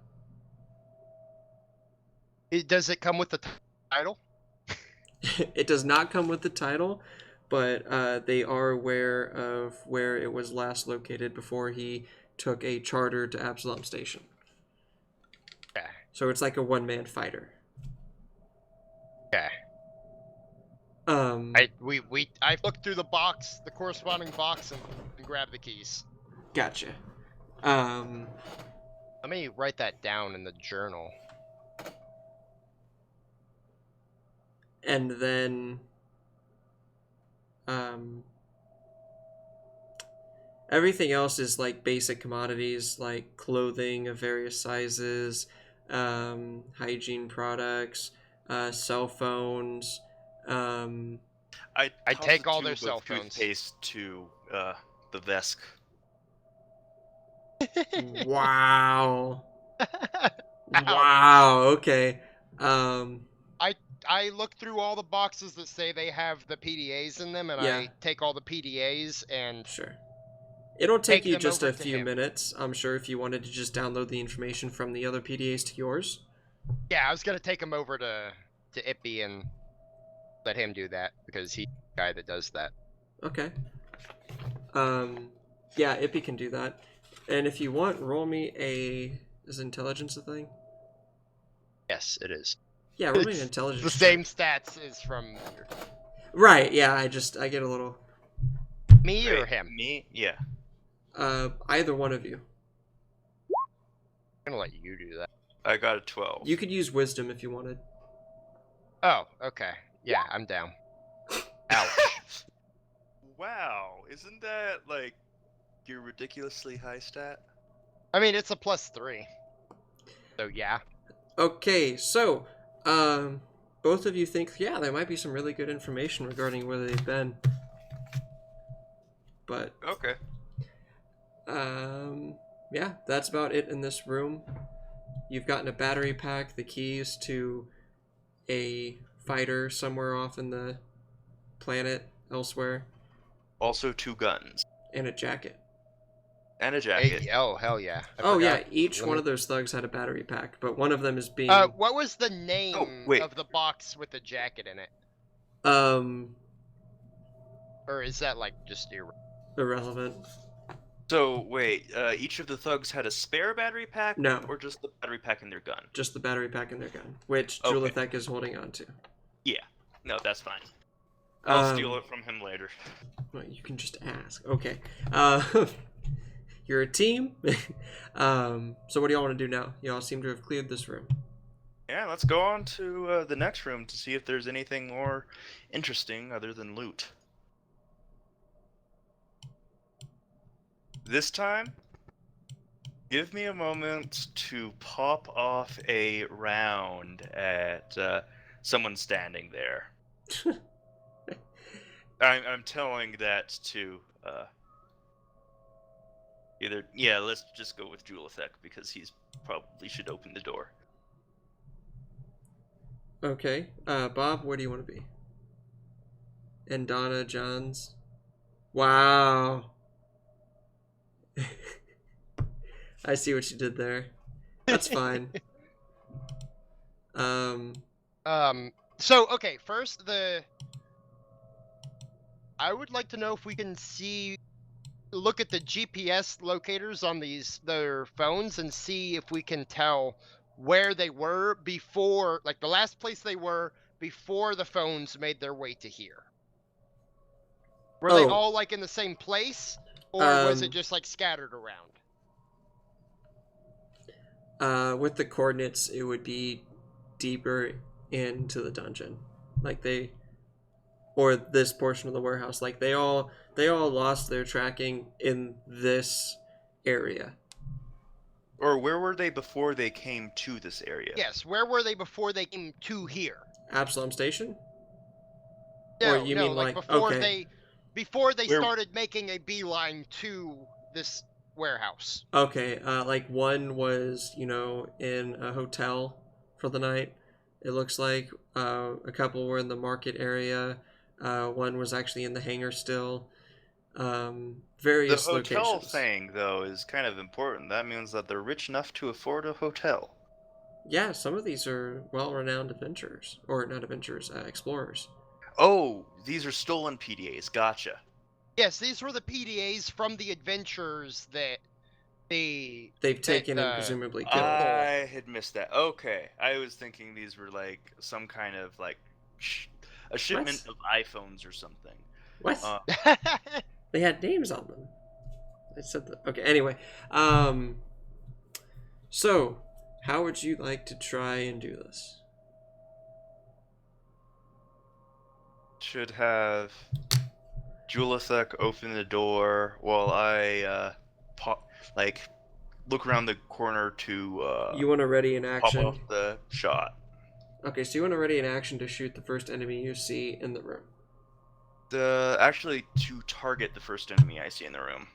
Speaker 3: Does it come with the title?
Speaker 2: It does not come with the title, but they are aware of where it was last located before he took a charter to Absalom Station.
Speaker 3: Okay.
Speaker 2: So it's like a one-man fighter.
Speaker 3: Okay. I've looked through the box, the corresponding box, and grabbed the keys.
Speaker 2: Gotcha.
Speaker 3: Let me write that down in the journal.
Speaker 2: And then everything else is like basic commodities like clothing of various sizes, hygiene products, cell phones.
Speaker 1: I
Speaker 3: take all their cell phones.
Speaker 1: Toothpaste to the Vesk.
Speaker 2: Wow. Wow. Okay.
Speaker 3: I look through all the boxes that say they have the PDAs in them, and
Speaker 2: Yeah.
Speaker 3: I take all the PDAs and
Speaker 2: Sure. It'll take you
Speaker 3: them
Speaker 2: just
Speaker 3: over
Speaker 2: a
Speaker 3: to
Speaker 2: few
Speaker 3: him.
Speaker 2: minutes, I'm sure, if you wanted to just download the information from the other PDAs to yours.
Speaker 3: Yeah, I was gonna take them over to Ippy and let him do that because he's the guy that does that.
Speaker 2: Okay. Yeah, Ippy can do that. And if you want, roll me a... Is intelligence a thing?
Speaker 3: Yes, it is.
Speaker 2: Yeah, roll me an
Speaker 3: It's
Speaker 2: intelligence
Speaker 3: the
Speaker 2: check.
Speaker 3: same stats as from
Speaker 2: Right, yeah, I get a little...
Speaker 3: me or him.
Speaker 1: Me? Yeah.
Speaker 2: Either one of you.
Speaker 3: I'm gonna let you do that.
Speaker 1: I got a 12.
Speaker 2: You could use wisdom if you wanted.
Speaker 3: Oh, okay. Yeah, I'm down. Ouch.
Speaker 1: Wow, isn't that like your ridiculously high stat?
Speaker 3: I mean, it's a +3. So yeah.
Speaker 2: Okay, so, both of you think, yeah, there might be some really good information regarding where they've been. But,
Speaker 1: Okay.
Speaker 2: yeah, that's about it in this room. You've gotten a battery pack, the keys to a fighter somewhere off in the planet elsewhere,
Speaker 1: Also 2 guns
Speaker 2: and a jacket.
Speaker 1: and a jacket.
Speaker 3: Hey, oh, hell yeah. I
Speaker 2: Oh, yeah,
Speaker 3: forgot.
Speaker 2: each
Speaker 3: Let
Speaker 2: one
Speaker 3: me-
Speaker 2: of those thugs had a battery pack, but one of them is being,
Speaker 3: What was the name
Speaker 1: wait.
Speaker 3: of the box with the jacket in it? Or is that like just
Speaker 2: irrelevant.
Speaker 1: So wait, each of the thugs had a spare battery pack,
Speaker 2: No.
Speaker 1: or just the battery pack in their gun?
Speaker 2: Just the battery pack in their gun, which
Speaker 1: Okay.
Speaker 2: Julithek is holding on to.
Speaker 1: Yeah. No, that's fine. I'll
Speaker 2: Um,
Speaker 1: steal it from him later.
Speaker 2: Well, you can just ask. Okay. You're a team. So what do y'all want to do now? Y'all seem to have cleared this room.
Speaker 1: Yeah, let's go on to the next room to see if there's anything more interesting other than loot. This time, give me a moment to pop off a round at someone standing there. I'm telling that to either... Yeah, let's just go with Julithek, because he's probably should open the door.
Speaker 2: Okay. Bob, where do you want to be? And Donna, Johns. Wow. I see what you did there. That's fine.
Speaker 3: So okay, first I would like to know if we can look at the GPS locators on their phones and see if we can tell where they were before, like the last place they were before the phones made their way to here. Were they all like in the same place, or was it just like scattered around?
Speaker 2: With the coordinates, it would be deeper into the dungeon. Like or this portion of the warehouse. Like they all lost their tracking in this area.
Speaker 1: Or where were they before they came to this area?
Speaker 3: Yes, where were they before they came to here?
Speaker 2: Absalom Station?
Speaker 3: No,
Speaker 2: Or you mean like
Speaker 3: before
Speaker 2: okay.
Speaker 3: before they
Speaker 1: Where-
Speaker 3: started making a beeline to this warehouse.
Speaker 2: Okay, like one was, in a hotel for the night. It looks like a couple were in the market area. One was actually in the hangar still. Various
Speaker 1: The hotel
Speaker 2: locations.
Speaker 1: thing, though, is kind of important. That means that they're rich enough to afford a hotel.
Speaker 2: Yeah, some of these are well-renowned adventurers, or not adventurers, explorers.
Speaker 1: Oh, these are stolen PDAs. Gotcha.
Speaker 3: Yes, these were the PDAs from the adventures that
Speaker 2: They've taken and presumably killed.
Speaker 1: I had missed that. Okay, I was thinking these were like some kind of like a shipment of iPhones or something.
Speaker 2: What? They had names on them. I said that. Okay, anyway. So, how would you like to try and do this?
Speaker 1: Should have Julithek open the door while I look around the corner to
Speaker 2: You want to ready an
Speaker 1: pop
Speaker 2: action?
Speaker 1: off the shot.
Speaker 2: Okay, so you want to ready an action to shoot the first enemy you see in the room.
Speaker 1: Actually, to target the first enemy I see in the room.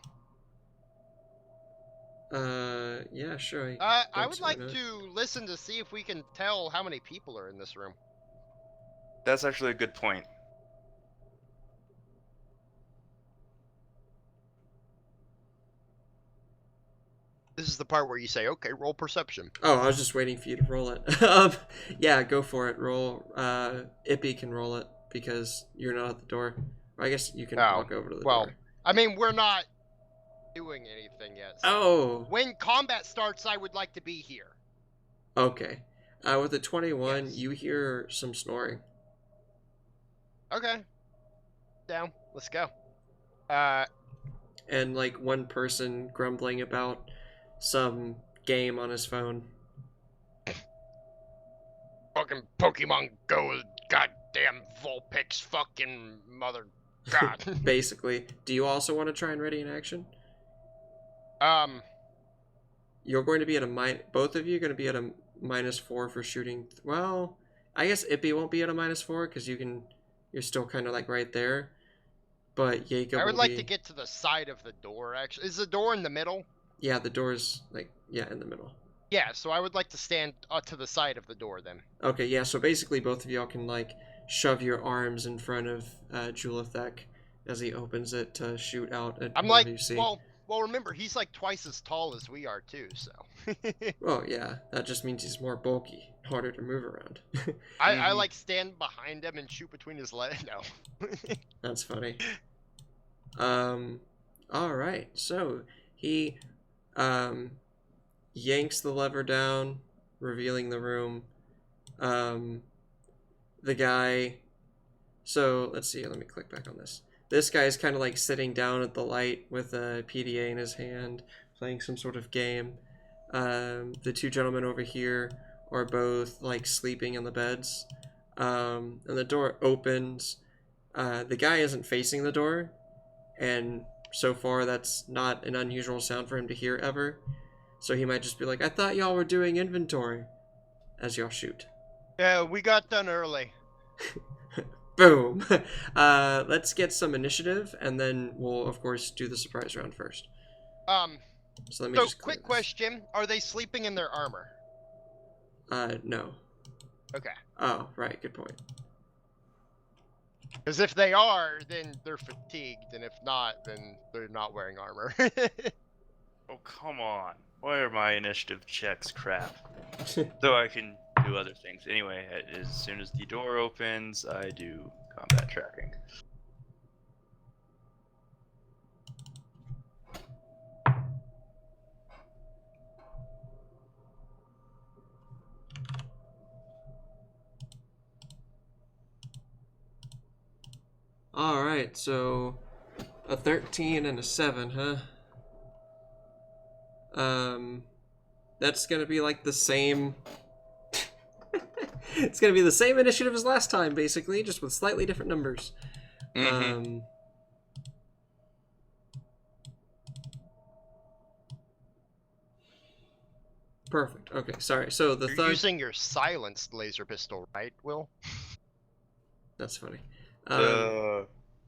Speaker 2: Yeah, sure.
Speaker 3: I would like to listen to see if we can tell how many people are in this room.
Speaker 1: That's actually a good point.
Speaker 3: This is the part where you say, okay, roll perception.
Speaker 2: Oh, I was just waiting for you to roll it. Yeah, go for it. Roll. Ippy can roll it because you're not at the door. Or I guess you can walk over to the door.
Speaker 3: I mean, we're not doing anything yet. So
Speaker 2: Oh.
Speaker 3: when combat starts, I would like to be here.
Speaker 2: Okay. With a 21,
Speaker 3: Yes.
Speaker 2: you hear some snoring.
Speaker 3: Okay. Down. Let's go.
Speaker 2: And like one person grumbling about some game on his phone.
Speaker 3: Fucking Pokemon Go is goddamn Vulpix fucking mother god.
Speaker 2: Basically. Do you also want to try and ready an action? You're going to be at both of you are going to be at a -4 for shooting. Well, I guess Ippy won't be at a -4 because you're still kind of like right there. But Jacob
Speaker 3: I would like to get to the side of the door, actually. Is the door in the middle?
Speaker 2: Yeah, the door's like, in the middle.
Speaker 3: Yeah, so I would like to stand to the side of the door then.
Speaker 2: Okay, yeah, so basically both of y'all can like shove your arms in front of Julithek as he opens it to shoot out at
Speaker 3: I'm
Speaker 2: whoever
Speaker 3: like,
Speaker 2: you see.
Speaker 3: well, remember, he's like twice as tall as we are too, so.
Speaker 2: Well, yeah, that just means he's more bulky, harder to move around.
Speaker 3: I like stand behind him and shoot between his legs. No.
Speaker 2: That's funny. Alright, so he yanks the lever down, revealing the room. The guy, so let's see, let me click back on this. This guy is kind of like sitting down at the light with a PDA in his hand, playing some sort of game. The two gentlemen over here are both like sleeping in the beds. And the door opens. The guy isn't facing the door, and so far that's not an unusual sound for him to hear ever. So he might just be like, I thought y'all were doing inventory, as y'all shoot.
Speaker 3: Yeah, we got done early.
Speaker 2: Boom. Let's get some initiative, and then we'll of course do the surprise round first. So let me just
Speaker 3: quick question: are they sleeping in their armor?
Speaker 2: No.
Speaker 3: Okay.
Speaker 2: Oh, right. Good point.
Speaker 3: Because if they are, then they're fatigued, and if not, then they're not wearing armor.
Speaker 1: Oh, come on. Why are my initiative checks crap? So I can do other things. Anyway, as soon as the door opens, I do combat tracking.
Speaker 2: Alright, so a 13 and a 7, huh? That's gonna be like the same It's gonna be the same initiative as last time, basically, just with slightly different numbers.
Speaker 1: Mm-hmm.
Speaker 2: Perfect. Okay, sorry. So the
Speaker 3: You're
Speaker 2: thug.
Speaker 3: using your silenced laser pistol, right, Will?
Speaker 2: That's funny.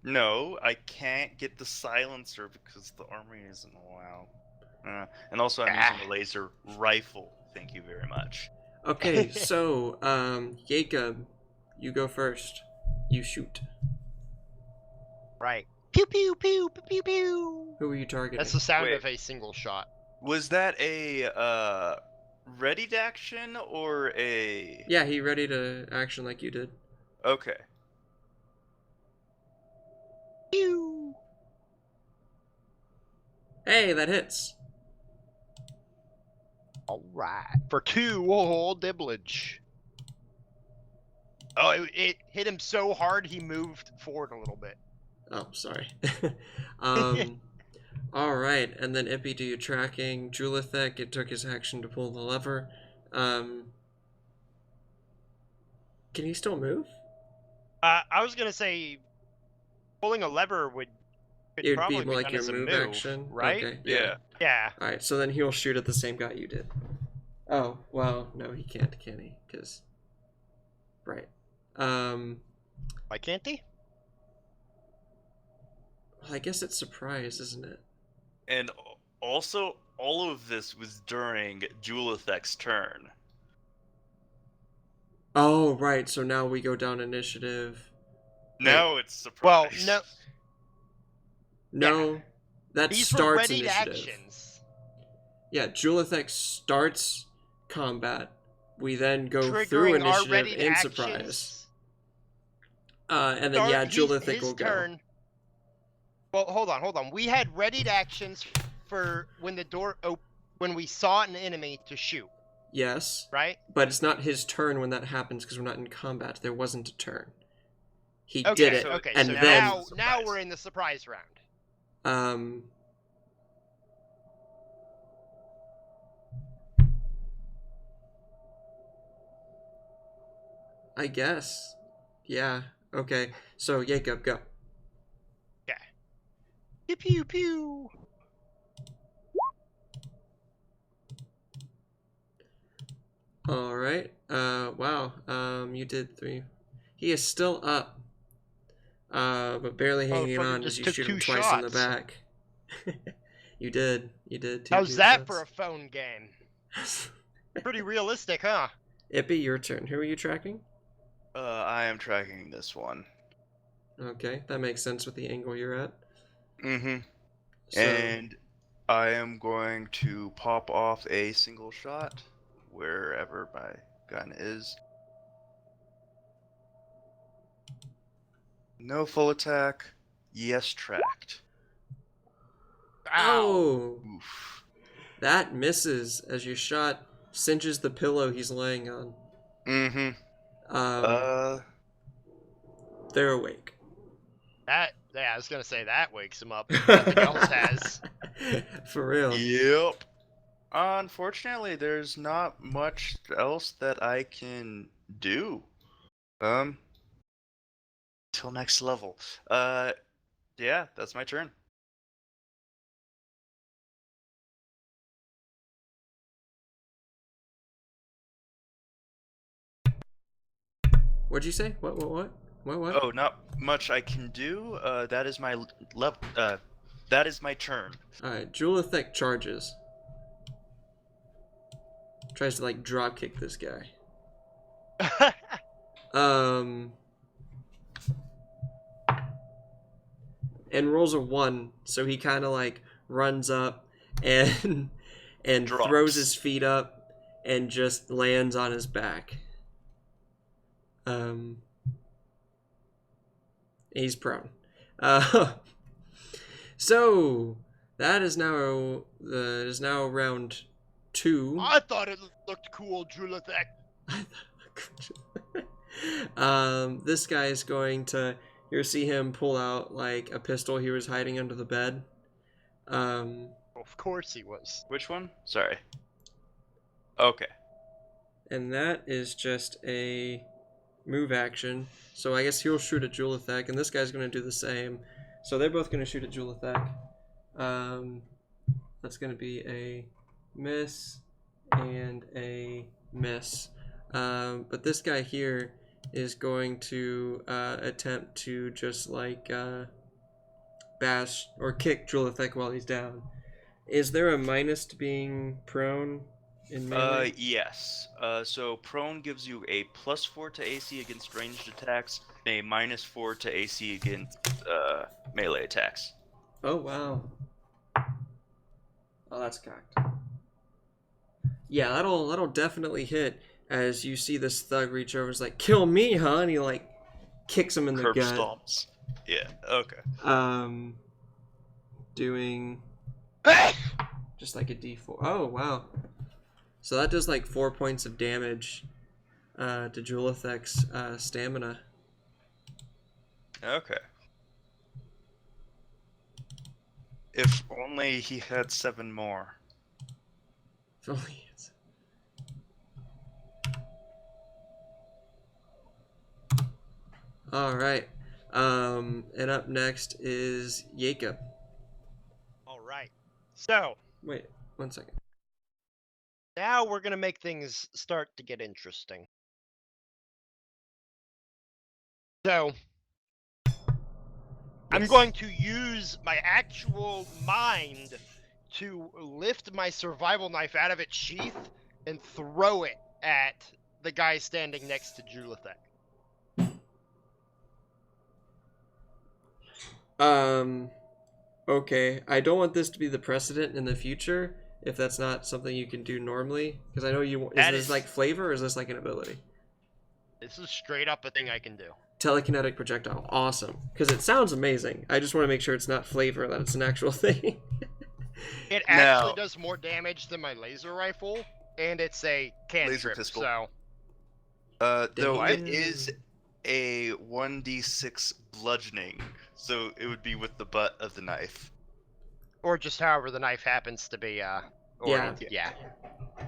Speaker 1: No, I can't get the silencer because the armory isn't allowed. And also, I'm using a laser rifle. Thank you very much.
Speaker 2: Okay, so Jacob, you go first. You shoot.
Speaker 3: Right. Pew pew pew pew pew pew.
Speaker 2: Who are you targeting?
Speaker 3: That's the sound
Speaker 1: Wait.
Speaker 3: of a single shot.
Speaker 1: Was that a ready to action or a?
Speaker 2: Yeah, he ready to action like you did.
Speaker 1: Okay.
Speaker 3: Pew.
Speaker 2: Hey, that hits.
Speaker 3: All right. For 2 whole dibblage. Oh, it hit him so hard he moved forward a little bit.
Speaker 2: Oh, sorry. All right, and then Ippy, do your tracking. Julithek, it took his action to pull the lever. Can he still move?
Speaker 4: I was gonna say, pulling a lever could
Speaker 2: It would
Speaker 4: probably
Speaker 2: be more like
Speaker 4: done
Speaker 2: your
Speaker 4: as a
Speaker 2: move action,
Speaker 4: right?
Speaker 2: Okay,
Speaker 1: Yeah.
Speaker 4: Yeah.
Speaker 2: All right, so then he'll shoot at the same guy you did. Oh, well, no, he can't, can he? Because, right.
Speaker 3: Why can't he?
Speaker 2: Well, I guess it's surprise, isn't it?
Speaker 1: And also, all of this was during Julithek's turn.
Speaker 2: Oh, right. So now we go down initiative.
Speaker 1: Now it's surprise.
Speaker 3: Well, no.
Speaker 2: No, that
Speaker 3: These were
Speaker 2: starts
Speaker 3: ready
Speaker 2: initiative.
Speaker 3: actions.
Speaker 2: Yeah, Julithek starts combat. We then go through
Speaker 3: Triggering our
Speaker 2: initiative
Speaker 3: ready
Speaker 2: in
Speaker 3: actions.
Speaker 2: surprise. And then, yeah, Julithek will go.
Speaker 3: Turn. Well, hold on. We had readied actions for when the door when we saw an enemy to shoot,
Speaker 2: Yes,
Speaker 3: right?
Speaker 2: but it's not his turn when that happens because we're not in combat. There wasn't a turn. He
Speaker 3: Okay,
Speaker 2: did it,
Speaker 3: okay.
Speaker 2: and
Speaker 3: So
Speaker 2: then
Speaker 3: now we're in the surprise round.
Speaker 2: I guess. Yeah. Okay. So Jacob, go.
Speaker 3: Okay. Pew pew pew.
Speaker 2: All right. Wow. You did 3. He is still up. But barely hanging
Speaker 3: Motherfucker
Speaker 2: on as
Speaker 3: just
Speaker 2: you
Speaker 3: took
Speaker 2: shoot him
Speaker 3: 2
Speaker 2: twice in the
Speaker 3: shots.
Speaker 2: back. You did. 2
Speaker 3: How's that
Speaker 2: shots.
Speaker 3: for a phone game? Pretty realistic, huh?
Speaker 2: Ippy, your turn. Who are you tracking?
Speaker 1: I am tracking this one.
Speaker 2: Okay, that makes sense with the angle you're at.
Speaker 1: Mm-hmm.
Speaker 2: So,
Speaker 1: And I am going to pop off a single shot wherever my gun is. No full attack. Yes, tracked.
Speaker 2: oh,
Speaker 1: Oof.
Speaker 2: that misses as your shot cinches the pillow he's laying on.
Speaker 1: Mm-hmm.
Speaker 2: They're awake.
Speaker 3: Yeah, I was gonna say that wakes him up. Nothing else has.
Speaker 2: For real.
Speaker 1: Yep. Unfortunately, there's not much else that I can do. Till next level. Yeah, that's my turn.
Speaker 2: What'd you say? What?
Speaker 1: Oh, not much I can do. That is my level. That is my turn.
Speaker 2: Alright, Julithek charges. Tries to, like, drop kick this guy. And rolls a 1, so he kind of, like, runs up and
Speaker 1: Drops.
Speaker 2: throws his feet up and just lands on his back. He's prone. So that is now round 2.
Speaker 3: I thought it looked cool, Julithek.
Speaker 2: This guy is going to. You see him pull out like a pistol he was hiding under the bed.
Speaker 3: Of course he was.
Speaker 1: Which one? Sorry. Okay.
Speaker 2: And that is just a move action. So I guess he'll shoot at Julithek, and this guy's going to do the same. So they're both going to shoot at Julithek. That's going to be a miss and a miss. But this guy here is going to attempt to just like bash or kick Julithek while he's down. Is there a minus to being prone in melee?
Speaker 1: Yes. So prone gives you a +4 to AC against ranged attacks, and a -4 to AC against melee attacks.
Speaker 2: Oh wow. Oh, that's cocked. Yeah, that'll definitely hit. As you see this thug reach over, is like, "Kill me, huh?" And he like kicks him in the
Speaker 1: Curb
Speaker 2: gut.
Speaker 1: stomps. Yeah. Okay.
Speaker 2: Doing just like a D4. Oh wow. So that does like 4 points of damage to Julithek's stamina.
Speaker 1: Okay. If only he had 7 more.
Speaker 2: If only it's... All right. And up next is Jacob.
Speaker 4: All right. So
Speaker 2: Wait, 1 second.
Speaker 4: now we're gonna make things start to get interesting. So I'm
Speaker 2: Yes.
Speaker 4: going to use my actual mind to lift my survival knife out of its sheath and throw it at the guy standing next to Julithek.
Speaker 2: Okay. I don't want this to be the precedent in the future if that's not something you can do normally. Because I know you... Is
Speaker 4: That
Speaker 2: this
Speaker 4: is-
Speaker 2: like flavor or is this like an ability?
Speaker 4: This is straight up a thing I can do.
Speaker 2: Telekinetic projectile. Awesome. Because it sounds amazing. I just want to make sure it's not flavor, that it's an actual thing.
Speaker 4: It actually
Speaker 1: Now-
Speaker 4: does more damage than my laser rifle, and it's a cantrip,
Speaker 1: pistol.
Speaker 4: so...
Speaker 1: Though
Speaker 2: Damn.
Speaker 1: it is a 1d6 bludgeoning, so it would be with the butt of the knife.
Speaker 4: Or just however the knife happens to be,
Speaker 2: Yeah.
Speaker 4: yeah.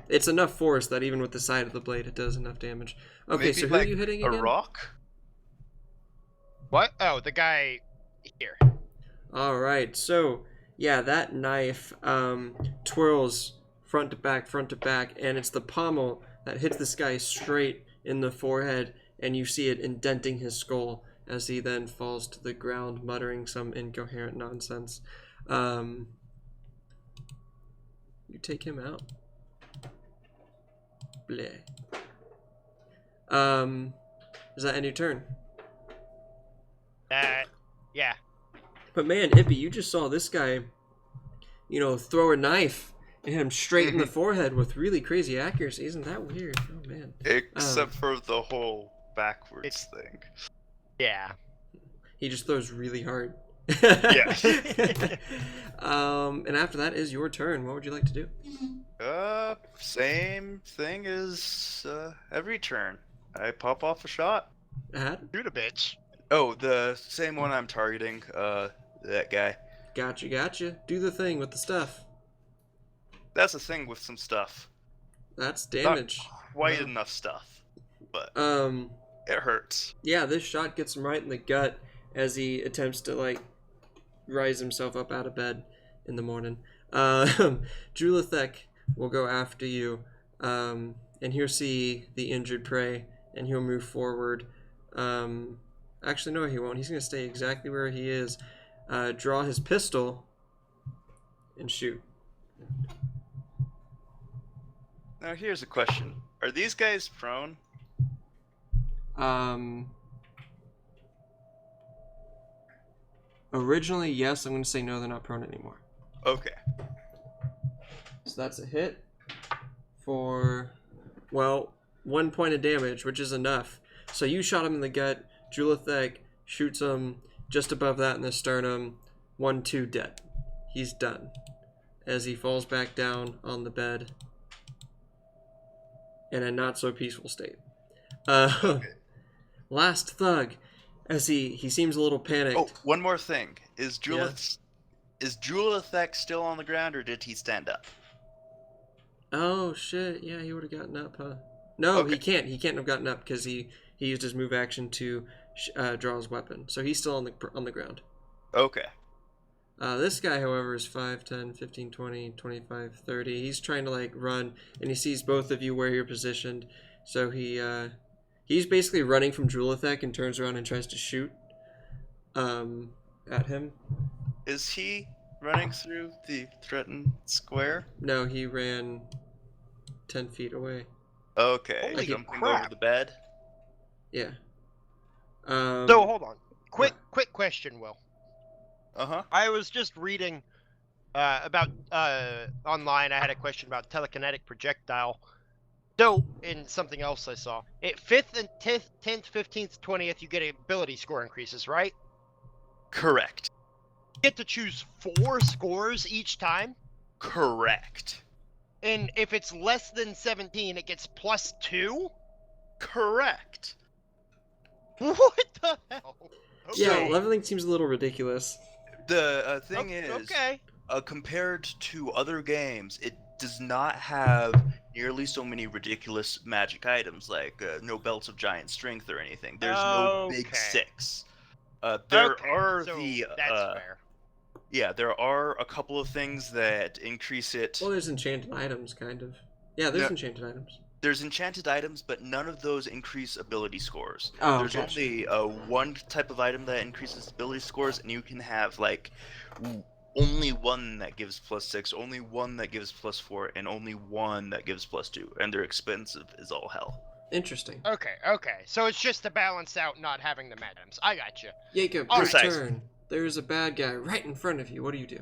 Speaker 2: It's enough force that even with the side of the blade, it does enough damage. Okay,
Speaker 1: Maybe
Speaker 2: so who
Speaker 1: like
Speaker 2: are you hitting
Speaker 1: A
Speaker 2: again?
Speaker 1: rock?
Speaker 4: What? Oh, the guy here.
Speaker 2: All right, so yeah, that knife twirls front to back, and it's the pommel that hits this guy straight in the forehead, and you see it indenting his skull as he then falls to the ground, muttering some incoherent nonsense. You take him out. Bleh. Does that end your turn?
Speaker 4: Yeah.
Speaker 2: But man, Ippy, you just saw this guy, throw a knife and hit him straight in the forehead with really crazy accuracy. Isn't that weird? Oh man.
Speaker 1: Except for the whole backwards thing.
Speaker 4: Yeah.
Speaker 2: He just throws really hard.
Speaker 1: Yeah.
Speaker 2: And after that is your turn. What would you like to do?
Speaker 1: Same thing as every turn. I pop off a shot.
Speaker 2: Ahead?
Speaker 4: Shoot a bitch.
Speaker 1: Oh, the same one I'm targeting, that guy.
Speaker 2: Gotcha. Do the thing with the stuff.
Speaker 1: That's the thing with some stuff.
Speaker 2: That's damage.
Speaker 1: Quite
Speaker 2: Yeah.
Speaker 1: enough stuff, but it hurts.
Speaker 2: Yeah, this shot gets him right in the gut as he attempts to like rise himself up out of bed in the morning. Julithek will go after you, and he'll see the injured prey, and he'll move forward. Actually, no, he won't. He's gonna stay exactly where he is. Draw his pistol and shoot.
Speaker 1: Now here's a question: are these guys prone?
Speaker 2: Originally, yes. I'm going to say no, they're not prone anymore.
Speaker 1: Okay.
Speaker 2: So that's a hit for, 1 point of damage, which is enough. So you shot him in the gut. Julithek shoots him just above that in the sternum. 1-2 dead. He's done. As he falls back down on the bed in a not so peaceful state. Last thug, as he seems a little panicked.
Speaker 1: Oh, one more thing: is Julithek still on the ground, or did he stand up?
Speaker 2: Oh shit! Yeah, he would have gotten up, huh? No,
Speaker 1: Okay.
Speaker 2: he can't. He can't have gotten up because he used his move action to draw his weapon. So he's still on the ground.
Speaker 1: Okay.
Speaker 2: This guy, however, is 5, 10, 15, 20, 25, 30. He's trying to like run, and he sees both of you where you're positioned. So he's basically running from Julithek and turns around and tries to shoot at him.
Speaker 1: Is he running through the threatened square?
Speaker 2: No, he ran 10 feet away.
Speaker 1: Okay,
Speaker 4: Holy
Speaker 1: jumping
Speaker 4: crap.
Speaker 1: over the bed.
Speaker 2: Yeah.
Speaker 4: So hold on. Quick question, Will.
Speaker 1: Uh-huh.
Speaker 4: I was just reading about online. I had a question about telekinetic projectile. So in something else I saw, at 5th and 10th, 15th, 20th, you get ability score increases, right?
Speaker 1: Correct.
Speaker 4: You get to choose 4 scores each time,
Speaker 1: Correct.
Speaker 4: and if it's less than 17, it gets +2.
Speaker 1: Correct.
Speaker 4: What the hell?
Speaker 2: Yeah,
Speaker 4: Okay.
Speaker 2: leveling seems a little ridiculous.
Speaker 1: The thing is,
Speaker 4: okay.
Speaker 1: compared to other games, it does not have nearly so many ridiculous magic items, like no belts of giant strength or anything. There's no big
Speaker 4: Okay.
Speaker 1: 6. There
Speaker 4: Okay,
Speaker 1: are
Speaker 4: so
Speaker 1: the
Speaker 4: that's fair.
Speaker 1: yeah, there are a couple of things that increase it.
Speaker 2: Well, there's enchanted items, kind of. Yeah, there's
Speaker 1: No.
Speaker 2: enchanted items.
Speaker 1: There's enchanted items, but none of those increase ability scores.
Speaker 2: Oh,
Speaker 1: There's
Speaker 2: gotcha.
Speaker 1: only one type of item that increases ability scores, and you can have like only one that gives +6, only one that gives +4, and only one that gives +2, and they're expensive as all hell.
Speaker 2: Interesting.
Speaker 4: Okay. So it's just to balance out not having the items. I got you.
Speaker 2: Jacob,
Speaker 4: All
Speaker 2: your
Speaker 1: right.
Speaker 2: turn. There's a bad guy right in front of you. What do you do?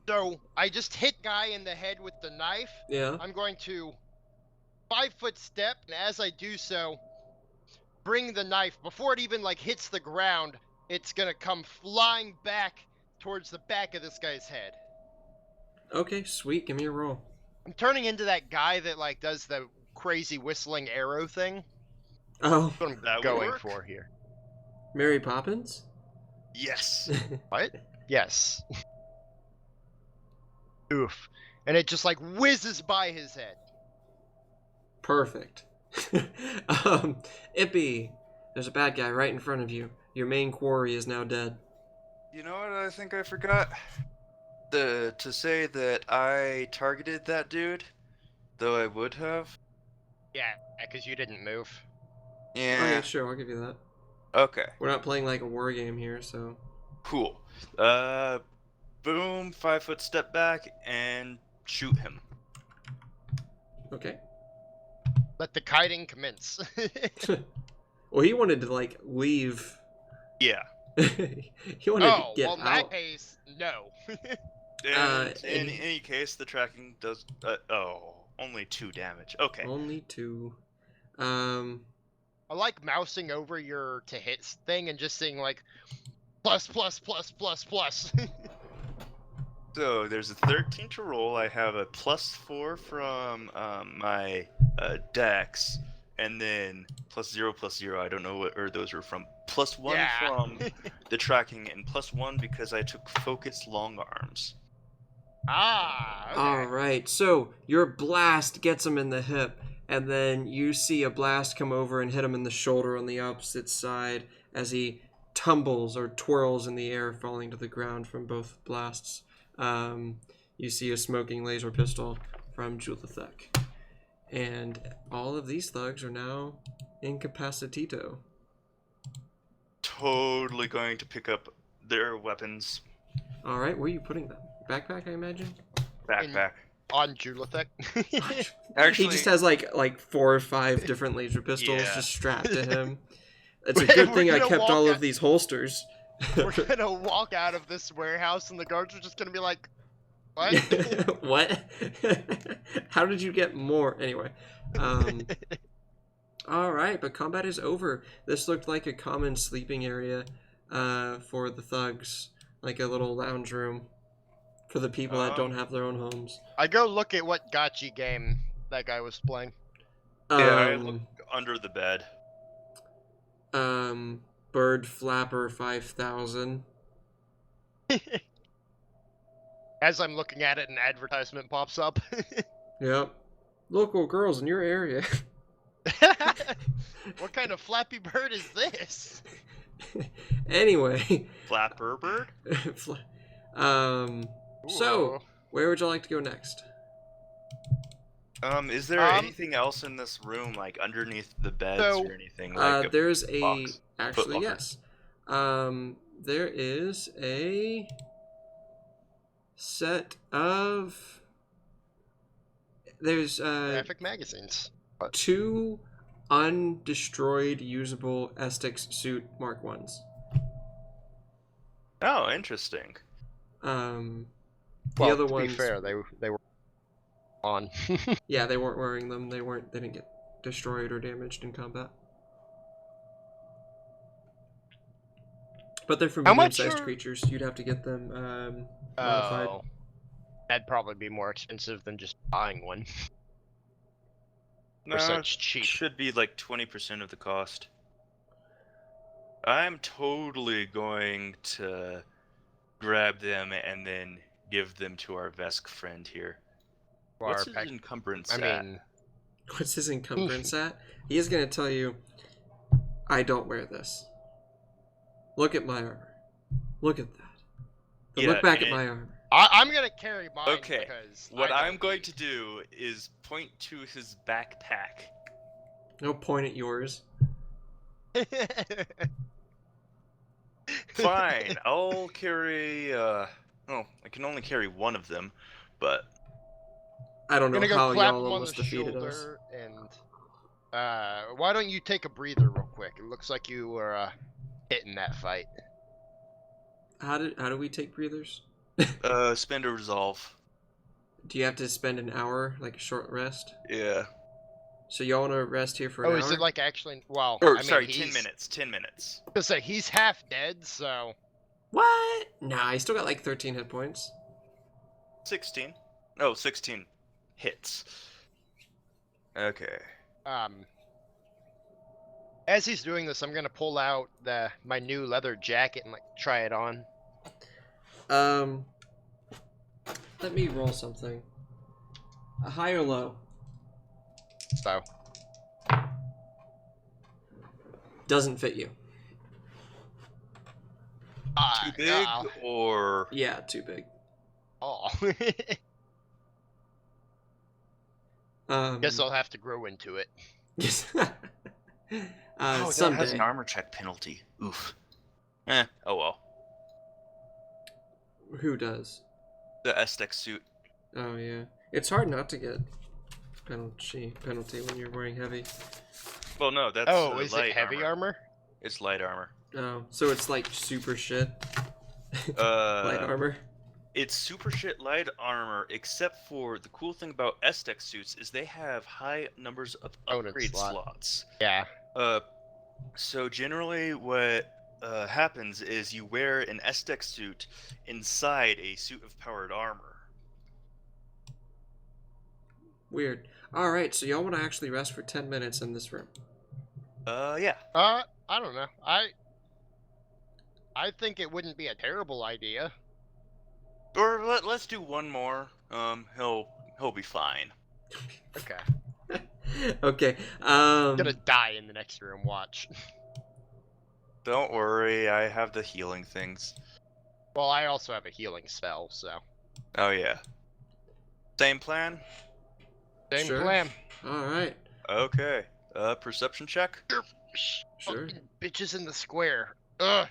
Speaker 4: So I just hit guy in the head with the knife.
Speaker 2: Yeah.
Speaker 4: I'm going to 5-foot step, and as I do so, bring the knife before it even like hits the ground. It's gonna come flying back towards the back of this guy's head.
Speaker 2: Okay, sweet. Give me a roll.
Speaker 4: I'm turning into that guy that like does the crazy whistling arrow thing.
Speaker 2: Oh,
Speaker 4: That's what I'm
Speaker 1: That would
Speaker 4: going
Speaker 1: work.
Speaker 4: for here.
Speaker 2: Mary Poppins?
Speaker 1: Yes.
Speaker 4: What? Yes. Oof. And it just like whizzes by his head.
Speaker 2: Perfect. Ippy, there's a bad guy right in front of you. Your main quarry is now dead.
Speaker 1: You know what? I think I forgot to say that I targeted that dude, though I would have.
Speaker 4: Yeah, because you didn't move.
Speaker 2: Oh,
Speaker 1: Yeah.
Speaker 2: yeah, sure. I'll give you that.
Speaker 1: Okay.
Speaker 2: We're not playing like a war game here, so.
Speaker 1: Cool. Boom, 5-foot step back and shoot him.
Speaker 2: Okay.
Speaker 4: Let the kiting commence.
Speaker 2: Well, he wanted to like leave.
Speaker 1: Yeah.
Speaker 2: He wanted to
Speaker 4: Oh,
Speaker 2: get
Speaker 4: well, in
Speaker 2: out.
Speaker 4: that case, no.
Speaker 1: And in
Speaker 2: and-
Speaker 1: any case, the tracking does. Only 2 damage. Okay.
Speaker 2: Only 2.
Speaker 4: I like mousing over your to hit thing and just seeing like plus.
Speaker 1: So there's a 13 to roll. I have a +4 from my dex, and then +0. I don't know what those are from. +1
Speaker 4: Yeah.
Speaker 1: from the tracking, and +1 because I took focus long arms.
Speaker 4: Ah, okay.
Speaker 2: All right. So your blast gets him in the hip, and then you see a blast come over and hit him in the shoulder on the opposite side as he tumbles or twirls in the air, falling to the ground from both blasts. You see a smoking laser pistol from Julithek. And all of these thugs are now incapacitito.
Speaker 1: Totally going to pick up their weapons.
Speaker 2: All right, where are you putting them? Backpack, I imagine.
Speaker 1: Backpack.
Speaker 4: On Julithek.
Speaker 1: Actually,
Speaker 2: He just has like 4 or 5 different laser pistols
Speaker 1: Yeah.
Speaker 2: just strapped to him. It's a good
Speaker 4: We're
Speaker 2: thing I
Speaker 4: gonna
Speaker 2: kept
Speaker 4: walk
Speaker 2: all
Speaker 4: out-
Speaker 2: of these holsters.
Speaker 4: We're gonna walk out of this warehouse and the guards are just gonna be like, what?
Speaker 2: What? How did you get more? Anyway. All right, but combat is over. This looked like a common sleeping area for the thugs, like a little lounge room for the people that don't have their own homes.
Speaker 4: I go look at what gotcha game that guy was playing.
Speaker 1: Yeah, I
Speaker 2: Um,
Speaker 1: look under the bed.
Speaker 2: Bird Flapper 5000.
Speaker 4: As I'm looking at it, an advertisement pops up.
Speaker 2: Yep. Local girls in your area.
Speaker 4: What kind of Flappy Bird is this?
Speaker 2: Anyway.
Speaker 1: Flapper bird?
Speaker 2: So,
Speaker 4: Ooh.
Speaker 2: where would you like to go next?
Speaker 1: Is there anything else in this room, like underneath the beds
Speaker 4: So,
Speaker 1: or anything? Like
Speaker 2: There's a
Speaker 1: box?
Speaker 2: actually
Speaker 1: Footlocker?
Speaker 2: yes. There is a set of there's
Speaker 4: Graphic magazines.
Speaker 2: 2 undestroyed usable Estix suit Mark 1s.
Speaker 1: Oh, interesting.
Speaker 2: The
Speaker 4: Well,
Speaker 2: other
Speaker 4: to
Speaker 2: ones,
Speaker 4: be fair, they were on.
Speaker 2: yeah, they weren't wearing them. They didn't get destroyed or damaged in combat. But they're for
Speaker 4: How much
Speaker 2: medium-sized
Speaker 4: are-
Speaker 2: creatures. You'd have to get them modified.
Speaker 4: Oh, that'd probably be more expensive than just buying one.
Speaker 1: No,
Speaker 4: For such cheap.
Speaker 1: should be like 20% of the cost. I'm totally going to grab them and then give them to our Vesk friend here. What's his encumbrance
Speaker 4: I
Speaker 1: at?
Speaker 4: mean,
Speaker 2: What's his encumbrance at? He is going to tell you, I don't wear this. Look at my armor. Look at that. But
Speaker 1: Yeah,
Speaker 2: look back at
Speaker 1: and-
Speaker 2: my armor.
Speaker 3: I'm gonna carry mine.
Speaker 1: Okay,
Speaker 3: Because
Speaker 1: what
Speaker 3: I
Speaker 1: I'm
Speaker 3: don't
Speaker 1: going
Speaker 3: need-
Speaker 1: to do is point to his backpack.
Speaker 2: No point at yours.
Speaker 1: Fine, I'll carry, oh, I can only carry one of them, but
Speaker 2: I don't
Speaker 3: I'm
Speaker 2: know
Speaker 3: gonna go
Speaker 2: how
Speaker 3: clap
Speaker 2: y'all
Speaker 3: him on
Speaker 2: almost
Speaker 3: the
Speaker 2: defeated us.
Speaker 3: shoulder and. Why don't you take a breather real quick? It looks like you were hitting that fight.
Speaker 2: How do we take breathers?
Speaker 1: spend a resolve.
Speaker 2: Do you have to spend an hour, like a short rest?
Speaker 1: Yeah.
Speaker 2: So y'all want to rest here for an
Speaker 3: Oh,
Speaker 2: hour?
Speaker 3: is it like actually? Well,
Speaker 1: Or,
Speaker 3: I mean,
Speaker 1: sorry, 10
Speaker 3: he's-
Speaker 1: minutes, 10 minutes.
Speaker 3: I was gonna say he's half dead, so
Speaker 2: What? Nah, he's still got like 13 hit points.
Speaker 1: 16. No, 16 hits. Okay.
Speaker 3: as he's doing this, I'm gonna pull out my new leather jacket and like try it on.
Speaker 2: Let me roll something. A high or low?
Speaker 3: So
Speaker 2: Doesn't fit you.
Speaker 1: Too big or
Speaker 2: Yeah, too big.
Speaker 3: Oh,
Speaker 2: Um,
Speaker 3: guess I'll have to grow into it.
Speaker 1: oh, that
Speaker 2: someday.
Speaker 1: has an armor check penalty. Oof. Oh well.
Speaker 2: Who does?
Speaker 1: The Estec suit.
Speaker 2: Oh yeah, it's hard not to get penalty when you're wearing heavy.
Speaker 1: Well, no, that's
Speaker 3: Oh, is
Speaker 1: light
Speaker 3: it heavy armor?
Speaker 1: It's light armor.
Speaker 2: Oh, so it's like super shit
Speaker 1: Uh,
Speaker 2: light armor.
Speaker 1: It's super shit light armor, except for the cool thing about Estec suits is they have high numbers of
Speaker 3: Bonus
Speaker 1: upgrade
Speaker 3: slot.
Speaker 1: slots.
Speaker 3: Yeah.
Speaker 1: So generally what happens is you wear an Estec suit inside a suit of powered armor.
Speaker 2: Weird. All right, so y'all want to actually rest for 10 minutes in this room?
Speaker 1: Yeah.
Speaker 3: I don't know. I think it wouldn't be a terrible idea.
Speaker 1: Or let's do one more. He'll be fine.
Speaker 3: Okay.
Speaker 2: Okay.
Speaker 3: I'm gonna die in the next room. Watch.
Speaker 1: Don't worry, I have the healing things.
Speaker 3: Well, I also have a healing spell, so
Speaker 1: Oh yeah. Same plan?
Speaker 3: same
Speaker 2: Sure.
Speaker 3: plan.
Speaker 2: All right.
Speaker 1: Okay. Perception check?
Speaker 2: Sure.
Speaker 3: Fucking bitches in the square. Ugh.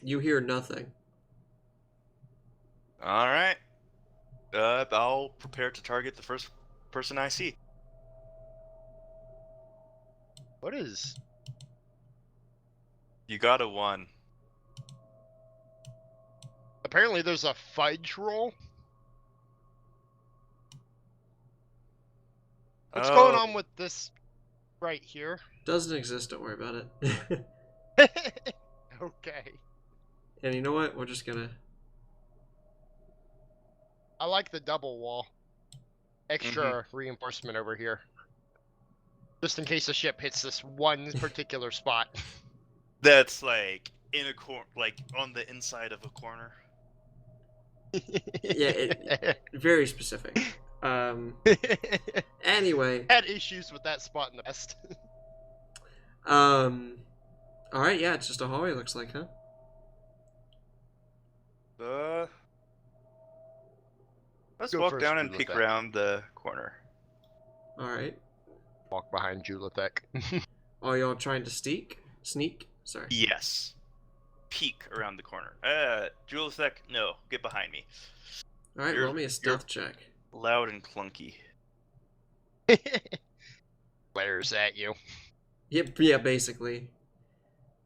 Speaker 2: You hear nothing.
Speaker 1: Alright. I'll prepare to target the first person I see.
Speaker 3: What is?
Speaker 1: You got a 1.
Speaker 3: Apparently, there's a fudge roll. What's going on with this right here?
Speaker 2: Doesn't exist. Don't worry about it.
Speaker 3: Okay.
Speaker 2: And you know what? We're just gonna.
Speaker 3: I like the double wall. Extra reinforcement over here. Just in case the ship hits this one particular spot.
Speaker 1: That's like in a like on the inside of a corner.
Speaker 2: Yeah, very specific. Anyway.
Speaker 4: Had issues with that spot in the past.
Speaker 2: Alright, yeah, it's just a hallway, looks like, huh?
Speaker 1: Let's
Speaker 3: Go
Speaker 1: walk
Speaker 3: first,
Speaker 1: down and
Speaker 3: Julithek.
Speaker 1: peek around the corner.
Speaker 2: Alright.
Speaker 3: Walk behind Julithek.
Speaker 2: Are y'all trying to sneak? Sorry.
Speaker 1: Yes. Peek around the corner. Julithek, no, get behind me.
Speaker 2: Alright,
Speaker 1: You're-
Speaker 2: roll me a stealth check.
Speaker 1: Loud and clunky.
Speaker 3: Glares at you.
Speaker 2: Yep, yeah, basically.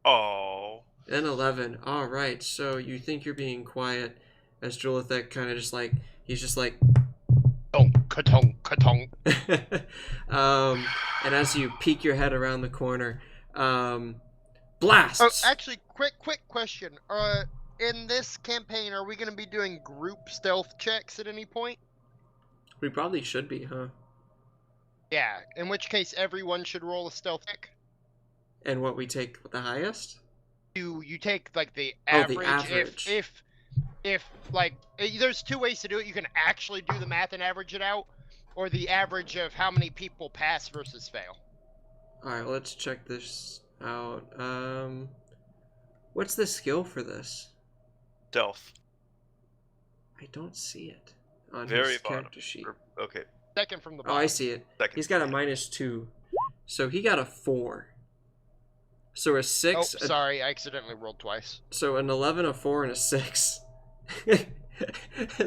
Speaker 1: Oh.
Speaker 2: An 11. Alright, so you think you're being quiet as Julithek kind of just like, he's just like,
Speaker 3: Ka-tonk, ka-tonk.
Speaker 2: and as you peek your head around the corner, blasts!
Speaker 4: Oh, actually, quick question. In this campaign, are we going to be doing group stealth checks at any point?
Speaker 2: We probably should be, huh?
Speaker 4: Yeah, in which case everyone should roll a stealth check.
Speaker 2: And what we take the highest?
Speaker 4: You take like the
Speaker 2: Oh,
Speaker 4: average.
Speaker 2: the average.
Speaker 4: If like there's two ways to do it. You can actually do the math and average it out, or the average of how many people pass versus fail.
Speaker 2: Alright, let's check this out. What's the skill for this?
Speaker 1: Stealth.
Speaker 2: I don't see it on
Speaker 1: Very
Speaker 2: his
Speaker 1: bottom.
Speaker 2: character sheet.
Speaker 1: Okay.
Speaker 4: Second from the
Speaker 2: Oh,
Speaker 4: bottom.
Speaker 2: I see it.
Speaker 1: Second.
Speaker 2: He's got a -2. So he got a 4. So a 6,
Speaker 4: Oh, sorry, I accidentally rolled twice.
Speaker 2: so an 11, a 4, and a 6.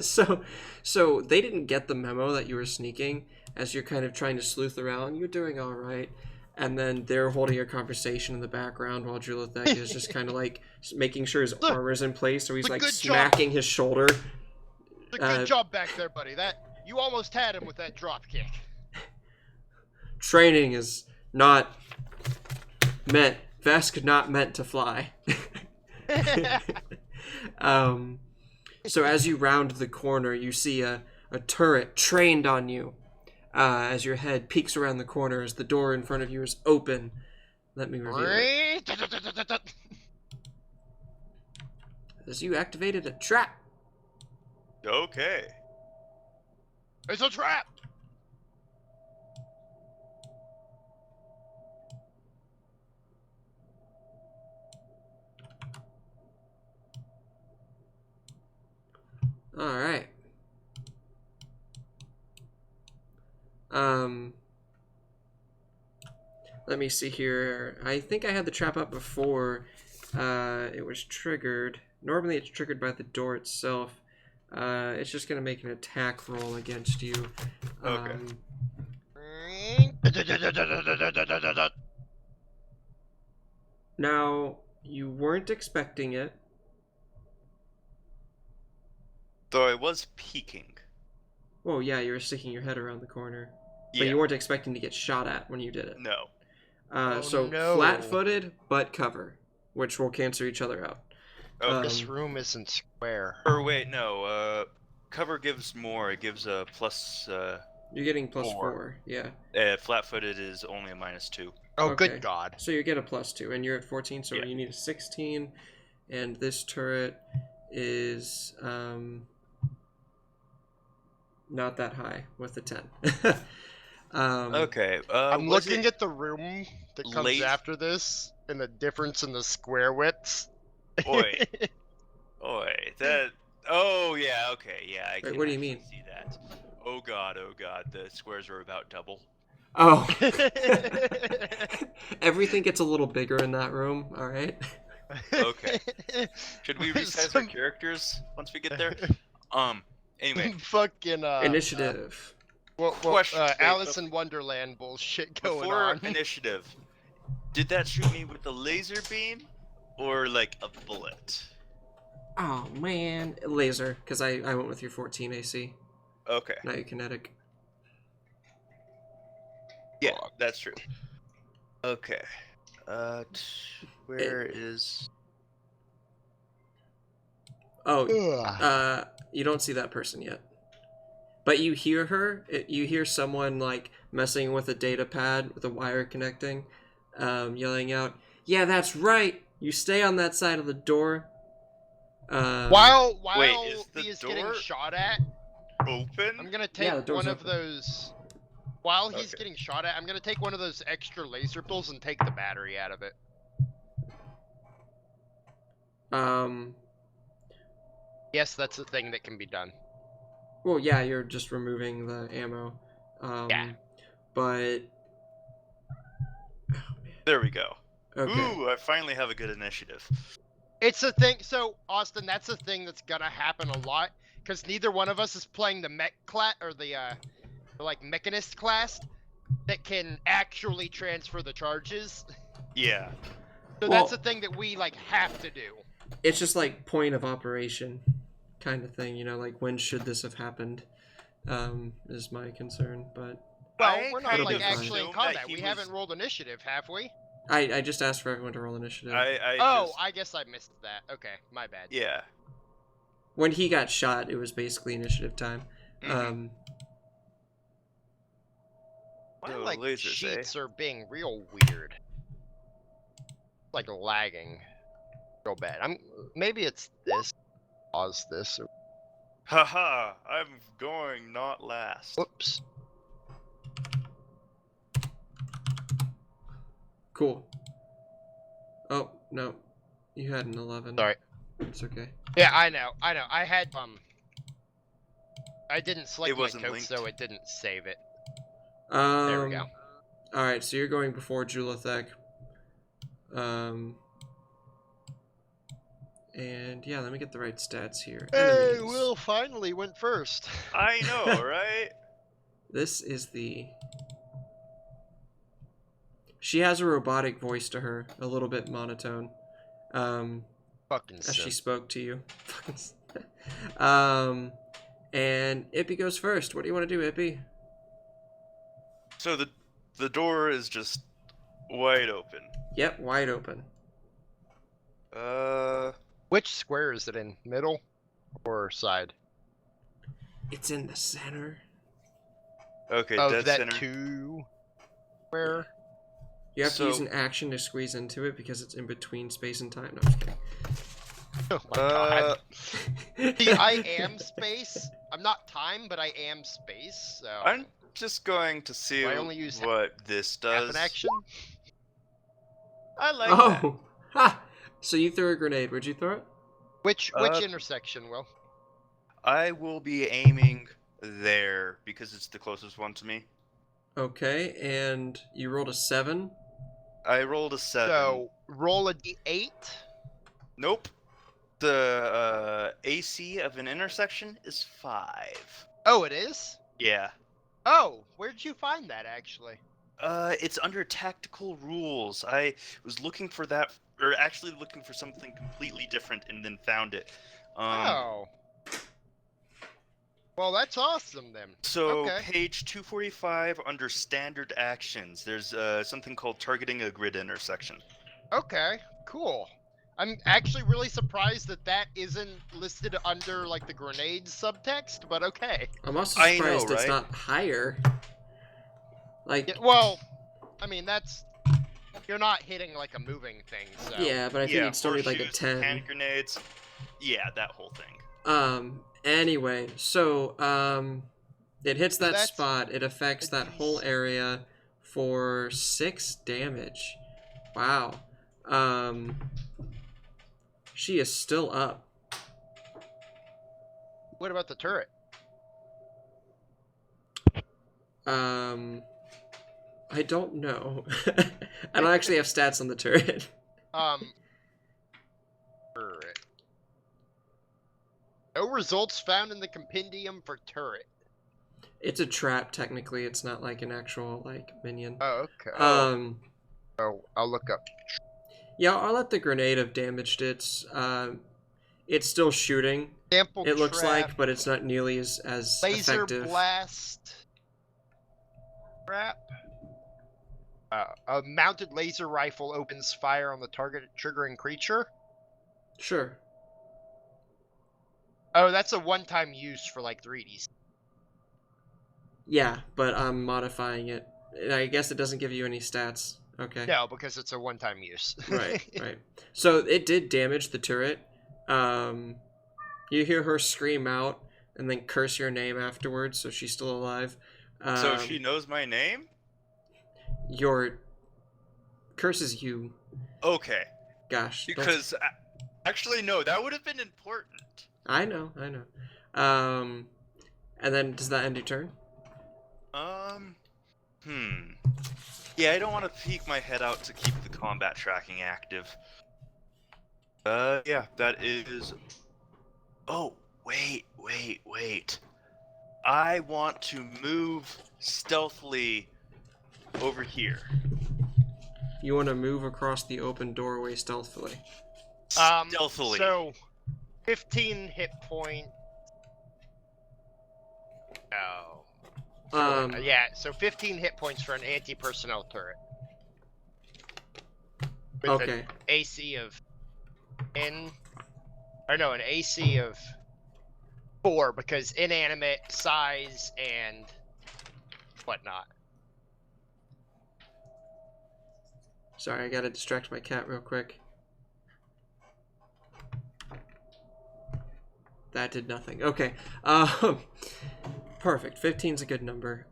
Speaker 2: so they didn't get the memo that you were sneaking as you're kind of trying to sleuth around. You're doing all right. And then they're holding a conversation in the background while Julithek is just kind of like making sure his armor's in place. So he's
Speaker 4: Look,
Speaker 2: like
Speaker 4: good job.
Speaker 2: smacking his shoulder.
Speaker 4: Good job back there, buddy. That you almost had him with that drop kick.
Speaker 2: Training is not meant. Vesk not meant to fly. So as you round the corner, you see a turret trained on you. As your head peeks around the corner as the door in front of you is open. Let me reveal it. As you activated a trap.
Speaker 1: Okay.
Speaker 4: It's a trap.
Speaker 2: All right. Let me see here. I think I had the trap up before it was triggered. Normally it's triggered by the door itself. It's just gonna make an attack roll against you.
Speaker 1: Okay.
Speaker 2: Now, you weren't expecting it.
Speaker 1: Though I was peeking.
Speaker 2: Well, yeah, you were sticking your head around the corner.
Speaker 1: Yeah.
Speaker 2: But you weren't expecting to get shot at when you did it.
Speaker 1: No.
Speaker 4: Oh,
Speaker 2: So
Speaker 4: no.
Speaker 2: flat-footed, but cover, which will cancel each other out.
Speaker 1: Oh,
Speaker 4: This room isn't square.
Speaker 1: or wait, no. Cover gives more. It gives a plus.
Speaker 2: You're getting plus
Speaker 1: Four.
Speaker 2: 4, yeah.
Speaker 1: Flat-footed is only a -2.
Speaker 4: Oh,
Speaker 2: Okay.
Speaker 4: good God.
Speaker 2: So you get a plus 2, and you're at 14, so
Speaker 1: Yeah.
Speaker 2: you need a 16. And this turret is not that high with a 10.
Speaker 1: Okay.
Speaker 4: I'm
Speaker 1: was
Speaker 4: looking
Speaker 1: it-
Speaker 4: at the room that comes
Speaker 1: late?
Speaker 4: after this, and the difference in the square widths.
Speaker 1: Oi. Oi. That. Oh yeah. Okay. Yeah. I
Speaker 2: Wait,
Speaker 1: can
Speaker 2: what do you
Speaker 1: actually
Speaker 2: mean?
Speaker 1: See that? Oh god. Oh god. The squares are about double.
Speaker 2: Oh. Everything gets a little bigger in that room, alright?
Speaker 1: Okay. Should we resize our
Speaker 4: Some-
Speaker 1: characters once we get there? Anyway.
Speaker 4: Fucking
Speaker 2: Initiative.
Speaker 1: Question, wait,
Speaker 4: Alice in Wonderland bullshit going
Speaker 1: Before
Speaker 4: on.
Speaker 1: initiative, did that shoot me with a laser beam or like a bullet?
Speaker 2: Oh, man. Laser, because I went with your 14 AC,
Speaker 1: Okay.
Speaker 2: not your kinetic.
Speaker 1: Yeah, that's true. Okay. Where is?
Speaker 2: Oh,
Speaker 4: Ugh.
Speaker 2: you don't see that person yet. But you hear her. You hear someone like messing with a data pad with a wire connecting, yelling out, "Yeah, that's right. You stay on that side of the door."
Speaker 4: While
Speaker 1: Wait, is the
Speaker 4: he is getting
Speaker 1: door-
Speaker 4: shot at,
Speaker 1: open?
Speaker 3: I'm gonna
Speaker 2: Yeah, the
Speaker 3: take
Speaker 2: door's
Speaker 3: one of
Speaker 2: open.
Speaker 3: those. While he's
Speaker 1: Okay.
Speaker 3: getting shot at, I'm gonna take one of those extra laser pills and take the battery out of it. Yes, that's the thing that can be done.
Speaker 2: Well, yeah, you're just removing the ammo.
Speaker 3: Yeah.
Speaker 2: But
Speaker 1: There we go.
Speaker 2: okay.
Speaker 1: Ooh, I finally have a good initiative.
Speaker 3: It's a thing. So Austin, that's a thing that's gonna happen a lot because neither one of us is playing the mech class or the like mechanist class that can actually transfer the charges.
Speaker 1: Yeah.
Speaker 3: So
Speaker 2: Well-
Speaker 3: that's a thing that we like have to do.
Speaker 2: It's just like point of operation kind of thing, you know, like when should this have happened? Is my concern, but
Speaker 3: Well,
Speaker 1: I
Speaker 3: we're not
Speaker 2: kind
Speaker 3: like
Speaker 2: of
Speaker 3: actually in
Speaker 1: assumed that
Speaker 3: combat.
Speaker 1: he
Speaker 3: We
Speaker 1: was-
Speaker 3: haven't rolled initiative, have we?
Speaker 2: I just asked for everyone to roll initiative.
Speaker 3: I guess I missed that. Okay, my bad.
Speaker 1: Yeah.
Speaker 2: When he got shot, it was basically initiative time.
Speaker 1: Mhm.
Speaker 3: My
Speaker 1: Oh,
Speaker 3: like
Speaker 1: lasers,
Speaker 3: sheets
Speaker 1: eh?
Speaker 3: are being real weird. Like lagging. Real bad. Maybe it's this. Pause this. Or...
Speaker 1: Haha, I'm going not last.
Speaker 3: Whoops.
Speaker 2: Cool. Oh, no. You had an 11.
Speaker 3: Sorry.
Speaker 2: It's okay.
Speaker 3: Yeah, I know. I had I didn't select
Speaker 1: It
Speaker 3: my
Speaker 1: wasn't
Speaker 3: code,
Speaker 1: linked.
Speaker 3: so it didn't save it.
Speaker 2: There
Speaker 3: There we go.
Speaker 2: Alright, so you're going before Julithek. And yeah, let me get the right stats here.
Speaker 3: Hey,
Speaker 2: Enemies.
Speaker 3: Will finally went first.
Speaker 1: I know, right?
Speaker 2: This is the... She has a robotic voice to her, a little bit monotone.
Speaker 3: Fucking
Speaker 2: As she
Speaker 3: simp.
Speaker 2: spoke to you. And Ippy goes first. What do you want to do, Ippy?
Speaker 1: So the door is just wide open.
Speaker 2: Yep, wide open.
Speaker 3: Which square is it in? Middle or side?
Speaker 2: It's in the center.
Speaker 1: Okay,
Speaker 3: Of
Speaker 1: dead
Speaker 3: that
Speaker 1: center.
Speaker 3: two square?
Speaker 2: You have to use
Speaker 1: So-
Speaker 2: an action to squeeze into it because it's in between space and time. No, I'm just kidding.
Speaker 3: Oh my
Speaker 1: Uh,
Speaker 3: god. See, I am space. I'm not time, but I am space, so...
Speaker 1: I'm just going to see
Speaker 3: I only use
Speaker 1: what this
Speaker 3: half
Speaker 1: does.
Speaker 3: an action?
Speaker 1: I like that.
Speaker 2: Oh! Ha! So you threw a grenade. Would you throw it?
Speaker 3: Which
Speaker 1: Uh,
Speaker 3: intersection, Will?
Speaker 1: I will be aiming there because it's the closest one to me.
Speaker 2: Okay, and you rolled a 7.
Speaker 1: I rolled a 7.
Speaker 3: So, roll a d8.
Speaker 1: Nope. The AC of an intersection is 5.
Speaker 3: Oh, it is?
Speaker 1: Yeah.
Speaker 3: Oh, where'd you find that, actually?
Speaker 1: It's under tactical rules. I was looking for that, or actually looking for something completely different, and then found it.
Speaker 3: Oh. Well, that's awesome, then.
Speaker 1: So
Speaker 3: Okay.
Speaker 1: page 245 under standard actions, there's something called targeting a grid intersection.
Speaker 3: Okay, cool. I'm actually really surprised that that isn't listed under, like, the grenade subtext, but okay.
Speaker 2: I'm also
Speaker 1: I know,
Speaker 2: surprised it's
Speaker 1: right?
Speaker 2: not higher. Like,
Speaker 3: Yeah, well, I mean, that's... You're not hitting, like, a moving thing, so...
Speaker 2: yeah, but I think
Speaker 1: Yeah,
Speaker 2: you'd still need like a
Speaker 1: horseshoes,
Speaker 2: 10.
Speaker 1: hand grenades. Yeah, that whole thing.
Speaker 2: Anyway, so, it hits that
Speaker 3: That's
Speaker 2: spot. It affects
Speaker 3: a
Speaker 2: that whole area for 6 damage. Wow. She is still up.
Speaker 3: What about the turret?
Speaker 2: I don't know. I don't actually have stats on the turret.
Speaker 3: Turret. No results found in the compendium for turret.
Speaker 2: It's a trap, technically. It's not like an actual, like, minion.
Speaker 3: Oh, okay.
Speaker 2: Oh,
Speaker 3: I'll look up.
Speaker 2: Yeah, I'll let the grenade have damaged it. It's still shooting.
Speaker 3: Sample
Speaker 2: It looks
Speaker 3: trap,
Speaker 2: like, but it's not nearly as
Speaker 3: laser
Speaker 2: effective.
Speaker 3: blast trap. A mounted laser rifle opens fire on the target, triggering creature.
Speaker 2: Sure.
Speaker 3: Oh, that's a one-time use for like 3Ds.
Speaker 2: Yeah, but I'm modifying it. I guess it doesn't give you any stats. Okay.
Speaker 3: No, because it's a one-time use.
Speaker 2: Right, right. So it did damage the turret. You hear her scream out, and then curse your name afterwards, so she's still alive.
Speaker 1: So she knows my name?
Speaker 2: Your curses you.
Speaker 1: Okay.
Speaker 2: Gosh.
Speaker 1: Because actually, no, that would have been important.
Speaker 2: I know. And then does that end your turn?
Speaker 1: Yeah, I don't want to peek my head out to keep the combat tracking active. Yeah, that is... Oh, wait. I want to move stealthily over here.
Speaker 2: You want to move across the open doorway stealthily.
Speaker 1: Stealthily.
Speaker 4: So, 15 hit point. Oh. Yeah, so 15 hit points for an anti-personnel turret. With
Speaker 2: Okay.
Speaker 4: an AC of an AC of 4 because inanimate, size, and whatnot.
Speaker 2: Sorry, I gotta distract my cat real quick. That did nothing. Okay. Perfect. 15's a good number.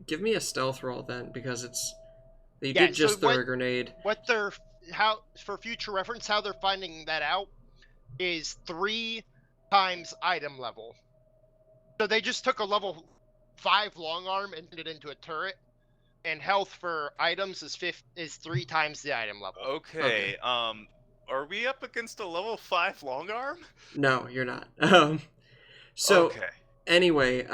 Speaker 2: Give me a stealth roll then, because it's... You did just throw a grenade.
Speaker 4: For future reference, how they're finding that out is 3 times item level. So they just took a level 5 long arm and turned it into a turret. And health for items is 3 times the item level.
Speaker 1: Okay. Are we up against a level 5 long arm?
Speaker 2: No, you're not. Anyway,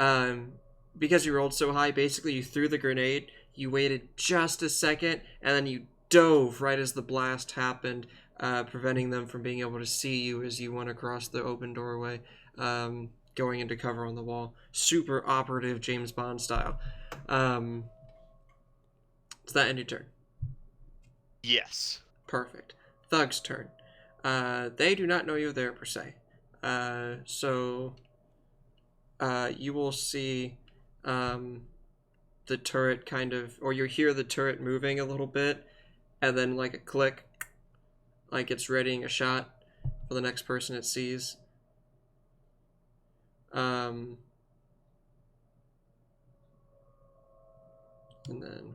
Speaker 2: because you rolled so high, basically you threw the grenade, you waited just a second, and then you dove right as the blast happened, preventing them from being able to see you as you went across the open doorway, going into cover on the wall. Super operative James Bond style. Does that end your turn?
Speaker 1: Yes.
Speaker 2: Perfect. Thug's turn. They do not know you're there per se. So you will see the turret kind of, or you hear the turret moving a little bit, and then like a click, like it's readying a shot for the next person it sees. And then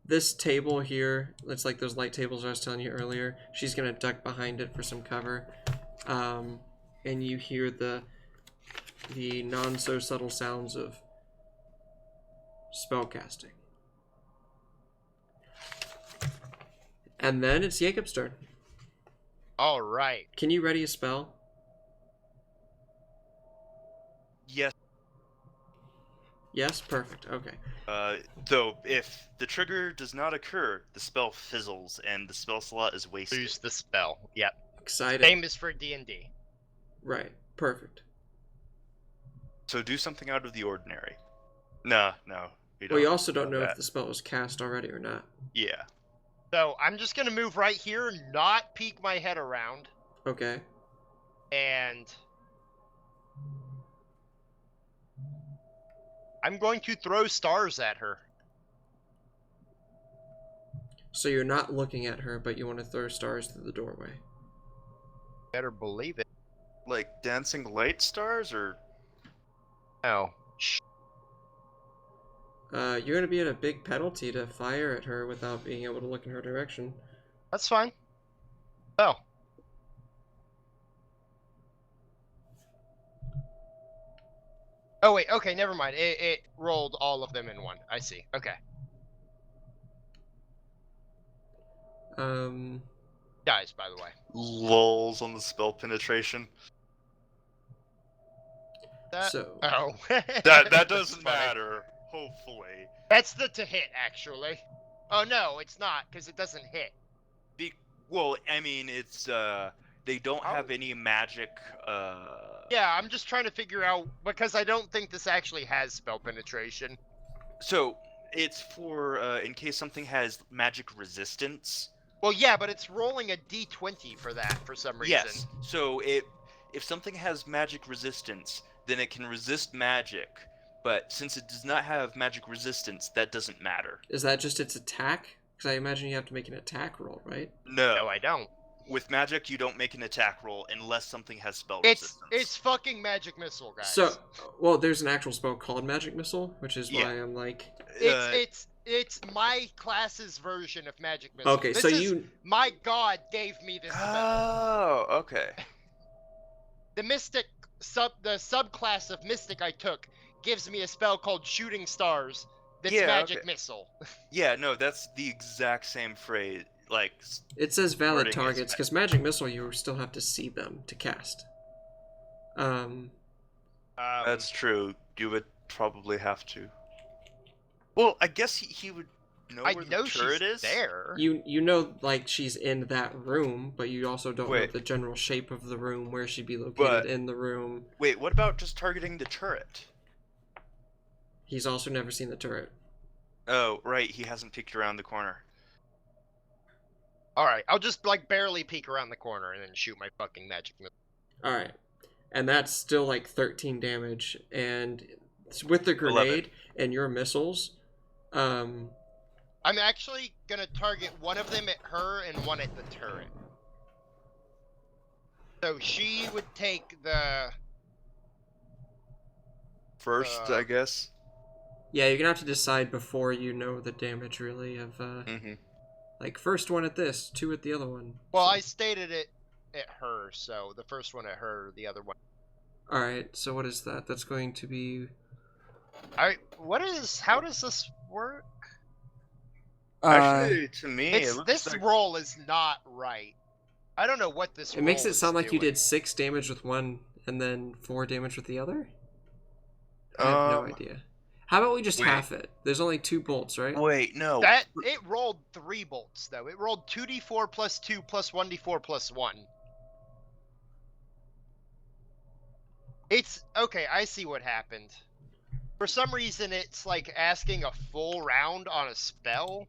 Speaker 2: this table here, it's like those light tables I was telling you earlier. She's gonna duck behind it for some cover, and you hear the non so subtle sounds of spellcasting. And then it's Jacob's turn.
Speaker 4: All right.
Speaker 2: Can you ready a spell?
Speaker 1: Yes.
Speaker 2: Yes, perfect. Okay.
Speaker 1: Though, if the trigger does not occur, the spell fizzles and the spell slot is wasted.
Speaker 4: Lose the spell. Yep.
Speaker 2: Excited.
Speaker 4: Same as for D&D.
Speaker 2: Right. Perfect.
Speaker 1: So do something out of the ordinary. No.
Speaker 2: Well, you also don't know if the spell was cast already or not.
Speaker 1: Yeah.
Speaker 4: So I'm just gonna move right here, not peek my head around,
Speaker 2: Okay.
Speaker 4: and I'm going to throw stars at her.
Speaker 2: So you're not looking at her, but you want to throw stars through the doorway.
Speaker 4: Better believe it.
Speaker 1: Like dancing light stars, or?
Speaker 4: No.
Speaker 2: You're going to be at a big penalty to fire at her without being able to look in her direction.
Speaker 4: That's fine. Oh. Oh, wait. Okay, never mind. It rolled all of them in one. I see. Okay. Guys, by the way.
Speaker 1: Lulls on the spell penetration.
Speaker 2: So.
Speaker 4: Oh.
Speaker 1: that doesn't matter. Hopefully.
Speaker 4: That's the to hit, actually. Oh, no, it's not, because it doesn't hit.
Speaker 1: Well, I mean, it's, they don't have any magic,
Speaker 4: Yeah, I'm just trying to figure out, because I don't think this actually has spell penetration.
Speaker 1: So, it's for, in case something has magic resistance.
Speaker 4: Well, yeah, but it's rolling a d20 for that, for some reason.
Speaker 1: Yes, so if something has magic resistance, then it can resist magic. But since it does not have magic resistance, that doesn't matter.
Speaker 2: Is that just its attack? Because I imagine you have to make an attack roll, right?
Speaker 1: No.
Speaker 4: No, I don't.
Speaker 1: with magic, you don't make an attack roll unless something has spell
Speaker 3: It's
Speaker 1: resistance.
Speaker 3: fucking magic missile, guys.
Speaker 2: So, well, there's an actual spell called Magic Missile, which is why
Speaker 1: Yeah.
Speaker 2: I'm like,
Speaker 3: It's my class's version of magic missile.
Speaker 2: okay,
Speaker 3: This
Speaker 2: so
Speaker 3: is,
Speaker 2: you,
Speaker 3: my god gave me this spell.
Speaker 1: Oh, okay.
Speaker 3: The subclass of mystic I took gives me a spell called Shooting Stars. That's
Speaker 1: Yeah,
Speaker 3: magic
Speaker 1: okay.
Speaker 3: missile.
Speaker 1: Yeah, no, that's the exact same phrase. Like,
Speaker 2: it says valid
Speaker 1: wording is
Speaker 2: targets, because Magic Missile, you still have to see them to cast.
Speaker 1: that's true. You would probably have to. Well, I guess he would know
Speaker 3: I
Speaker 1: where
Speaker 3: know
Speaker 1: the turret
Speaker 3: she's
Speaker 1: is.
Speaker 3: there.
Speaker 2: You know, like, she's in that room, but you also don't know
Speaker 1: Wait.
Speaker 2: the general shape of the room, where she'd be located
Speaker 1: But-
Speaker 2: in the room.
Speaker 1: Wait, what about just targeting the turret?
Speaker 2: He's also never seen the turret.
Speaker 1: Oh, right, he hasn't peeked around the corner.
Speaker 3: Alright, I'll just like barely peek around the corner and then shoot my fucking magic missile.
Speaker 2: Alright. And that's still like 13 damage. And with the grenade and your missiles,
Speaker 3: I'm actually gonna target one of them at her and one at the turret. So she would take the...
Speaker 1: First, I guess.
Speaker 2: yeah, you're gonna have to decide before you know the damage, really, of,
Speaker 1: Mm-hmm.
Speaker 2: like, first one at this, two at the other one.
Speaker 3: Well, I stated it at her, so the first one at her, the other one.
Speaker 2: Alright, so what is that? That's going to be...
Speaker 3: How does this work?
Speaker 1: Actually, to me, it
Speaker 3: It's,
Speaker 1: looks
Speaker 3: this
Speaker 1: like...
Speaker 3: roll is not right. I don't know what this
Speaker 2: It makes
Speaker 3: roll
Speaker 2: it sound
Speaker 3: is
Speaker 2: like you
Speaker 3: doing.
Speaker 2: did 6 damage with one, and then 4 damage with the other? I have no idea. How about we just
Speaker 1: wait.
Speaker 2: half it? There's only 2 bolts, right?
Speaker 1: Wait, no.
Speaker 3: It rolled 3 bolts though. It rolled 2d4 plus 2 plus 1d4 plus 1. It's okay, I see what happened. For some reason it's like asking a full round on a spell.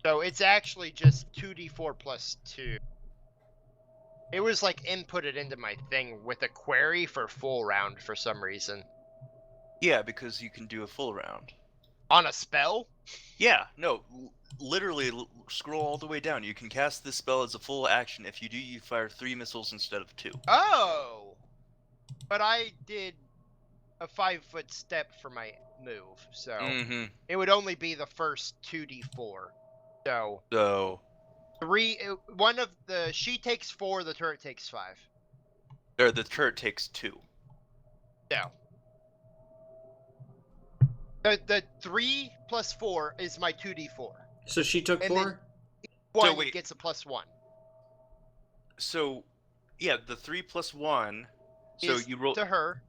Speaker 3: So it's actually just 2d4 plus 2. It was like inputted into my thing with a query for full round for some reason.
Speaker 1: Yeah, because you can do a full round.
Speaker 3: On a spell?
Speaker 1: Yeah, no, literally scroll all the way down. You can cast this spell as a full action. If you do, you fire 3 missiles instead of 2.
Speaker 3: Oh! But I did a 5-foot step for my move, so
Speaker 1: Mm-hmm.
Speaker 3: it would only be the first 2d4. So
Speaker 1: So,
Speaker 3: she takes 4, the turret takes 5.
Speaker 1: or the turret takes 2.
Speaker 3: No. The 3 plus 4 is my 2d4.
Speaker 2: So she took
Speaker 3: And
Speaker 2: 4?
Speaker 3: then- One
Speaker 1: wait.
Speaker 3: gets a plus 1.
Speaker 1: So, yeah, the 3 plus 1. So
Speaker 3: Is
Speaker 1: you roll.
Speaker 3: to her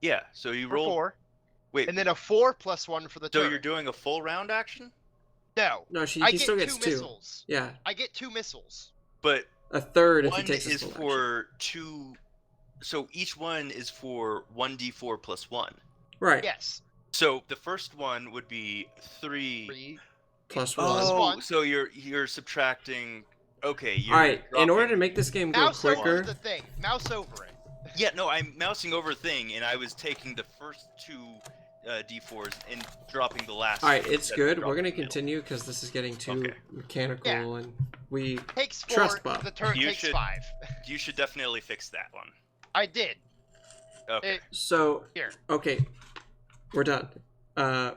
Speaker 1: Yeah, so you
Speaker 3: for
Speaker 1: roll.
Speaker 3: 4,
Speaker 1: Wait,
Speaker 3: and then a 4 plus 1 for the
Speaker 1: so
Speaker 3: turret.
Speaker 1: you're doing a full round action?
Speaker 3: No,
Speaker 2: No,
Speaker 3: I
Speaker 2: he
Speaker 3: get
Speaker 2: still
Speaker 3: 2
Speaker 2: gets 2.
Speaker 3: missiles.
Speaker 2: Yeah,
Speaker 3: I get 2 missiles.
Speaker 1: But
Speaker 2: a third if he
Speaker 1: one
Speaker 2: takes his
Speaker 1: is
Speaker 2: full
Speaker 1: for 2. So each one is for 1d4 plus 1.
Speaker 2: action. Right,
Speaker 3: Yes.
Speaker 1: So the first one would be 3.
Speaker 3: 3.
Speaker 2: plus
Speaker 3: Plus
Speaker 2: 1.
Speaker 3: one.
Speaker 1: So you're subtracting. Okay, you're
Speaker 2: Alright, in order to
Speaker 1: dropping-
Speaker 2: make this game go
Speaker 3: Mouse over
Speaker 2: quicker...
Speaker 3: the thing. Mouse over it.
Speaker 1: Yeah, no, I'm mousing over thing, and I was taking the first 2 d4s and dropping the last.
Speaker 2: Alright, it's
Speaker 1: instead of
Speaker 2: good. We're
Speaker 1: dropping
Speaker 2: gonna
Speaker 1: the middle.
Speaker 2: continue because this is getting too
Speaker 1: Okay.
Speaker 2: mechanical, and we...
Speaker 3: Takes 4,
Speaker 2: Trust Bob.
Speaker 3: the turret
Speaker 1: You
Speaker 3: takes
Speaker 1: should-
Speaker 3: 5.
Speaker 1: You should definitely fix that one.
Speaker 3: I did.
Speaker 1: Okay.
Speaker 2: So,
Speaker 3: Here.
Speaker 2: okay, we're done.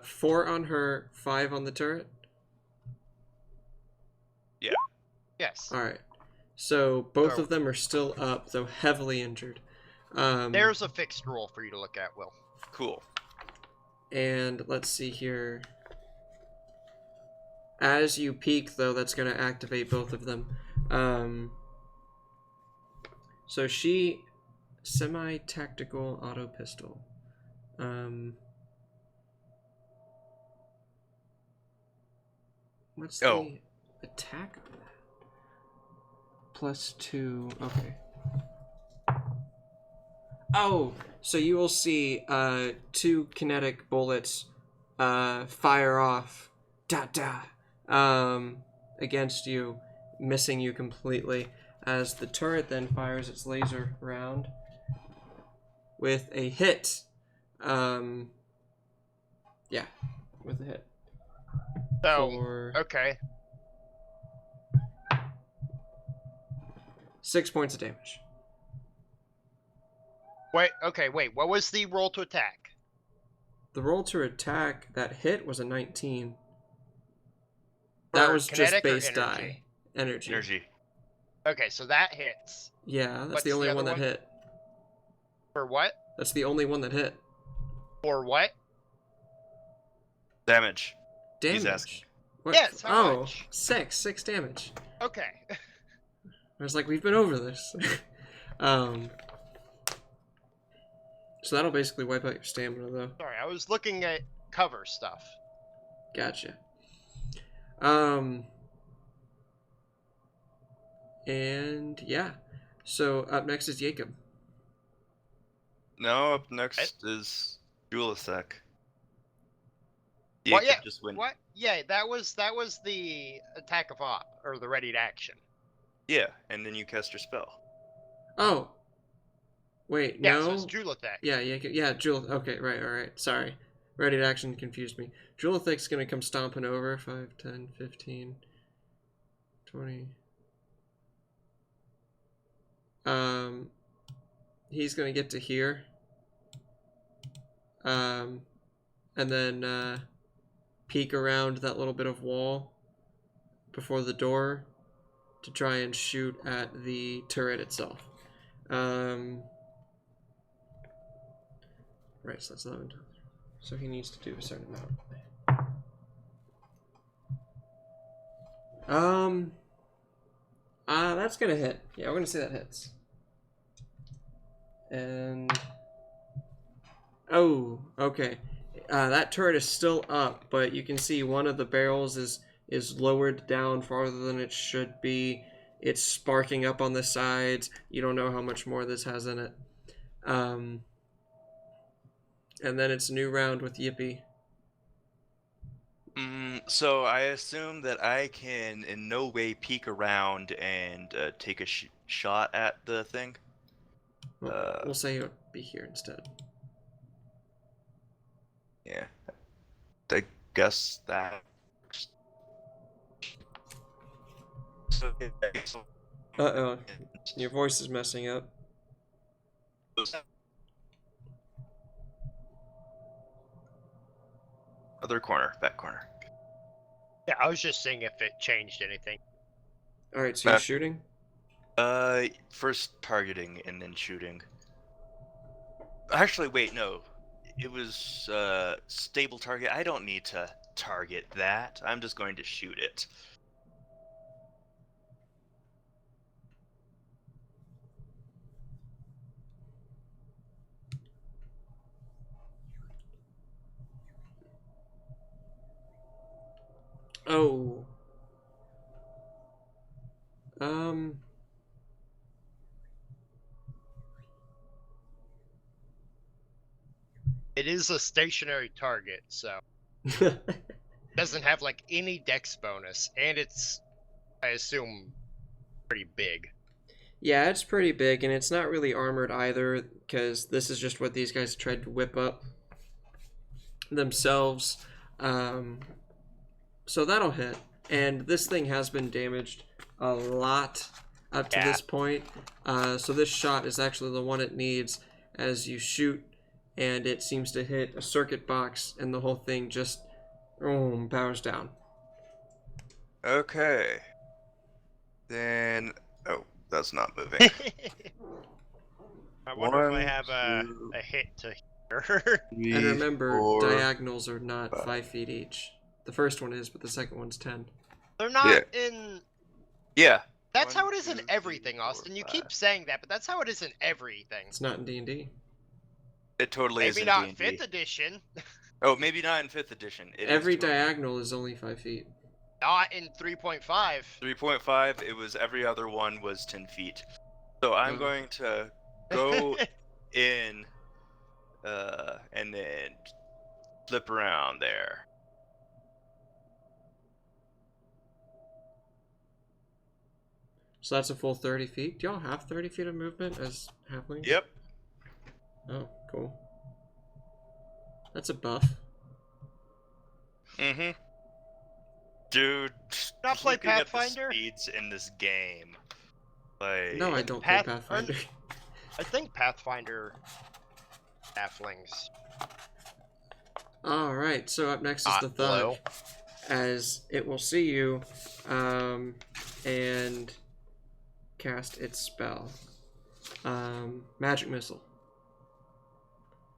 Speaker 2: 4 on her, 5 on the turret?
Speaker 3: Yes.
Speaker 2: Alright. So, both
Speaker 3: Oh.
Speaker 2: of them are still up, though heavily injured.
Speaker 3: There's a fixed roll for you to look at, Will.
Speaker 1: Cool.
Speaker 2: And let's see here. As you peek, though, that's going to activate both of them. So she... Semi-tactical auto pistol. What's
Speaker 1: Oh.
Speaker 2: the attack on that? +2. Okay. Oh, so you will see 2 kinetic bullets fire off against you, missing you completely, as the turret then fires its laser round with a hit. Yeah, with a hit.
Speaker 3: So,
Speaker 2: For
Speaker 3: okay.
Speaker 2: 6 points of damage.
Speaker 4: Wait, okay, wait. What was the roll to attack?
Speaker 2: The roll to attack that hit was a 19. That
Speaker 4: For
Speaker 2: was just
Speaker 4: kinetic or
Speaker 2: base
Speaker 4: energy?
Speaker 2: die. Energy.
Speaker 1: Energy.
Speaker 4: Okay, so that hits.
Speaker 2: Yeah, that's
Speaker 4: What's
Speaker 2: the
Speaker 4: the
Speaker 2: only
Speaker 4: other
Speaker 2: one that
Speaker 4: one?
Speaker 2: hit.
Speaker 4: For what?
Speaker 2: That's the only one that hit.
Speaker 4: For what?
Speaker 1: Damage. He's
Speaker 2: Damage.
Speaker 1: asking.
Speaker 2: What?
Speaker 4: Yes, how
Speaker 2: Oh,
Speaker 4: much?
Speaker 2: 6 damage.
Speaker 4: Okay.
Speaker 2: I was like, we've been over this. So that'll basically wipe out your stamina, though.
Speaker 4: Sorry, I was looking at cover stuff.
Speaker 2: Gotcha. And yeah. So up next is Jacob.
Speaker 1: No, up next is Julasek.
Speaker 4: Well,
Speaker 1: Jacob
Speaker 4: yeah,
Speaker 1: just went.
Speaker 4: What? Yeah, that was the attack of op, or the ready to action.
Speaker 1: Yeah, and then you cast your spell.
Speaker 2: Oh. Wait,
Speaker 4: Yeah,
Speaker 2: no.
Speaker 4: so it's Jewel attack.
Speaker 2: Yeah, Jewel. Okay, right. Sorry. Ready to action confused me. Jewelithic's gonna come stomping over. 5, 10, 15, 20. He's gonna get to here. And then peek around that little bit of wall before the door to try and shoot at the turret itself. Right, so that's 11. So he needs to do a certain amount. That's gonna hit. Yeah, we're gonna say that hits. And oh, okay. That turret is still up, but you can see one of the barrels is lowered down farther than it should be. It's sparking up on the sides. You don't know how much more this has in it. And then it's a new round with Yippee.
Speaker 1: So I assume that I can in no way peek around and take a shot at the thing.
Speaker 2: We'll say he'll be here instead.
Speaker 1: Yeah. I guess that.
Speaker 2: Uh-oh. Your voice is messing up.
Speaker 1: Other corner, back corner.
Speaker 4: Yeah, I was just seeing if it changed anything.
Speaker 2: Alright, so you're shooting?
Speaker 1: First targeting and then shooting. Actually, wait, no. It was, stable target. I don't need to target that. I'm just going to shoot it.
Speaker 2: Oh.
Speaker 4: It is a stationary target, so doesn't have like any dex bonus, and it's, I assume, pretty big.
Speaker 2: Yeah, it's pretty big, and it's not really armored either, because this is just what these guys tried to whip up themselves. So that'll hit. And this thing has been damaged a lot up to this point. So this shot is actually the one it needs as you shoot, and it seems to hit a circuit box, and the whole thing just powers down.
Speaker 1: Okay. Then... Oh, that's not moving.
Speaker 4: I wonder if I have a hit to here.
Speaker 2: And remember, diagonals are not 5 feet each. The first one is, but the second one's 10.
Speaker 4: They're not in...
Speaker 1: Yeah.
Speaker 4: That's how it is in everything, Austin. You keep saying that, but that's how it is in everything.
Speaker 2: It's not in D&D.
Speaker 1: It totally is
Speaker 4: Maybe
Speaker 1: in
Speaker 4: not
Speaker 1: D&D.
Speaker 4: 5th edition.
Speaker 1: Oh, maybe not in 5th edition.
Speaker 2: Every diagonal is only 5 feet.
Speaker 4: Not in 3.5.
Speaker 1: 3.5, it was every other one was 10 feet. So I'm going to go in and then flip around there.
Speaker 2: So that's a full 30 feet. Do y'all have 30 feet of movement as halflings?
Speaker 1: Yep.
Speaker 2: Oh, cool. That's a buff.
Speaker 1: Mm-hmm. Dude,
Speaker 4: Not play
Speaker 1: looking at the
Speaker 4: Pathfinder?
Speaker 1: speeds in this game. Like,
Speaker 2: No, I don't play Pathfinder.
Speaker 4: I think Pathfinder halflings.
Speaker 2: Alright, so up next is
Speaker 4: Not
Speaker 2: the Thug.
Speaker 4: low.
Speaker 2: As it will see you, and cast its spell. Magic Missile.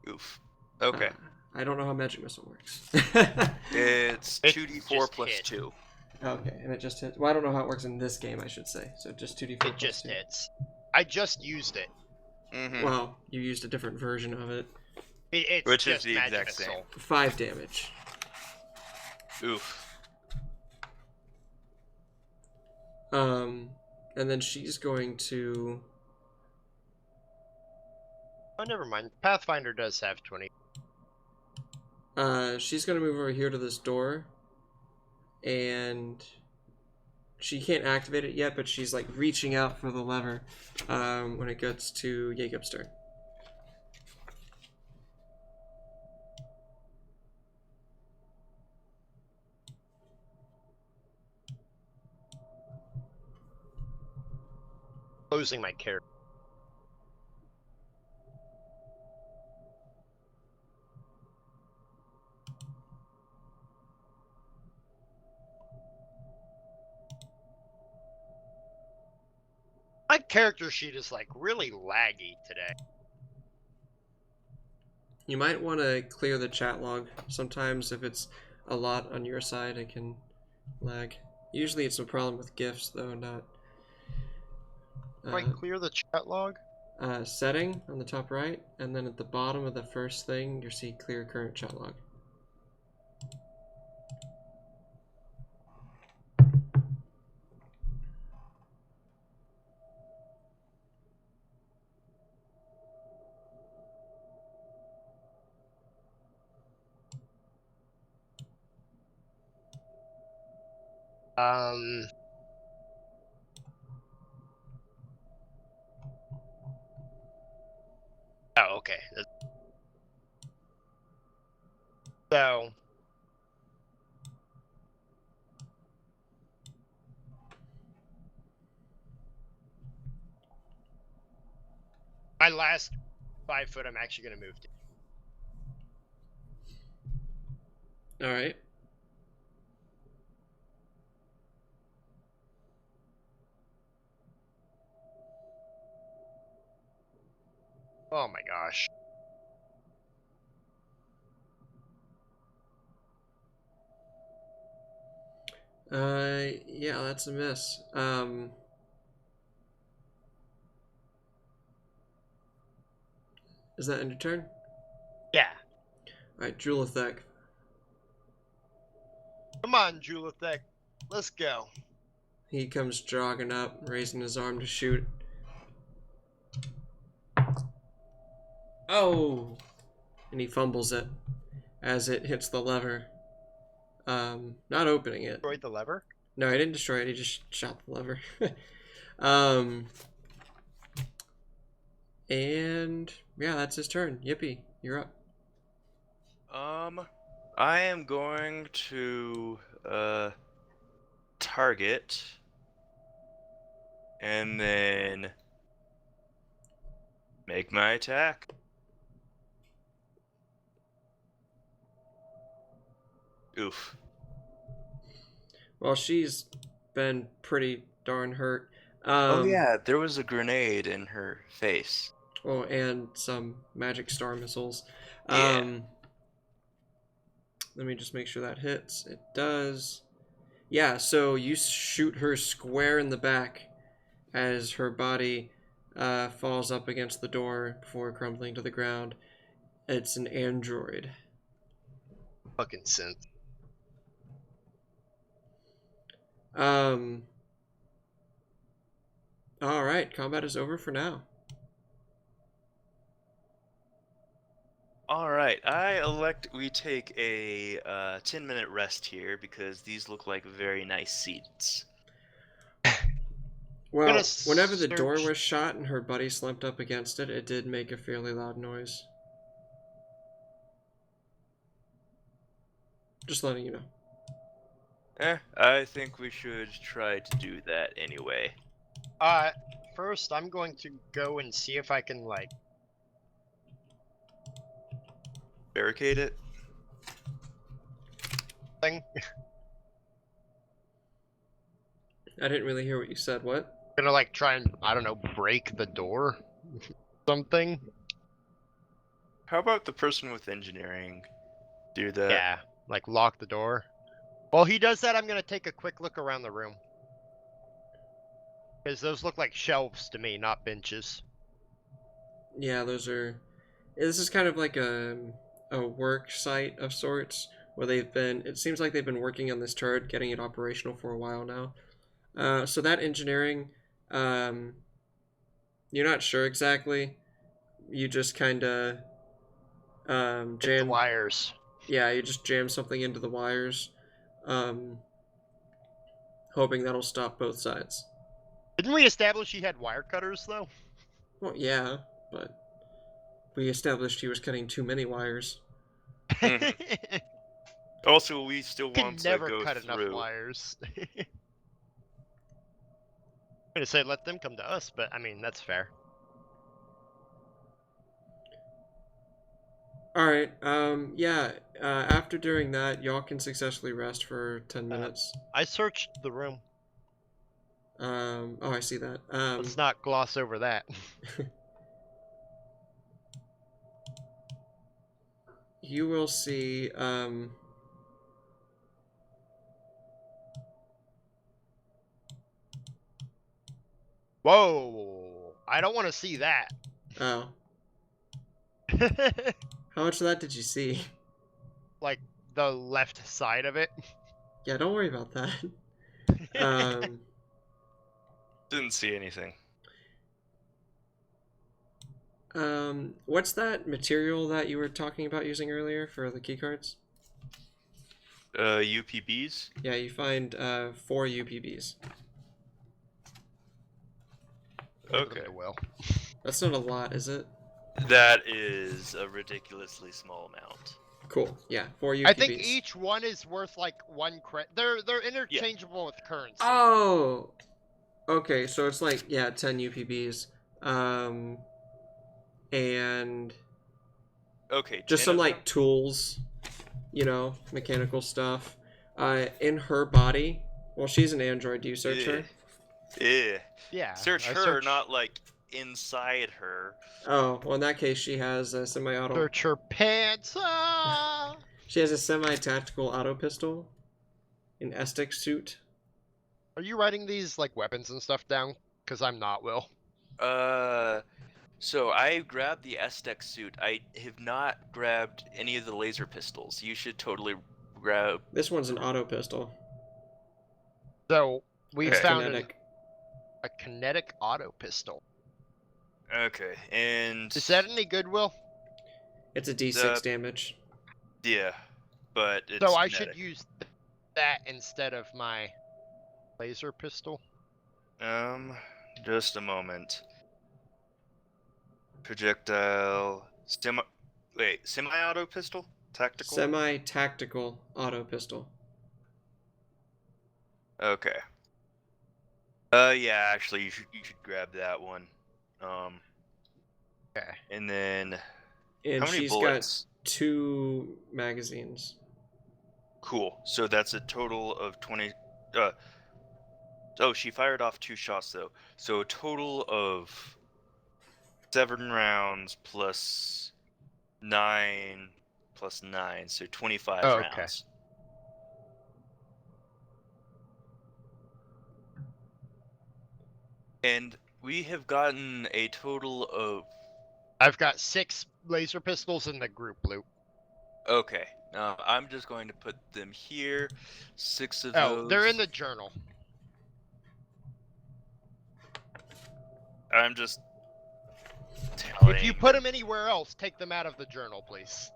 Speaker 1: oof. Okay.
Speaker 2: I don't know how Magic Missile works.
Speaker 1: It's
Speaker 4: It
Speaker 1: 2d4
Speaker 4: just
Speaker 1: plus
Speaker 4: hit.
Speaker 1: 2.
Speaker 2: Okay, and it just hits. Well, I don't know how it works in this game, I should say. So just 2d4
Speaker 4: It
Speaker 2: plus
Speaker 4: just
Speaker 2: 2.
Speaker 4: hits. I just used it.
Speaker 1: Mm-hmm.
Speaker 2: Well, you used a different version of it.
Speaker 4: It's
Speaker 1: Which is
Speaker 4: just
Speaker 1: the
Speaker 4: magic
Speaker 1: exact same.
Speaker 4: missile.
Speaker 2: 5 damage.
Speaker 1: Oof.
Speaker 2: And then she's going to...
Speaker 4: Oh, never mind. Pathfinder does have 20.
Speaker 2: She's gonna move over here to this door, and she can't activate it yet, but she's like reaching out for the lever when it gets to Jacob's turn.
Speaker 4: Closing my character. My character sheet is like really laggy today.
Speaker 2: You might want to clear the chat log. Sometimes if it's a lot on your side, it can lag. Usually it's a problem with GIFs, though, not...
Speaker 4: Do I clear the chat log?
Speaker 2: Setting on the top right, and then at the bottom of the first thing, you see clear current chat log.
Speaker 4: Oh, okay. So, my last 5 foot, I'm actually gonna move to.
Speaker 2: Alright.
Speaker 4: Oh my gosh.
Speaker 2: Yeah, that's a miss. Is that end your turn?
Speaker 4: Yeah.
Speaker 2: Alright, Julithek.
Speaker 4: Come on, Julithek. Let's go.
Speaker 2: He comes jogging up, raising his arm to shoot. Oh! And he fumbles it as it hits the lever. Not opening it.
Speaker 4: Destroyed the lever?
Speaker 2: No, he didn't destroy it, he just shot the lever. And yeah, that's his turn. Yippee, you're up.
Speaker 1: I am going to target and then make my attack. Oof.
Speaker 2: Well, she's been pretty darn hurt.
Speaker 1: Oh yeah, there was a grenade in her face.
Speaker 2: Oh, and some magic star missiles.
Speaker 1: Yeah.
Speaker 2: Let me just make sure that hits. It does. Yeah, so you shoot her square in the back as her body falls up against the door before crumbling to the ground. It's an android.
Speaker 4: Fucking synth.
Speaker 2: Alright, combat is over for now.
Speaker 1: Alright, I elect we take a 10-minute rest here because these look like very nice seats.
Speaker 2: Well,
Speaker 4: Gonna
Speaker 2: whenever the door
Speaker 4: search-
Speaker 2: was shot and her buddy slumped up against it, it did make a fairly loud noise. Just letting you know.
Speaker 1: I think we should try to do that anyway.
Speaker 3: first, I'm going to go and see if I can, like...
Speaker 1: Barricade it.
Speaker 3: thing.
Speaker 2: I didn't really hear what you said. What?
Speaker 3: Gonna, like, try and, I don't know, break the door? Something?
Speaker 1: How about the person with engineering do that?
Speaker 3: Yeah, like, lock the door. While he does that, I'm gonna take a quick look around the room. Because those look like shelves to me, not benches.
Speaker 2: Yeah, those are. This is kind of like a work site of sorts where they've been. It seems like they've been working on this turret, getting it operational for a while now. So that engineering, you're not sure exactly. You just kind of
Speaker 3: Hit the
Speaker 2: jam.
Speaker 3: wires.
Speaker 2: Yeah, you just jam something into the wires, hoping that'll stop both sides.
Speaker 3: Didn't we establish he had wire cutters, though?
Speaker 2: Well, yeah, but we established he was cutting too many wires.
Speaker 1: Also, we still
Speaker 3: Can
Speaker 1: want to
Speaker 3: never
Speaker 1: go
Speaker 3: cut
Speaker 1: through.
Speaker 3: enough wires. I'm gonna say let them come to us, but I mean that's fair.
Speaker 2: Alright, yeah, after doing that, y'all can successfully rest for 10 minutes.
Speaker 3: I searched the room.
Speaker 2: Oh, I see that.
Speaker 3: Let's not gloss over that.
Speaker 2: You will see,
Speaker 3: Whoa! I don't want to see that.
Speaker 2: oh. How much of that did you see?
Speaker 3: Like the left side of it.
Speaker 2: Yeah, don't worry about that.
Speaker 1: Didn't see anything.
Speaker 2: What's that material that you were talking about using earlier for the keycards?
Speaker 1: UPBs?
Speaker 2: Yeah, you find 4 UPBs.
Speaker 1: Okay.
Speaker 3: Well,
Speaker 2: That's not a lot, is it?
Speaker 1: That is a ridiculously small amount.
Speaker 2: Cool. Yeah, 4 UPBs.
Speaker 3: I think each one is worth like 1 credit. They're interchangeable with currency.
Speaker 2: Oh. Okay, so it's like 10 UPBs. And
Speaker 1: Okay.
Speaker 2: just
Speaker 1: 10
Speaker 2: some
Speaker 1: of
Speaker 2: like
Speaker 1: them?
Speaker 2: tools, mechanical stuff. In her body. Well, she's an android. Do you search her?
Speaker 1: Yeah.
Speaker 3: Yeah.
Speaker 1: Search
Speaker 3: I
Speaker 1: her,
Speaker 3: searched-
Speaker 1: not like inside her.
Speaker 2: Oh, well, in that case, she has a semi-auto.
Speaker 3: Search her pants. Ah!
Speaker 2: She has a semi-tactical auto pistol, an Estek suit.
Speaker 3: Are you writing these like weapons and stuff down? Because I'm not, Will.
Speaker 1: So I grabbed the Estek suit. I have not grabbed any of the laser pistols. You should totally grab.
Speaker 2: This one's an auto pistol.
Speaker 3: So we
Speaker 1: Okay.
Speaker 3: found
Speaker 2: Kinetic.
Speaker 3: a kinetic auto pistol.
Speaker 1: Okay, and
Speaker 3: Is that any good, Will?
Speaker 2: It's a D6 damage.
Speaker 1: yeah, but it's
Speaker 3: So I
Speaker 1: kinetic.
Speaker 3: should use that instead of my laser pistol.
Speaker 1: Just a moment. Projectile semi-auto pistol? Tactical?
Speaker 2: Semi-tactical auto pistol.
Speaker 1: Okay. Yeah, actually you should grab that one.
Speaker 3: Okay.
Speaker 1: And then
Speaker 2: And
Speaker 1: how many
Speaker 2: she's
Speaker 1: bullets?
Speaker 2: got 2 magazines.
Speaker 1: Cool. So that's a total of 20 oh, she fired off 2 shots though. So a total of 7 rounds plus 9 plus 9, so 25
Speaker 3: Oh, okay.
Speaker 1: rounds. And we have gotten a total of
Speaker 3: I've got 6 laser pistols in the group loot.
Speaker 1: okay. Now I'm just going to put them here. 6 of
Speaker 3: Oh,
Speaker 1: those.
Speaker 3: they're in the journal.
Speaker 1: I'm just telling.
Speaker 3: If you put them anywhere else, take them out of the journal, please.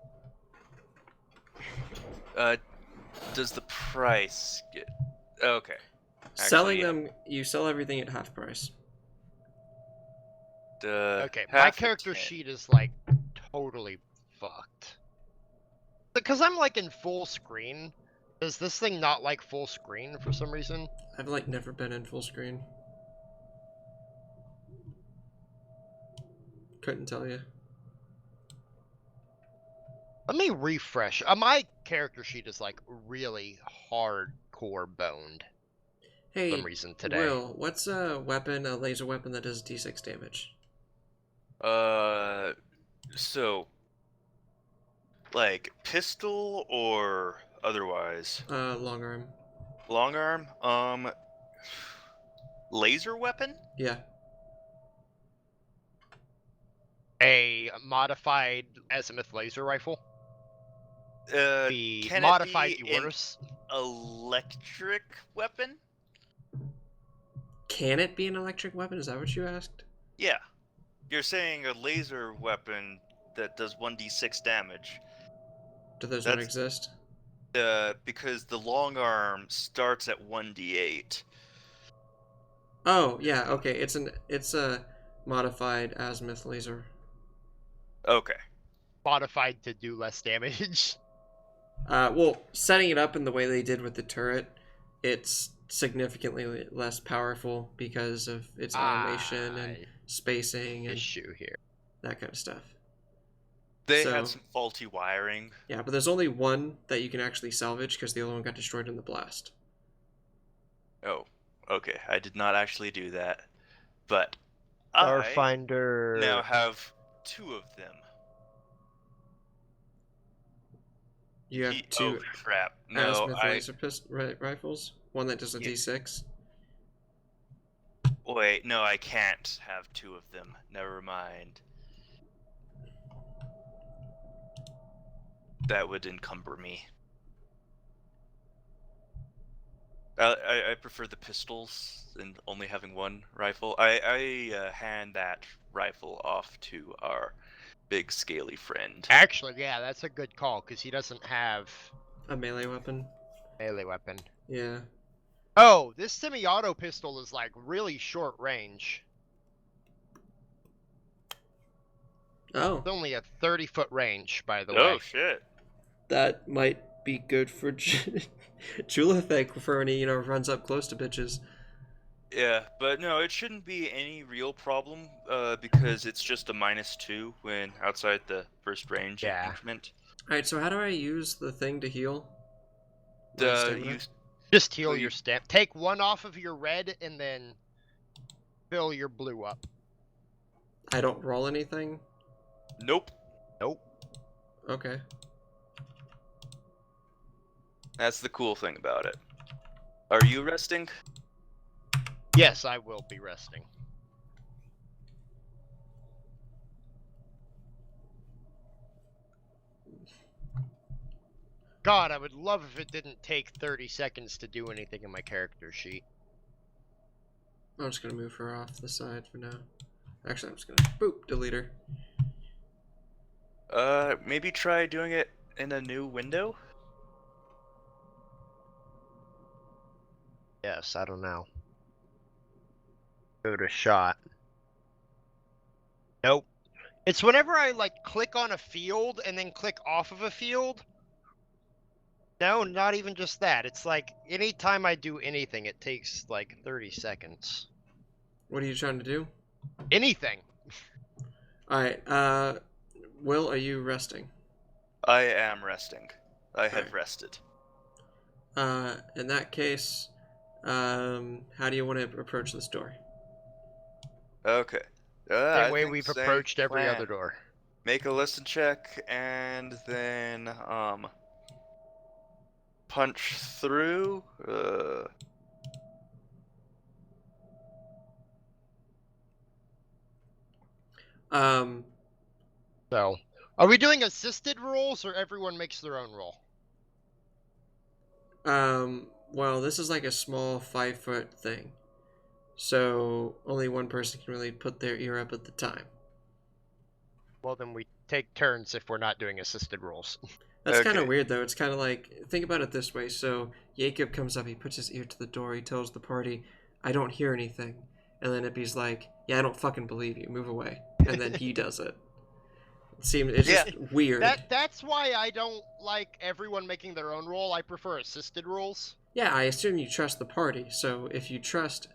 Speaker 1: Does the price get okay?
Speaker 2: Selling
Speaker 1: Actually,
Speaker 2: them, you sell everything at half price.
Speaker 3: Okay,
Speaker 1: half
Speaker 3: my
Speaker 1: of
Speaker 3: character
Speaker 1: 10.
Speaker 3: sheet is like totally fucked. Because I'm like in full screen. Does this thing not like full screen for some reason?
Speaker 2: I've like never been in full screen. couldn't tell you.
Speaker 4: Let me refresh. My character sheet is like really hardcore boned
Speaker 2: Hey,
Speaker 4: for some reason today.
Speaker 2: Will, what's a laser weapon that does d6 damage?
Speaker 1: So, like, pistol or otherwise?
Speaker 2: Long arm.
Speaker 1: Long arm? Laser weapon?
Speaker 2: Yeah.
Speaker 4: A modified azimuth laser rifle. The
Speaker 1: Can
Speaker 4: modified
Speaker 1: it be an
Speaker 4: yours.
Speaker 1: electric weapon?
Speaker 2: Can it be an electric weapon? Is that what you asked?
Speaker 1: Yeah. You're saying a laser weapon that does 1d6 damage.
Speaker 2: Do those not exist?
Speaker 1: Because the long arm starts at 1d8.
Speaker 2: Oh, yeah, okay. It's a modified azimuth laser.
Speaker 1: Okay.
Speaker 4: Modified to do less damage.
Speaker 2: Well, setting it up in the way they did with the turret, it's significantly less powerful because of its animation and spacing and
Speaker 4: Issue here.
Speaker 2: that kind of stuff.
Speaker 1: They
Speaker 2: So-
Speaker 1: had some faulty wiring.
Speaker 2: Yeah, but there's only one that you can actually salvage because the other one got destroyed in the blast.
Speaker 1: Oh, okay. I did not actually do that. But I
Speaker 4: Starfinder.
Speaker 1: now have 2 of them.
Speaker 2: You have two
Speaker 1: Oh, crap. No,
Speaker 2: azimuth laser rifles. One that does a
Speaker 1: Yeah.
Speaker 2: d6.
Speaker 1: Wait, no, I can't have 2 of them. Never mind. That would encumber me. I prefer the pistols and only having 1 rifle. I hand that rifle off to our big scaly friend.
Speaker 4: Actually, yeah, that's a good call because he doesn't have
Speaker 2: A melee weapon.
Speaker 4: melee weapon.
Speaker 2: Yeah.
Speaker 4: Oh, this semi-auto pistol is like really short range.
Speaker 2: Oh,
Speaker 4: It's only a 30-foot range, by the
Speaker 1: Oh
Speaker 4: way.
Speaker 1: shit.
Speaker 2: that might be good for Julithek for when he, runs up close to bitches.
Speaker 1: Yeah, but no, it shouldn't be any real problem, because it's just a -2 when outside the first range
Speaker 4: Yeah.
Speaker 1: increment.
Speaker 2: Alright, so how do I use the thing to heal? My stamina?
Speaker 1: You
Speaker 4: Just heal
Speaker 1: So
Speaker 4: your
Speaker 1: you-
Speaker 4: stamp. Take 1 off of your red and then fill your blue up.
Speaker 2: I don't roll anything?
Speaker 1: Nope.
Speaker 4: Nope.
Speaker 2: Okay.
Speaker 1: That's the cool thing about it. Are you resting?
Speaker 4: Yes, I will be resting. God, I would love if it didn't take 30 seconds to do anything in my character sheet.
Speaker 2: I'm just gonna move her off the side for now. Actually, I'm just gonna boop, delete her.
Speaker 1: Maybe try doing it in a new window?
Speaker 4: Yes, I don't know. Go to shot. Nope. It's whenever I like click on a field and then click off of a field. No, not even just that. It's like anytime I do anything, it takes like 30 seconds.
Speaker 2: What are you trying to do?
Speaker 4: Anything.
Speaker 2: Alright, Will, are you resting?
Speaker 1: I am resting. I have
Speaker 2: Alright.
Speaker 1: rested.
Speaker 2: In that case, how do you want to approach this door?
Speaker 1: Okay.
Speaker 4: Same way we've approached every
Speaker 1: plan.
Speaker 4: other door.
Speaker 1: Make a listen check and then punch through.
Speaker 4: So, are we doing assisted rolls or everyone makes their own roll?
Speaker 2: Well, this is like a small 5-foot thing. So only one person can really put their ear up at the time.
Speaker 4: Well, then we take turns if we're not doing assisted rolls.
Speaker 2: That's kind of
Speaker 1: Okay.
Speaker 2: weird, though. It's kind of like, think about it this way. So Jacob comes up, he puts his ear to the door, he tells the party, I don't hear anything. And then Ippy's like, yeah, I don't fucking believe you, move away. And then he does it. It's just weird.
Speaker 4: That's why I don't like everyone making their own roll. I prefer assisted rolls.
Speaker 2: Yeah, I assume you trust the party. So if you trust...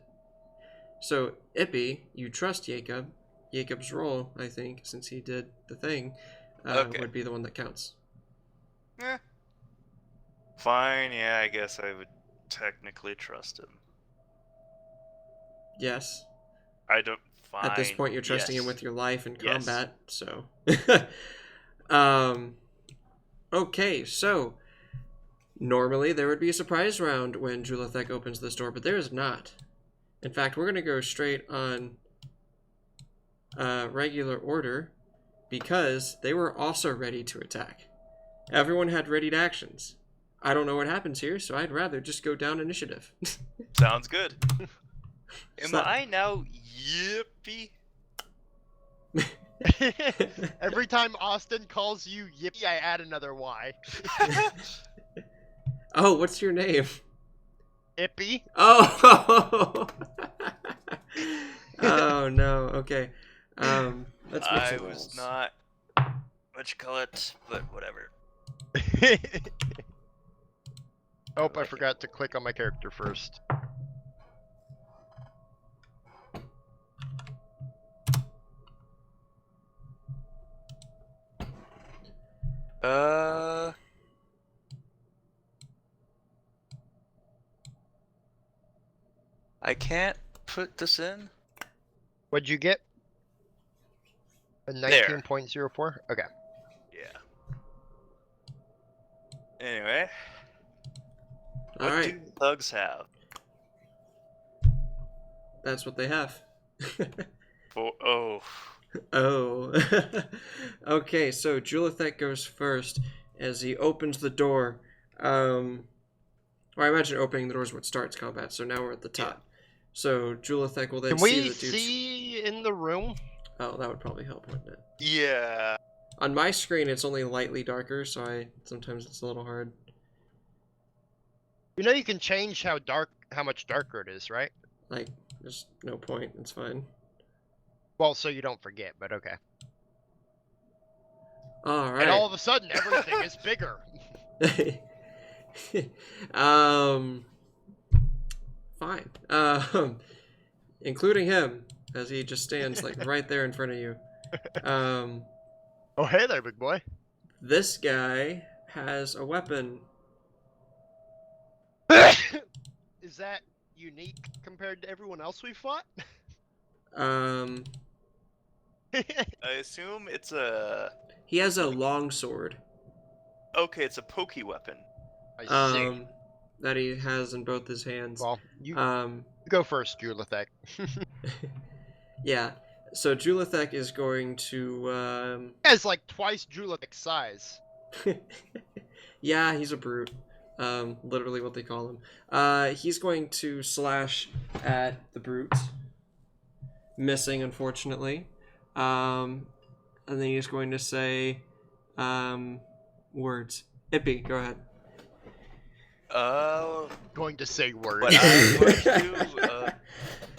Speaker 2: So, Ippy, you trust Jacob, Jacob's role, I think, since he did the thing,
Speaker 1: Okay.
Speaker 2: would be the one that counts.
Speaker 1: Eh. Fine, yeah, I guess I would technically trust him.
Speaker 2: Yes.
Speaker 1: I don't. Fine.
Speaker 2: At this point, you're trusting him
Speaker 1: yes.
Speaker 2: with your life in
Speaker 1: Yes.
Speaker 2: combat, so. Okay, so normally there would be a surprise round when Julithek opens this door, but there is not. In fact, we're going to go straight on regular order because they were also ready to attack. Everyone had readied actions. I don't know what happens here, so I'd rather just go down initiative.
Speaker 1: Sounds good. Am
Speaker 2: So-
Speaker 1: I now yippee?
Speaker 3: Every time Austin calls you Yippee, I add another Y.
Speaker 2: Oh, what's your name?
Speaker 3: Ippy?
Speaker 2: Oh! Oh no, okay. Let's mix
Speaker 1: I
Speaker 2: some
Speaker 1: was
Speaker 2: rolls.
Speaker 1: not. What you call it? But whatever.
Speaker 3: Oh, I forgot to click on my character first.
Speaker 1: I can't put this in.
Speaker 3: What'd you get? A
Speaker 1: There.
Speaker 3: 19.04? Okay.
Speaker 1: Yeah. Anyway,
Speaker 2: All
Speaker 1: what
Speaker 2: right,
Speaker 1: do thugs have?
Speaker 2: that's what they have.
Speaker 1: Oh.
Speaker 2: Oh. Okay, so Julithek goes first as he opens the door. Or I imagine opening the door is what starts combat, so now we're at the top. So Julithek will then
Speaker 3: Can
Speaker 2: see
Speaker 3: we
Speaker 2: the dude's...
Speaker 3: see in the room?
Speaker 2: Oh, that would probably help, wouldn't it?
Speaker 1: Yeah.
Speaker 2: On my screen, it's only lightly darker, so sometimes it's a little hard.
Speaker 3: You know you can change how much darker it is, right?
Speaker 2: Like, there's no point. It's fine.
Speaker 3: Well, so you don't forget, but okay.
Speaker 2: All
Speaker 3: And all
Speaker 2: right.
Speaker 3: of a sudden, everything is bigger.
Speaker 2: Fine. Including him, as he just stands like right there in front of you.
Speaker 3: Oh, hey there, big boy.
Speaker 2: This guy has a weapon.
Speaker 3: Is that unique compared to everyone else we fought?
Speaker 1: I assume it's a.
Speaker 2: He has a long sword.
Speaker 1: Okay, it's a pokey weapon.
Speaker 3: I see.
Speaker 2: That he has in both his hands.
Speaker 3: Well, you
Speaker 2: Um,
Speaker 3: go first, Julithek.
Speaker 2: yeah. So Julithek is going to.
Speaker 3: It's like twice Julithek's size.
Speaker 2: Yeah, he's a brute. Literally what they call him. He's going to slash at the brute, missing unfortunately. And then he's going to say, words. Ippy, go ahead.
Speaker 3: Going to say words.
Speaker 1: But I'm going to.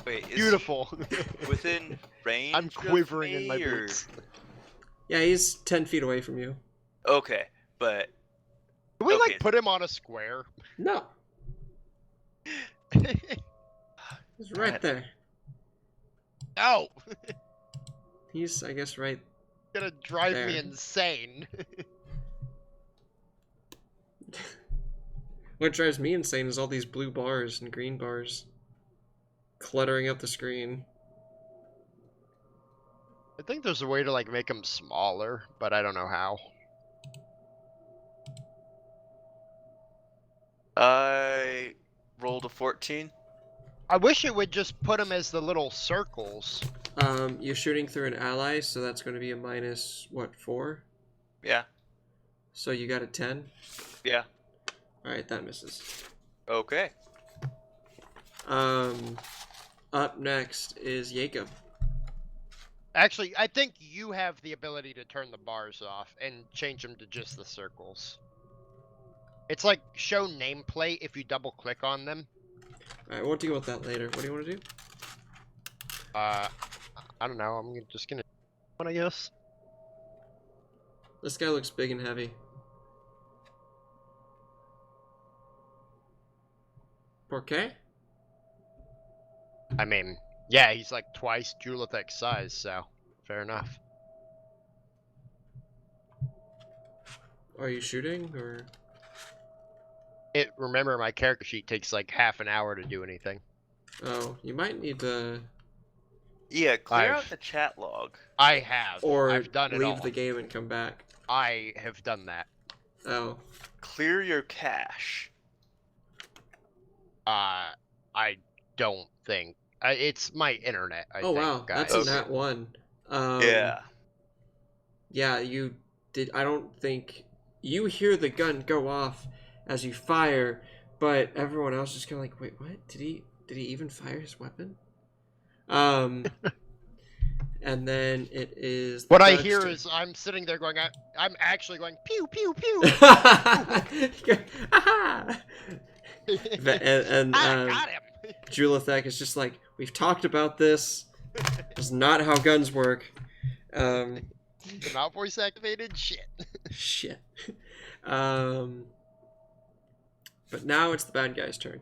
Speaker 1: Wait, is
Speaker 3: Beautiful.
Speaker 1: he within range?
Speaker 3: I'm
Speaker 1: of
Speaker 3: quivering in my
Speaker 1: me, or-
Speaker 3: boots.
Speaker 2: Yeah, he's 10 feet away from you.
Speaker 1: Okay, but
Speaker 3: Can we
Speaker 1: Okay.
Speaker 3: like put him on a square?
Speaker 2: No, he's right
Speaker 1: Alright.
Speaker 2: there.
Speaker 3: No,
Speaker 2: He's, I guess, right.
Speaker 3: gonna drive me
Speaker 2: There.
Speaker 3: insane.
Speaker 2: What drives me insane is all these blue bars and green bars cluttering up the screen.
Speaker 3: I think there's a way to like make him smaller, but I don't know how.
Speaker 1: I rolled a 14.
Speaker 3: I wish it would just put him as the little circles.
Speaker 2: You're shooting through an ally, so that's going to be a minus, what, 4?
Speaker 1: Yeah,
Speaker 2: So you got a 10?
Speaker 1: yeah.
Speaker 2: Alright, that misses.
Speaker 1: Okay.
Speaker 2: Up next is Jacob.
Speaker 3: Actually, I think you have the ability to turn the bars off and change them to just the circles. It's like show nameplate if you double click on them.
Speaker 2: Alright, we'll deal with that later. What do you want to do?
Speaker 3: I don't know. Just gonna one, I guess.
Speaker 2: This guy looks big and heavy. Porqué?
Speaker 3: I mean, yeah, he's like twice Julithek's size, so
Speaker 4: Fair enough.
Speaker 2: Are you shooting or?
Speaker 4: Remember, my character sheet takes like half an hour to do anything.
Speaker 2: Oh, you might need to.
Speaker 1: Yeah, clear out
Speaker 4: I've-
Speaker 1: the chat log.
Speaker 4: I have.
Speaker 2: Or
Speaker 4: I've done it all.
Speaker 2: leave the game and come back.
Speaker 4: I have done that.
Speaker 2: Oh,
Speaker 1: Clear your cache.
Speaker 4: I don't think. It's my internet, I
Speaker 2: oh
Speaker 4: think,
Speaker 2: wow,
Speaker 4: guys.
Speaker 2: that's a nat 1.
Speaker 1: Yeah.
Speaker 2: Yeah, you did. I don't think you hear the gun go off as you fire, but everyone else is kind of like, wait, what? Did he even fire his weapon? And then it is.
Speaker 4: What I
Speaker 2: Doug's
Speaker 4: hear
Speaker 2: turn.
Speaker 4: is I'm sitting there going, I'm actually going pew pew pew.
Speaker 2: Aha! and
Speaker 4: I got him.
Speaker 2: Julithek is just like, we've talked about this. It's not how guns work.
Speaker 4: They're not voice activated. Shit.
Speaker 2: Shit. But now it's the bad guy's turn.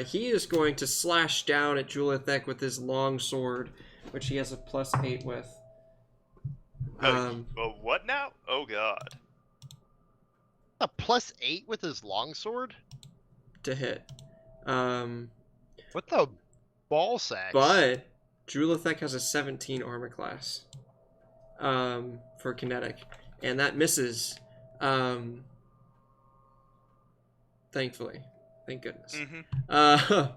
Speaker 2: He is going to slash down at Julithek with his long sword, which he has a +8 with.
Speaker 1: What now? Oh god.
Speaker 4: A +8 with his longsword.
Speaker 2: To hit.
Speaker 4: What the ball sacks?
Speaker 2: But Julithek has a 17 armor class for kinetic, and that misses. Thankfully, thank goodness.
Speaker 1: Mm-hmm.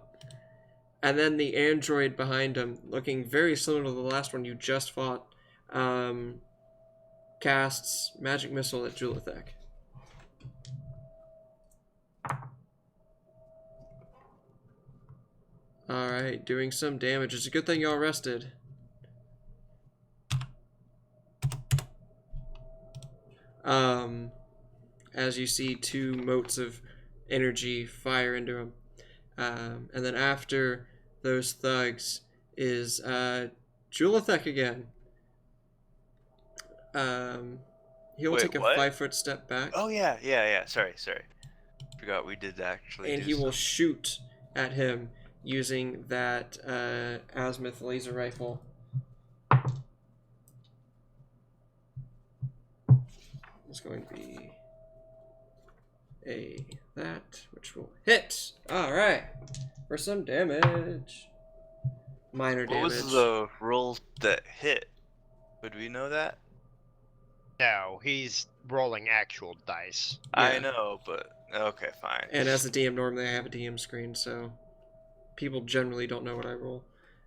Speaker 2: And then the android behind him, looking very similar to the last one you just fought, casts magic missile at Julithek. Alright, doing some damage. It's a good thing y'all rested. As you see 2 motes of energy fire into him. And then after those thugs is Julithek again. He'll
Speaker 1: Wait,
Speaker 2: take a
Speaker 1: what?
Speaker 2: 5-foot step back.
Speaker 1: Oh yeah. Sorry. Forgot we did actually.
Speaker 2: And
Speaker 1: do
Speaker 2: he will
Speaker 1: some-
Speaker 2: shoot at him using that azimuth laser rifle. It's going to be that, which will hit. All right, for some damage. Minor
Speaker 1: What
Speaker 2: damage.
Speaker 1: was the roll that hit? Would we know that?
Speaker 4: No, he's rolling actual dice.
Speaker 1: I
Speaker 2: Yeah.
Speaker 1: know, but okay, fine.
Speaker 2: And as a DM, normally I have a DM screen, so people generally don't know what I roll.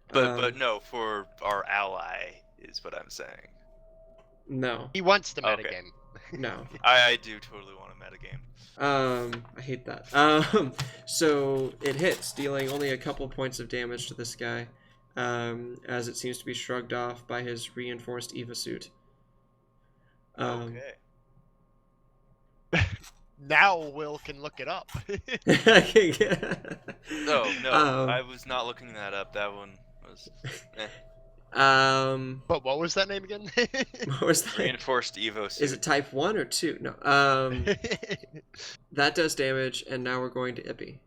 Speaker 1: But no, for our ally is what I'm saying.
Speaker 2: No,
Speaker 4: He wants to
Speaker 1: Okay.
Speaker 4: metagame.
Speaker 2: no.
Speaker 1: I do totally want a metagame.
Speaker 2: I hate that. So it hits, dealing only a couple points of damage to this guy, as it seems to be shrugged off by his reinforced Eva suit.
Speaker 1: Okay.
Speaker 4: Now Will can look it up.
Speaker 1: No,
Speaker 2: Um,
Speaker 1: I was not looking that up. That one was
Speaker 4: But what was that name again?
Speaker 2: what was that?
Speaker 1: reinforced Evo suit.
Speaker 2: Is it type 1 or 2? No. That does damage, and now we're going to Ippy.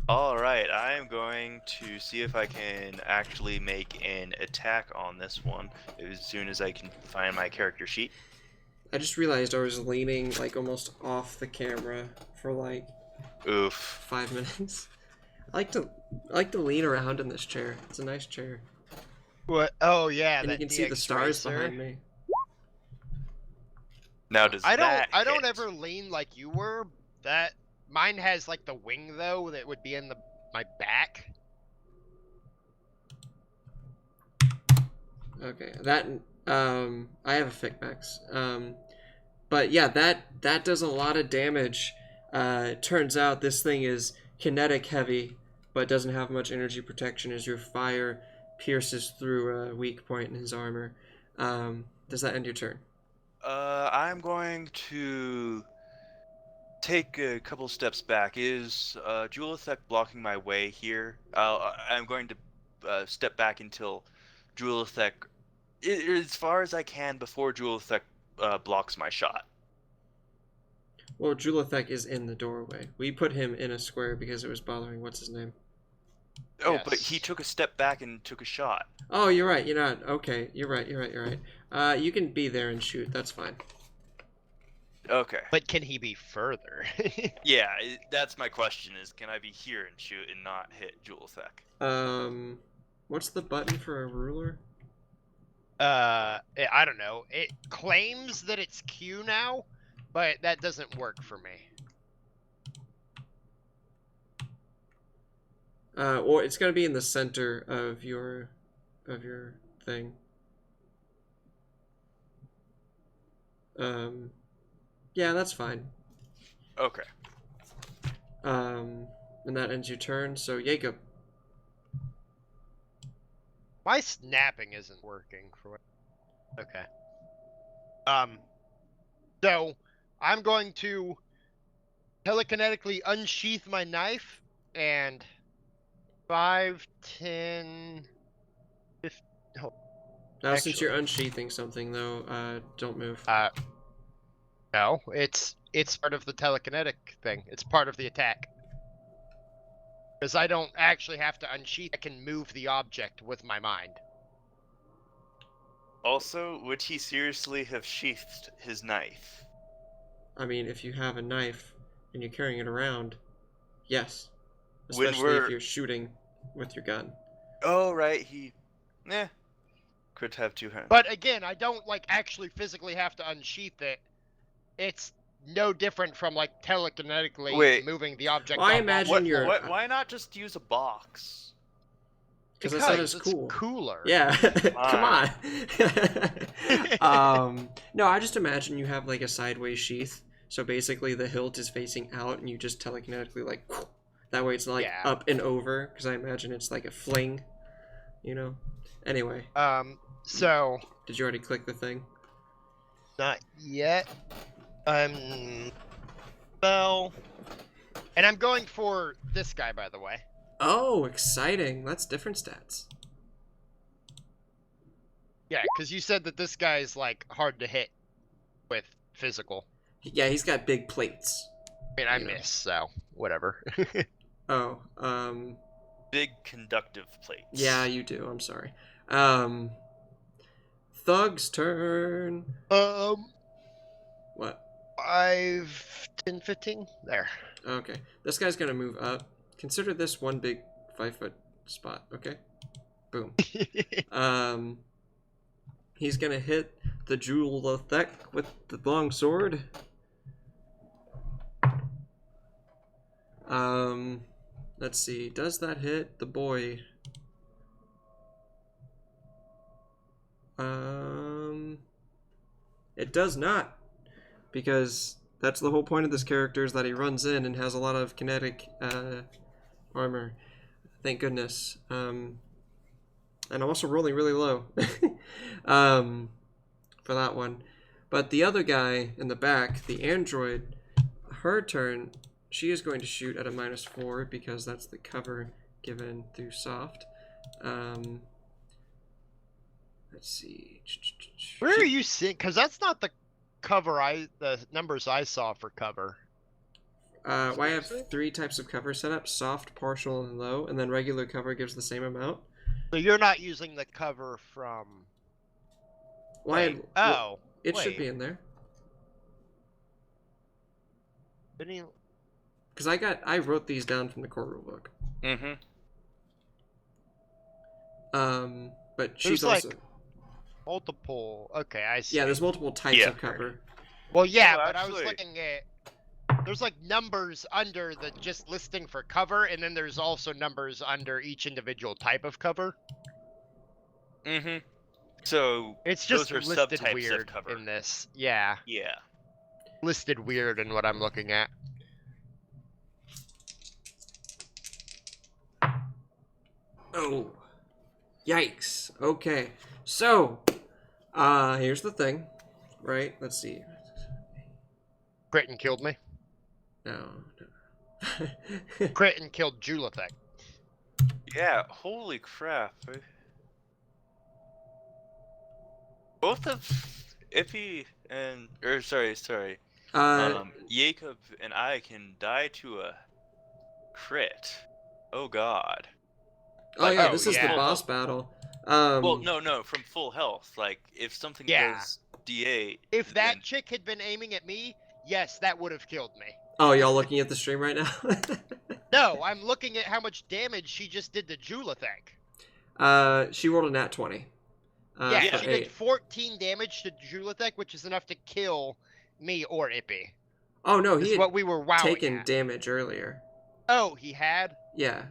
Speaker 1: Alright, I am going to see if I can actually make an attack on this one as soon as I can find my character sheet.
Speaker 2: I just realized I was leaning like almost off the camera for like
Speaker 1: Oof.
Speaker 2: 5 minutes. I like to lean around in this chair. It's a nice chair.
Speaker 4: What? Oh yeah,
Speaker 2: And you
Speaker 4: that
Speaker 2: can see the
Speaker 4: DX
Speaker 2: stars
Speaker 4: Racer.
Speaker 2: behind me.
Speaker 1: Now does
Speaker 4: I
Speaker 1: that
Speaker 4: don't
Speaker 1: hit?
Speaker 4: ever lean like you were. That mine has like the wing though that would be in my back.
Speaker 2: Okay, that I have a Figmax. But yeah, that does a lot of damage. It turns out this thing is kinetic heavy, but doesn't have much energy protection as your fire pierces through a weak point in his armor. Does that end your turn?
Speaker 1: I'm going to take a couple steps back. Is Julithek blocking my way here? I'm going to step back until Julithek, as far as I can before Julithek blocks my shot.
Speaker 2: Well, Julithek is in the doorway. We put him in a square because it was bothering what's his name.
Speaker 1: Oh, but
Speaker 3: Yes.
Speaker 1: he took a step back and took a shot.
Speaker 2: Oh, you're right. You're not. Okay, you're right. You're right. You're right. You can be there and shoot. That's fine.
Speaker 1: Okay.
Speaker 4: But can he be further?
Speaker 1: Yeah, that's my question: is can I be here and shoot and not hit Julithek?
Speaker 2: What's the button for a ruler?
Speaker 4: I don't know. It claims that it's Q now, but that doesn't work for me.
Speaker 2: Well, it's gonna be in the center of your thing. Yeah, that's fine.
Speaker 1: Okay.
Speaker 2: And that ends your turn. So Jacob.
Speaker 4: My snapping isn't working for what. Okay. So I'm going to telekinetically unsheath my knife and 5, 10, 15. Oh,
Speaker 2: Now, since
Speaker 4: actually,
Speaker 2: you're unsheathing something, though, don't move.
Speaker 4: no, it's part of the telekinetic thing. It's part of the attack. Because I don't actually have to unsheath. I can move the object with my mind.
Speaker 1: Also, would he seriously have sheathed his knife?
Speaker 2: I mean, if you have a knife and you're carrying it around, yes.
Speaker 1: When
Speaker 2: Especially if
Speaker 1: we're-
Speaker 2: you're shooting with your gun.
Speaker 1: Oh, right, could have two hands.
Speaker 4: But again, I don't like actually physically have to unsheath it. It's no different from like telekinetically moving the object.
Speaker 2: Well, I
Speaker 4: up
Speaker 2: imagine
Speaker 4: off the
Speaker 2: you're-
Speaker 4: floor.
Speaker 1: Why not just use a box?
Speaker 2: Because that's not
Speaker 4: Because
Speaker 2: as
Speaker 4: it's
Speaker 2: cool.
Speaker 4: cooler.
Speaker 2: Yeah, come on. No, I just imagine you have like a sideways sheath. So basically the hilt is facing out and you just telekinetically like, that way it's like
Speaker 4: Yeah.
Speaker 2: up and over. Because I imagine it's like a fling, you know? Anyway,
Speaker 4: So
Speaker 2: did you already click the thing?
Speaker 4: not yet. Well, and I'm going for this guy, by the way.
Speaker 2: Oh, exciting. That's different stats.
Speaker 4: Yeah, because you said that this guy is like hard to hit with physical.
Speaker 2: Yeah, he's got big plates.
Speaker 4: I mean, I
Speaker 2: Yeah.
Speaker 4: miss, so whatever.
Speaker 2: Oh,
Speaker 1: Big conductive plates.
Speaker 2: yeah, you do. I'm sorry. Thug's turn. What?
Speaker 4: 5, 10, 15. There.
Speaker 2: Okay. This guy's gonna move up. Consider this one big 5-foot spot, okay? Boom. He's gonna hit the Julithek with the long sword. Let's see. Does that hit the boy? It does not. Because that's the whole point of this character, is that he runs in and has a lot of kinetic armor. Thank goodness. And I'm also rolling really low for that one. But the other guy in the back, the android, her turn, she is going to shoot at a -4 because that's the cover given through soft. Let's see.
Speaker 4: Where are you seeing? Because that's not the cover the numbers I saw for cover.
Speaker 2: Well, I have 3 types of cover set up: soft, partial, and low, and then regular cover gives the same amount.
Speaker 4: So you're not using the cover from.
Speaker 2: Why?
Speaker 4: Wait, oh,
Speaker 2: it should
Speaker 4: wait.
Speaker 2: be in there.
Speaker 4: Didn't you-
Speaker 2: Because I wrote these down from the core rulebook.
Speaker 1: Mm-hmm.
Speaker 2: But she's
Speaker 4: There's,
Speaker 2: also
Speaker 4: like, multiple. Okay, I see.
Speaker 2: yeah. There's multiple types
Speaker 1: Yeah.
Speaker 2: of cover.
Speaker 4: Well, yeah,
Speaker 1: Oh,
Speaker 4: but I was
Speaker 1: actually-
Speaker 4: looking at. There's like numbers under the just listing for cover, and then there's also numbers under each individual type of cover.
Speaker 1: Mm-hmm. So
Speaker 4: It's just
Speaker 1: those are
Speaker 4: listed
Speaker 1: subtypes of
Speaker 4: weird
Speaker 1: cover.
Speaker 4: in this. Yeah,
Speaker 1: Yeah.
Speaker 4: listed weird in what I'm looking at.
Speaker 2: Oh, yikes. Okay, so here's the thing, right? Let's see.
Speaker 4: Crit and killed me.
Speaker 2: No.
Speaker 4: Crit and killed Julithek.
Speaker 1: Yeah. Holy crap. Both of Iffy and sorry. Jacob and I can die to a crit. Oh god.
Speaker 2: Oh
Speaker 1: Like,
Speaker 2: yeah,
Speaker 3: oh,
Speaker 2: this is the
Speaker 3: yeah.
Speaker 2: boss battle.
Speaker 1: Well, no, from full health. Like, if something
Speaker 3: Yeah.
Speaker 1: does D8.
Speaker 3: If that
Speaker 1: then-
Speaker 3: chick had been aiming at me, yes, that would have killed me.
Speaker 2: Oh, y'all looking at the stream right now?
Speaker 3: No, I'm looking at how much damage she just did to Julathek.
Speaker 2: She rolled a nat 20.
Speaker 3: Yeah,
Speaker 2: for
Speaker 3: she
Speaker 2: 8.
Speaker 3: did 14 damage to Julathek, which is enough to kill me or Ippy.
Speaker 2: Oh no, he
Speaker 3: Is
Speaker 2: had
Speaker 3: what we were wowing
Speaker 2: taken
Speaker 3: at.
Speaker 2: damage earlier.
Speaker 3: Oh, he had?
Speaker 2: Yeah,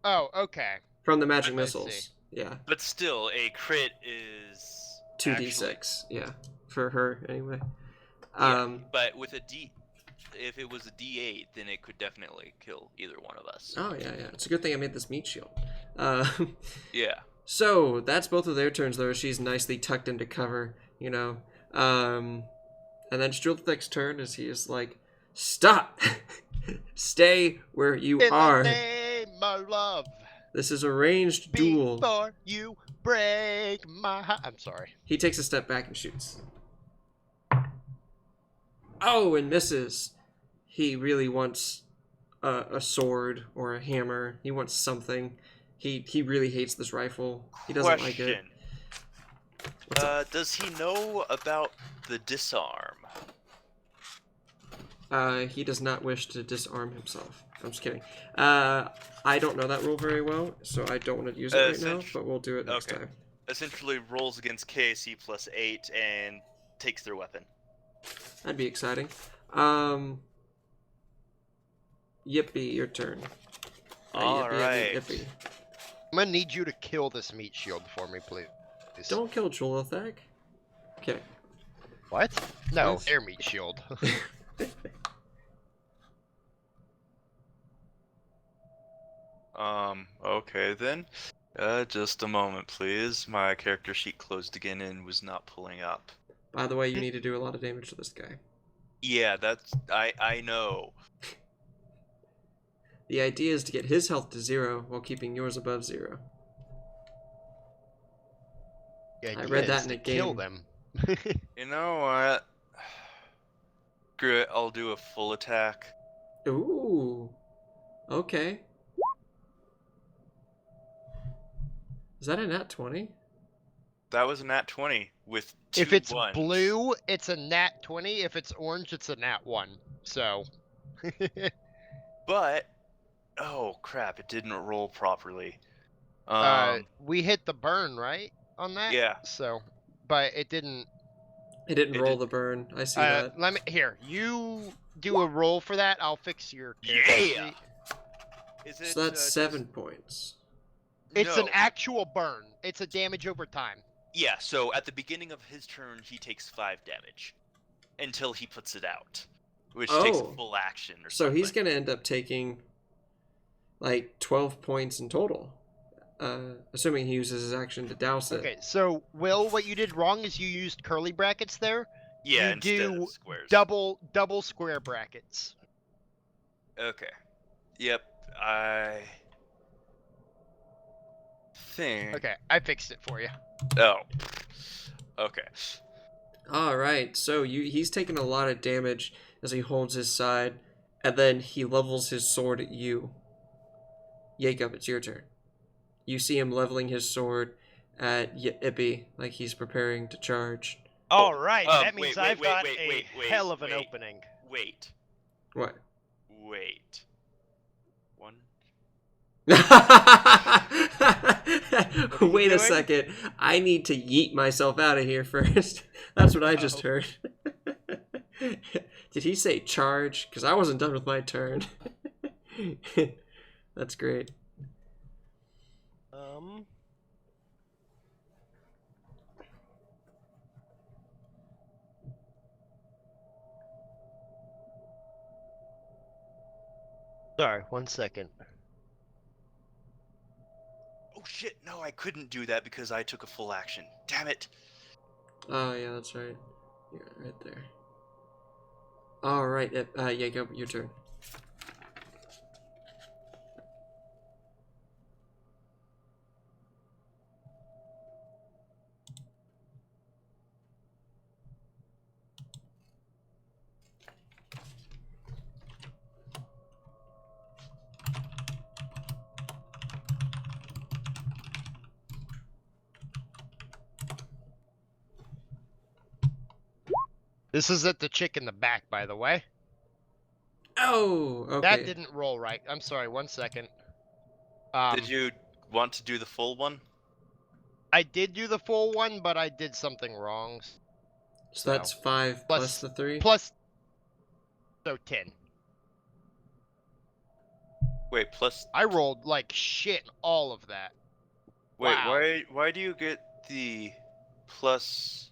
Speaker 3: Oh, okay.
Speaker 2: from the magic
Speaker 3: I
Speaker 2: missiles.
Speaker 3: see.
Speaker 2: Yeah,
Speaker 1: But still, a crit is
Speaker 2: 2d6. Yeah, for her anyway.
Speaker 1: Yeah, but with a D, if it was a D8, then it could definitely kill either one of us.
Speaker 2: Oh yeah. It's a good thing I made this meat shield.
Speaker 1: Yeah.
Speaker 2: So that's both of their turns though. She's nicely tucked into cover, you know. And then Strulthek's turn as he is like, "Stop! Stay where you
Speaker 3: In
Speaker 2: are.
Speaker 3: the name of love,
Speaker 2: This is a ranged duel."
Speaker 3: before you break my heart. I'm sorry.
Speaker 2: He takes a step back and shoots. Oh, and misses. He really wants a sword or a hammer. He wants something. He really hates this rifle. He doesn't like it. What's up?
Speaker 1: Does he know about the disarm?
Speaker 2: He does not wish to disarm himself. I'm just kidding. I don't know that rule very well, so I don't want to use it right now, but we'll do it next
Speaker 1: Okay.
Speaker 2: time.
Speaker 1: Essentially rolls against KAC plus 8 and takes their weapon.
Speaker 2: That'd be exciting. Yippee, your turn.
Speaker 1: Alright.
Speaker 2: Yippee.
Speaker 3: I'm gonna need you to kill this meat shield for me, please.
Speaker 2: Don't kill Julathek. Okay.
Speaker 3: What? No,
Speaker 2: Yes.
Speaker 3: air meat shield.
Speaker 1: Okay then. Just a moment, please. My character sheet closed again and was not pulling up.
Speaker 2: By the way, you need to do a lot of damage to this guy.
Speaker 1: Yeah, that's... I know.
Speaker 2: The idea is to get his health to 0 while keeping yours above 0.
Speaker 3: The
Speaker 2: I
Speaker 3: idea
Speaker 2: read that
Speaker 3: is
Speaker 2: in
Speaker 3: to
Speaker 2: a
Speaker 3: kill
Speaker 2: game.
Speaker 3: them.
Speaker 1: You know what? Screw it, I'll do a full attack.
Speaker 2: Ooh. Okay. Is that a nat 20?
Speaker 1: That was a nat 20 with 2
Speaker 3: If it's
Speaker 1: ones.
Speaker 3: blue, it's a nat 20. If it's orange, it's a nat 1. So.
Speaker 1: But... Oh, crap, it didn't roll properly.
Speaker 3: We hit the burn, right? On that?
Speaker 1: Yeah.
Speaker 3: So. But it didn't.
Speaker 2: It didn't
Speaker 1: It
Speaker 2: roll
Speaker 1: did-
Speaker 2: the burn. I see that.
Speaker 3: Let me. Here. You do a roll for that. I'll fix your character
Speaker 1: Yeah!
Speaker 3: sheet.
Speaker 1: Is it,
Speaker 2: So that's 7 points.
Speaker 3: It's an
Speaker 1: No.
Speaker 3: actual burn. It's a damage over time.
Speaker 1: Yeah, so at the beginning of his turn, he takes 5 damage. Until he puts it out. Which takes a
Speaker 2: Oh.
Speaker 1: full action or
Speaker 2: So
Speaker 1: something.
Speaker 2: he's going to end up taking like 12 points in total. Assuming he uses his action to douse it.
Speaker 3: Okay, so Will, what you did wrong is you used curly brackets there.
Speaker 1: Yeah,
Speaker 3: you
Speaker 1: instead
Speaker 3: do
Speaker 1: of squares.
Speaker 3: Double square brackets.
Speaker 1: Okay. Yep, I... think...
Speaker 3: Okay, I fixed it for you.
Speaker 1: Oh. Okay.
Speaker 2: Alright, so he's taking a lot of damage as he holds his side, and then he levels his sword at you. Jacob, it's your turn. You see him leveling his sword at Ippy, like he's preparing to charge.
Speaker 4: All right, that
Speaker 1: wait,
Speaker 4: means
Speaker 1: wait,
Speaker 4: I've
Speaker 1: wait,
Speaker 4: got
Speaker 1: wait,
Speaker 4: a
Speaker 1: wait, wait,
Speaker 4: hell of an
Speaker 1: wait.
Speaker 4: opening.
Speaker 1: Wait.
Speaker 2: What?
Speaker 1: Wait. One...
Speaker 2: Wait a
Speaker 4: doing?
Speaker 2: second. I need to yeet myself out of here first. That's what I just heard. Did he say charge? Because I wasn't done with my turn. That's great.
Speaker 4: Sorry, 1 second.
Speaker 1: Oh shit, no, I couldn't do that because I took a full action. Damn it.
Speaker 2: Oh, yeah, that's right. Yeah, right there. Alright, Jacob, your turn.
Speaker 3: This isn't the chick in the back, by the way.
Speaker 2: Oh, okay.
Speaker 3: That didn't roll right. I'm sorry, 1 second.
Speaker 1: Did you want to do the full one?
Speaker 3: I did do the full one, but I did something wrong.
Speaker 2: So that's 5 plus the 3?
Speaker 3: Plus... So 10.
Speaker 1: Wait, plus...
Speaker 3: I rolled like shit all of that.
Speaker 1: Wait,
Speaker 3: Wow.
Speaker 1: why do you get the plus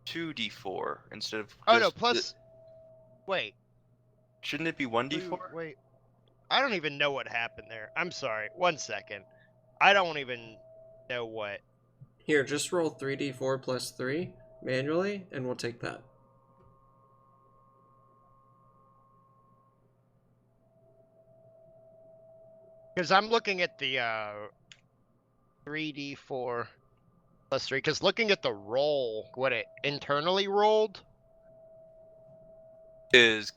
Speaker 1: 2d4 instead of
Speaker 3: Oh no,
Speaker 1: just
Speaker 3: plus... Wait.
Speaker 1: Shouldn't it be 1d4?
Speaker 3: Wait. I don't even know what happened there. I'm sorry. 1 second. I don't even know what.
Speaker 2: Here, just roll 3d4 plus 3 manually, and we'll take that.
Speaker 3: Because I'm looking at the 3d4 plus 3. Because looking at the roll, what it internally rolled
Speaker 1: Is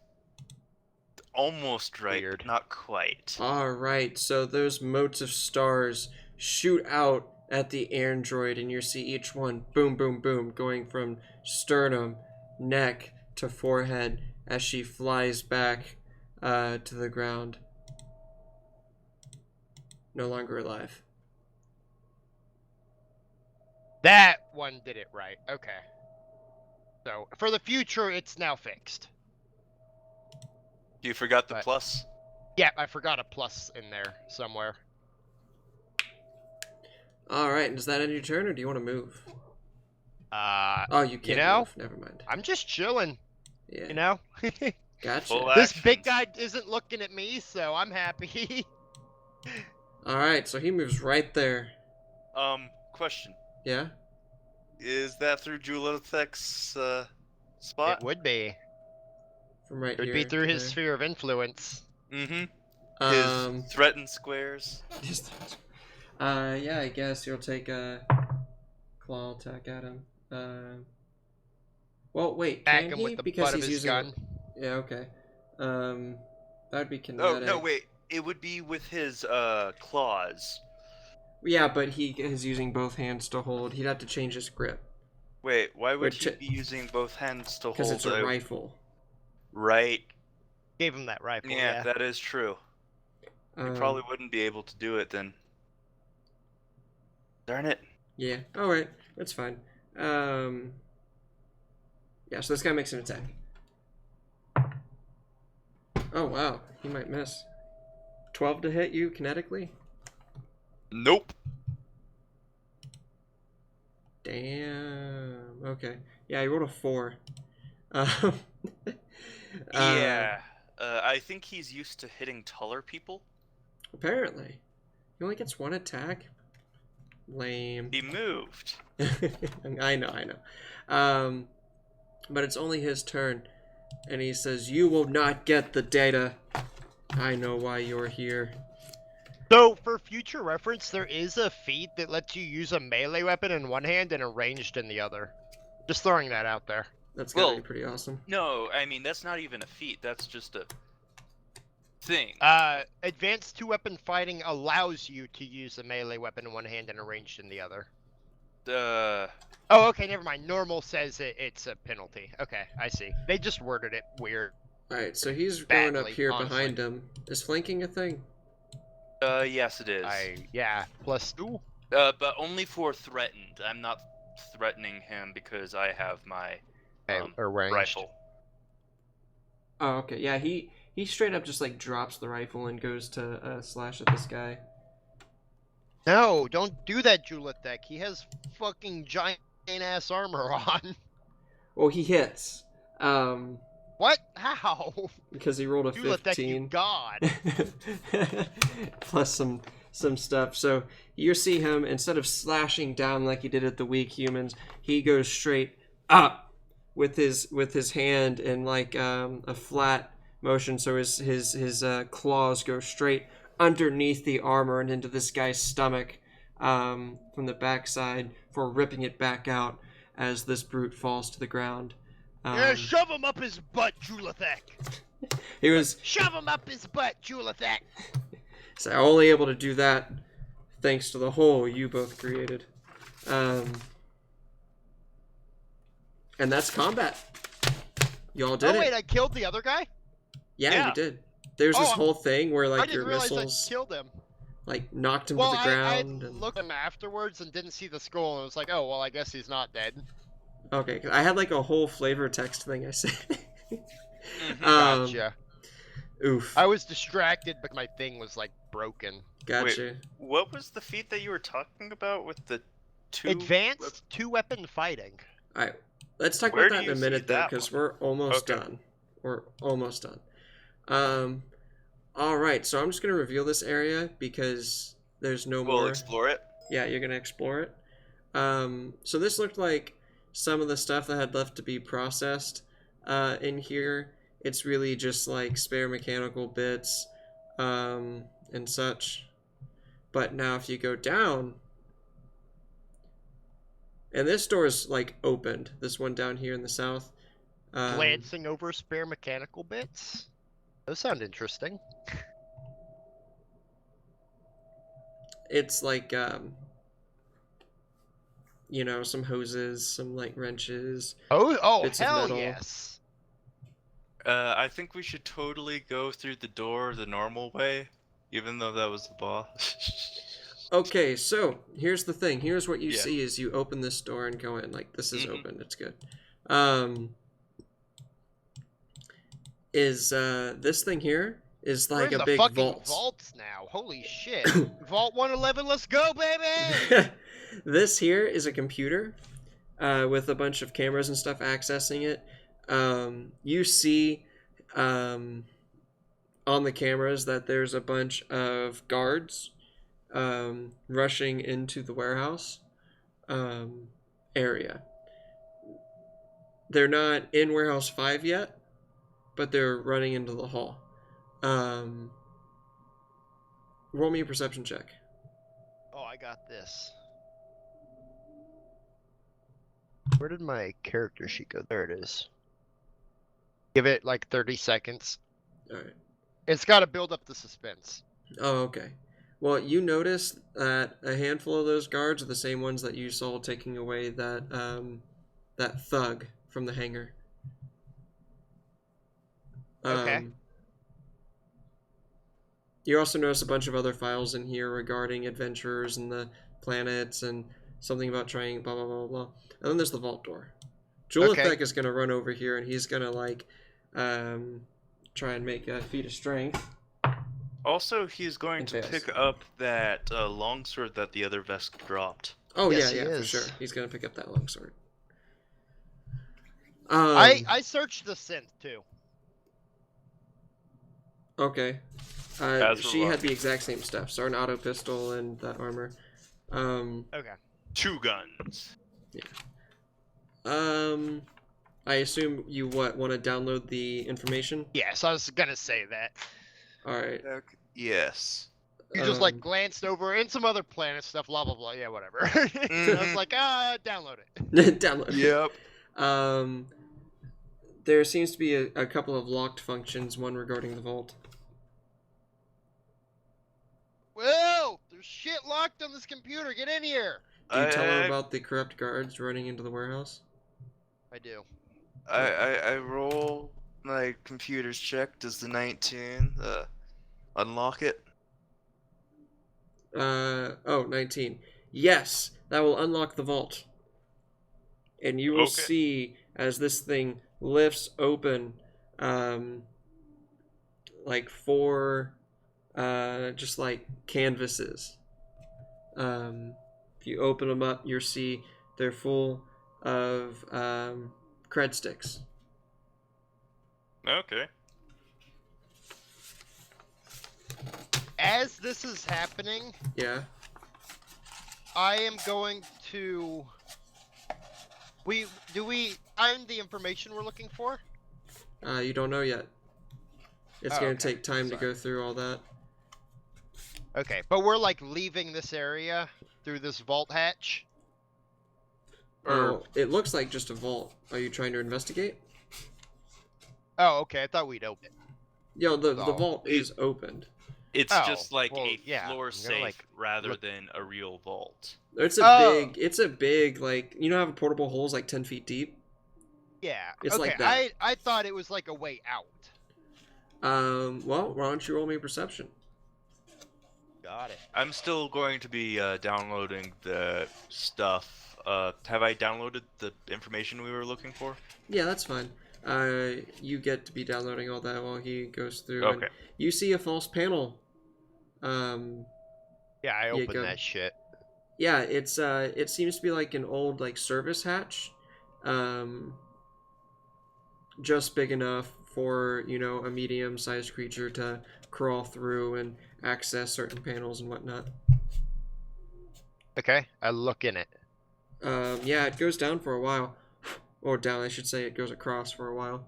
Speaker 1: almost right,
Speaker 3: Weird.
Speaker 1: but not quite.
Speaker 2: Alright, so those motes of stars shoot out at the android, and you see each one, boom, boom, boom, going from sternum, neck, to forehead as she flies back to the ground. No longer alive.
Speaker 3: That one did it right. Okay. So, for the future, it's now fixed.
Speaker 1: You forgot the
Speaker 3: But-
Speaker 1: plus?
Speaker 3: Yeah, I forgot a plus in there somewhere.
Speaker 2: Alright, does that end your turn, or do you want to move?
Speaker 3: Uh,
Speaker 2: Oh, you can't
Speaker 3: know,
Speaker 2: move. Never mind.
Speaker 3: I'm just chilling,
Speaker 2: Yeah,
Speaker 3: you know?
Speaker 2: gotcha.
Speaker 1: Full
Speaker 3: This big
Speaker 1: actions.
Speaker 3: guy isn't looking at me, so I'm happy.
Speaker 2: Alright, so he moves right there.
Speaker 1: Question.
Speaker 2: Yeah?
Speaker 1: Is that through Julithek's, spot?
Speaker 3: It would be.
Speaker 2: From right
Speaker 3: It would
Speaker 2: here.
Speaker 3: be through
Speaker 2: to
Speaker 3: his
Speaker 2: there.
Speaker 3: sphere of influence.
Speaker 1: Mm-hmm. His
Speaker 2: Um,
Speaker 1: threatened squares.
Speaker 2: yeah, I guess you'll take a claw attack at him. Well, wait,
Speaker 3: Back
Speaker 2: can
Speaker 3: him
Speaker 2: he?
Speaker 3: with the
Speaker 2: Because
Speaker 3: butt of
Speaker 2: he's
Speaker 3: his
Speaker 2: using.
Speaker 3: gun.
Speaker 2: Yeah, okay. That would be
Speaker 1: Oh,
Speaker 2: kinetic.
Speaker 1: no, wait. It would be with his, claws.
Speaker 2: Yeah, but he is using both hands to hold. He'd have to change his grip
Speaker 1: Wait, why would
Speaker 2: Which
Speaker 1: he
Speaker 2: it-
Speaker 1: be using both hands to
Speaker 2: because
Speaker 1: hold
Speaker 2: it's a rifle.
Speaker 1: Right.
Speaker 3: Gave him that rifle,
Speaker 1: Yeah,
Speaker 3: yeah.
Speaker 1: that is true. He probably wouldn't be able to do it then. Darn it.
Speaker 2: Yeah. All right, that's fine. Yeah. So this guy makes an attack. Oh wow, he might miss. 12 to hit you kinetically.
Speaker 1: Nope.
Speaker 2: Damn. Okay. Yeah, he rolled a 4.
Speaker 1: Yeah. I think he's used to hitting taller people.
Speaker 2: Apparently, he only gets 1 attack. Lame.
Speaker 1: He moved.
Speaker 2: I know. But it's only his turn, and he says, "You will not get the data. I know why you're here."
Speaker 3: So, for future reference, there is a feat that lets you use a melee weapon in one hand and a ranged in the other. Just throwing that out there.
Speaker 2: That's gotta
Speaker 1: Well-
Speaker 2: be pretty awesome.
Speaker 1: No, I mean, that's not even a feat. That's just a thing.
Speaker 3: Advanced two-weapon fighting allows you to use a melee weapon in one hand and a ranged in the other. Oh, okay, never mind. Normal says it's a penalty. Okay, I see. They just worded it weird.
Speaker 2: All right, so he's going up
Speaker 3: Badly,
Speaker 2: here
Speaker 3: honestly.
Speaker 2: behind him. Is flanking a thing?
Speaker 1: Yes, it is.
Speaker 3: Yeah, +2.
Speaker 1: But only for threatened. I'm not threatening him because I have my
Speaker 3: Or ranged.
Speaker 1: rifle.
Speaker 2: Oh, okay. Yeah, he straight up just like drops the rifle and goes to slash at this guy.
Speaker 3: No, don't do that, Julithek. He has fucking giant ass armor on.
Speaker 2: Well, he hits.
Speaker 3: What? How?
Speaker 2: Because he rolled a
Speaker 3: Julithek, you
Speaker 2: 15.
Speaker 3: god.
Speaker 2: Plus some stuff. So you see him, instead of slashing down like he did at the weak humans, he goes straight up with his hand in like a flat motion. So his claws go straight underneath the armor and into this guy's stomach from the backside for ripping it back out as this brute falls to the ground.
Speaker 3: Yeah, shove him up his butt, Julithek.
Speaker 2: He was
Speaker 3: Shove him up his butt, Julithek.
Speaker 2: so only able to do that thanks to the hole you both created. And that's combat. Y'all did
Speaker 3: Oh wait,
Speaker 2: it.
Speaker 3: I killed the other guy?
Speaker 2: Yeah,
Speaker 1: Yeah.
Speaker 2: you did. There's this
Speaker 3: Oh,
Speaker 2: whole thing where
Speaker 3: I
Speaker 2: like
Speaker 3: didn't
Speaker 2: your
Speaker 3: realize
Speaker 2: missiles
Speaker 3: I killed him.
Speaker 2: like knocked him
Speaker 3: Well,
Speaker 2: to the
Speaker 3: I
Speaker 2: ground. And...
Speaker 3: looked at him afterwards and didn't see the skull, and was like, oh well, I guess he's not dead.
Speaker 2: Okay, 'cause I had like a whole flavor text thing I said.
Speaker 3: Gotcha.
Speaker 2: Oof.
Speaker 3: I was distracted, but my thing was like broken.
Speaker 2: Gotcha.
Speaker 5: What was the feat that you were talking about with the two?
Speaker 3: Advanced two-weapon fighting.
Speaker 2: All right, let's talk
Speaker 5: Where
Speaker 2: about that
Speaker 5: do
Speaker 2: in a
Speaker 5: you
Speaker 2: minute
Speaker 5: see
Speaker 2: though,
Speaker 5: that
Speaker 2: because
Speaker 5: one?
Speaker 2: we're almost
Speaker 5: Okay.
Speaker 2: done. We're almost done. All right, so I'm just gonna reveal this area because there's no
Speaker 1: We'll
Speaker 2: more.
Speaker 1: explore it.
Speaker 2: Yeah, you're gonna explore it. So this looked like some of the stuff that had left to be processed in here. It's really just like spare mechanical bits and such. But now if you go down, and this door is like opened, this one down here in the south.
Speaker 3: Glancing over spare mechanical bits. Those sound interesting.
Speaker 2: It's like you know, some hoses, some like wrenches.
Speaker 3: Oh
Speaker 2: Bits of
Speaker 3: hell
Speaker 2: metal.
Speaker 3: yes.
Speaker 1: I think we should totally go through the door the normal way, even though that was the boss.
Speaker 2: Okay, so here's the thing. Here's what you
Speaker 1: Yeah.
Speaker 2: see is you open this door and go in. Like, this is
Speaker 1: Mhm.
Speaker 2: open. It's good. This thing here is
Speaker 3: We're
Speaker 2: like
Speaker 3: in
Speaker 2: a
Speaker 3: the
Speaker 2: big
Speaker 3: fucking
Speaker 2: vault.
Speaker 3: vaults now. Holy shit. Vault 111, let's go, baby!
Speaker 2: This here is a computer with a bunch of cameras and stuff accessing it. You see on the cameras that there's a bunch of guards rushing into the warehouse area. They're not in warehouse 5 yet, but they're running into the hall. Roll me a perception check.
Speaker 3: Oh, I got this. Where did my character sheet go? There it is. Give it like 30 seconds.
Speaker 2: All right.
Speaker 3: It's got to build up the suspense.
Speaker 2: Oh, okay. Well, you notice that a handful of those guards are the same ones that you saw taking away that thug from the hangar.
Speaker 3: Okay.
Speaker 2: You also notice a bunch of other files in here regarding adventurers and the planets and something about trying blah blah blah blah. And then there's the vault door. Julithek
Speaker 3: Okay.
Speaker 2: is gonna run over here and he's gonna like try and make a feat of strength.
Speaker 1: Also, he's going to
Speaker 2: Advance.
Speaker 1: pick up that longsword that the other Vesk dropped.
Speaker 2: Oh
Speaker 3: Yes,
Speaker 2: yeah,
Speaker 3: he
Speaker 2: for
Speaker 3: is.
Speaker 2: sure. He's gonna pick up that longsword.
Speaker 3: I searched the synth too.
Speaker 2: Okay.
Speaker 1: As
Speaker 2: She
Speaker 1: were
Speaker 2: had
Speaker 1: I.
Speaker 2: the exact same stuff. So an auto pistol and that armor.
Speaker 3: Okay.
Speaker 1: 2 guns.
Speaker 2: I assume you want to download the information?
Speaker 3: Yes, I was gonna say that.
Speaker 2: All right.
Speaker 1: Yes.
Speaker 3: You just like
Speaker 2: Um,
Speaker 3: glanced over and some other planet stuff, blah blah blah. Yeah, whatever. I was like, download it.
Speaker 2: download.
Speaker 1: Yep.
Speaker 2: There seems to be a couple of locked functions. One regarding the vault.
Speaker 3: Whoa! There's shit locked on this computer. Get in here.
Speaker 2: Do you tell her about the corrupt guards running into the warehouse?
Speaker 3: I do.
Speaker 1: I roll my computer's check. Does the 19 unlock it?
Speaker 2: 19. Yes, that will unlock the vault. And you will
Speaker 1: Okay.
Speaker 2: see as this thing lifts open, like 4, just like canvases. If you open them up, you'll see they're full of cred sticks.
Speaker 1: Okay.
Speaker 3: As this is happening,
Speaker 2: Yeah.
Speaker 3: I am going to. Find the information we're looking for?
Speaker 2: You don't know yet. It's
Speaker 3: Oh,
Speaker 2: gonna
Speaker 3: okay.
Speaker 2: take time to
Speaker 3: Sorry.
Speaker 2: go through all that.
Speaker 3: Okay, but we're like leaving this area through this vault hatch.
Speaker 2: Oh, it looks like just a vault. Are you trying to investigate?
Speaker 3: Oh, okay. I thought we'd open.
Speaker 2: Yo, the
Speaker 3: Oh,
Speaker 2: vault is opened.
Speaker 1: It's
Speaker 3: Oh,
Speaker 1: just like
Speaker 3: well,
Speaker 1: a
Speaker 3: yeah,
Speaker 1: floor
Speaker 3: I'm gonna,
Speaker 1: safe
Speaker 3: like,
Speaker 1: rather
Speaker 3: look-
Speaker 1: than a real vault.
Speaker 2: It's a
Speaker 3: Oh.
Speaker 2: big, like, you know how portable holes like 10 feet deep?
Speaker 4: Yeah.
Speaker 2: It's
Speaker 4: okay.
Speaker 2: like that.
Speaker 4: I thought it was like a way out.
Speaker 2: Well, why don't you roll me perception?
Speaker 4: Got it.
Speaker 1: I'm still going to be downloading the stuff. Have I downloaded the information we were looking for?
Speaker 2: Yeah, that's fine. You get to be downloading all that while he goes through.
Speaker 1: Okay.
Speaker 2: And you see a false panel.
Speaker 4: Yeah, I opened
Speaker 2: Jacob.
Speaker 4: that shit.
Speaker 2: Yeah, it's it seems to be like an old like service hatch, just big enough for a medium-sized creature to crawl through and access certain panels and whatnot.
Speaker 4: Okay, I look in it.
Speaker 2: Yeah, it goes down for a while, or down, I should say. It goes across for a while,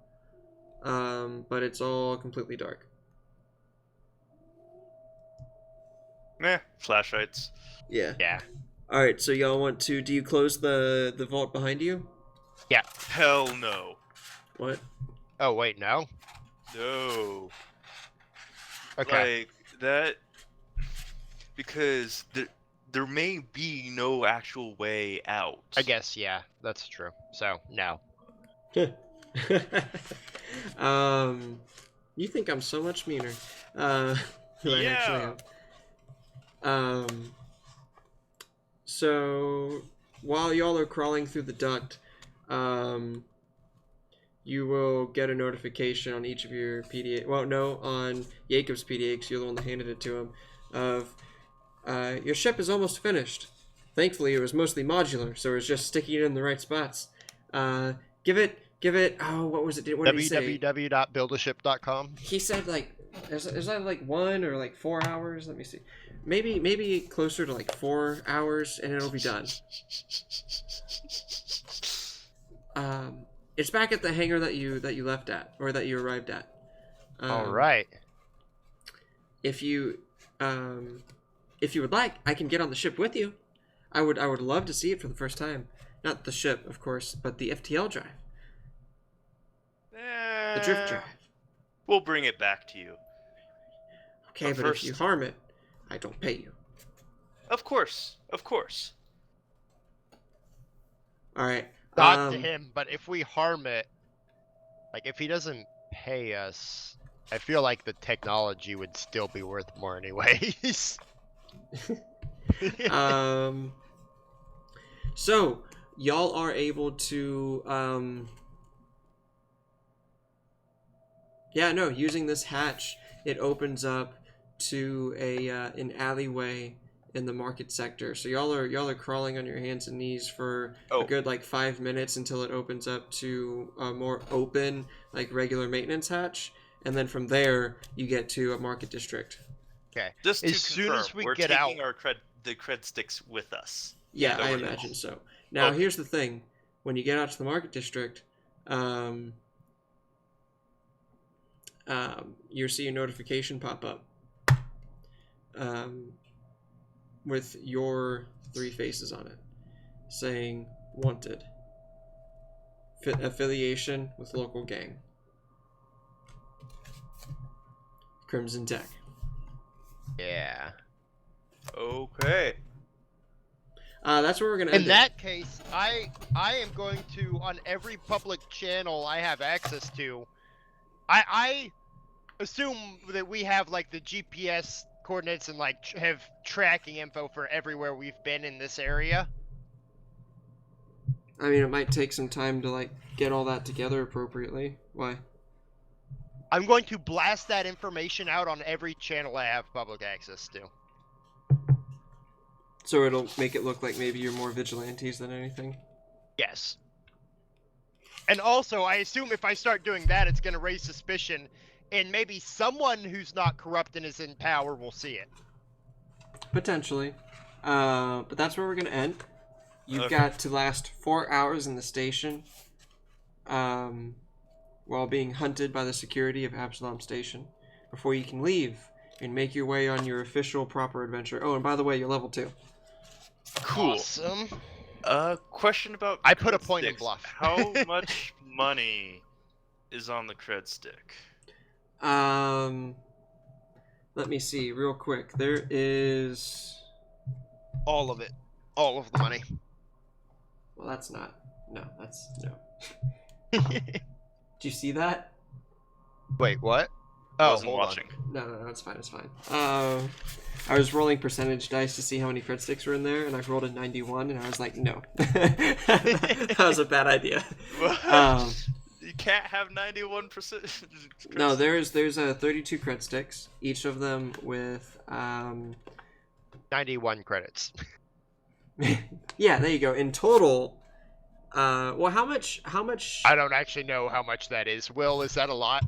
Speaker 2: but it's all completely dark.
Speaker 1: Meh, flashlights.
Speaker 2: Yeah.
Speaker 4: Yeah.
Speaker 2: All right, so y'all want to? Do you close the vault behind you?
Speaker 1: Hell no.
Speaker 2: What?
Speaker 4: Oh wait, no.
Speaker 1: No.
Speaker 4: Okay.
Speaker 1: Like that, because there may be no actual way out.
Speaker 4: I guess yeah, that's true. So no.
Speaker 2: You think I'm so much meaner than I actually am. So while y'all are crawling through the duct, you will get a notification on each of your PDA. Well, no, on Jacob's PDA, because you're the one that handed it to him. Of your ship is almost finished. Thankfully, it was mostly modular, so it was just sticking it in the right spots. Give it. Oh, what was it? What did he say?
Speaker 4: www.buildaship.com.
Speaker 2: He said like, is that like 1 or like 4 hours? Let me see. Maybe closer to like 4 hours, and it'll be done. It's back at the hangar that you left at, or that you arrived at.
Speaker 4: All right.
Speaker 2: If you would like, I can get on the ship with you. I would love to see it for the first time. Not the ship, of course, but the FTL drive. The drift drive.
Speaker 1: We'll bring it back to you.
Speaker 2: Okay, but if you harm it, I don't pay you.
Speaker 1: Of course.
Speaker 2: Alright.
Speaker 4: Not to him, but if we harm it, like if he doesn't pay us, I feel like the technology would still be worth more anyways.
Speaker 2: So y'all are able to using this hatch, it opens up to an alleyway in the market sector. So y'all are crawling on your hands and knees for a good like 5 minutes until it opens up to a more open like regular maintenance hatch, and then from there you get to a market district.
Speaker 4: Okay.
Speaker 1: Just to
Speaker 4: as soon as we
Speaker 1: we're
Speaker 4: get
Speaker 1: taking
Speaker 4: out,
Speaker 1: the cred sticks with us.
Speaker 2: Yeah, I
Speaker 1: Nobody
Speaker 2: imagine
Speaker 1: else.
Speaker 2: so. Now
Speaker 1: Okay.
Speaker 2: here's the thing: when you get out to the market district, you see a notification pop up with your 3 faces on it, saying "Wanted." Affiliation with local gang. Crimson Tech.
Speaker 4: yeah.
Speaker 1: Okay.
Speaker 2: That's where we're gonna end
Speaker 4: In that case, I am going to, on every public channel I have access to, I assume that we have like the GPS coordinates and like have tracking info for everywhere we've been in this area.
Speaker 2: I mean, it might take some time to like get all that together appropriately. Why?
Speaker 4: I'm going to blast that information out on every channel I have public access to.
Speaker 2: So it'll make it look like maybe you're more vigilantes than anything.
Speaker 4: Yes. And also, I assume if I start doing that, it's going to raise suspicion, and maybe someone who's not corrupt and is in power will see it.
Speaker 2: Potentially. But that's where we're going to end. You've
Speaker 1: Okay.
Speaker 2: got to last 4 hours in the station while being hunted by the security of Absalom Station before you can leave and make your way on your official proper adventure. Oh, and by the way, you're level 2.
Speaker 1: Cool.
Speaker 4: Awesome.
Speaker 1: Question about
Speaker 4: I put a
Speaker 1: cred
Speaker 4: point in
Speaker 1: sticks.
Speaker 4: bluff.
Speaker 1: How much money is on the cred stick?
Speaker 2: Let me see real quick. There is...
Speaker 4: All of it. All of the money.
Speaker 2: Well, that's not... No, that's... No. Do you see that?
Speaker 3: Wait, what? Oh,
Speaker 5: Wasn't
Speaker 3: hold on.
Speaker 5: watching.
Speaker 2: No, it's fine, it's fine. I was rolling percentage dice to see how many crit sticks were in there, and I rolled a 91, and I was like, no. That was a bad idea. Um,
Speaker 5: You can't have 91%.
Speaker 2: no, there's 32 crit sticks, each of them with
Speaker 3: 91 credits.
Speaker 2: yeah, there you go. In total, well, how much?
Speaker 3: I don't actually know how much that is. Will, is that a lot?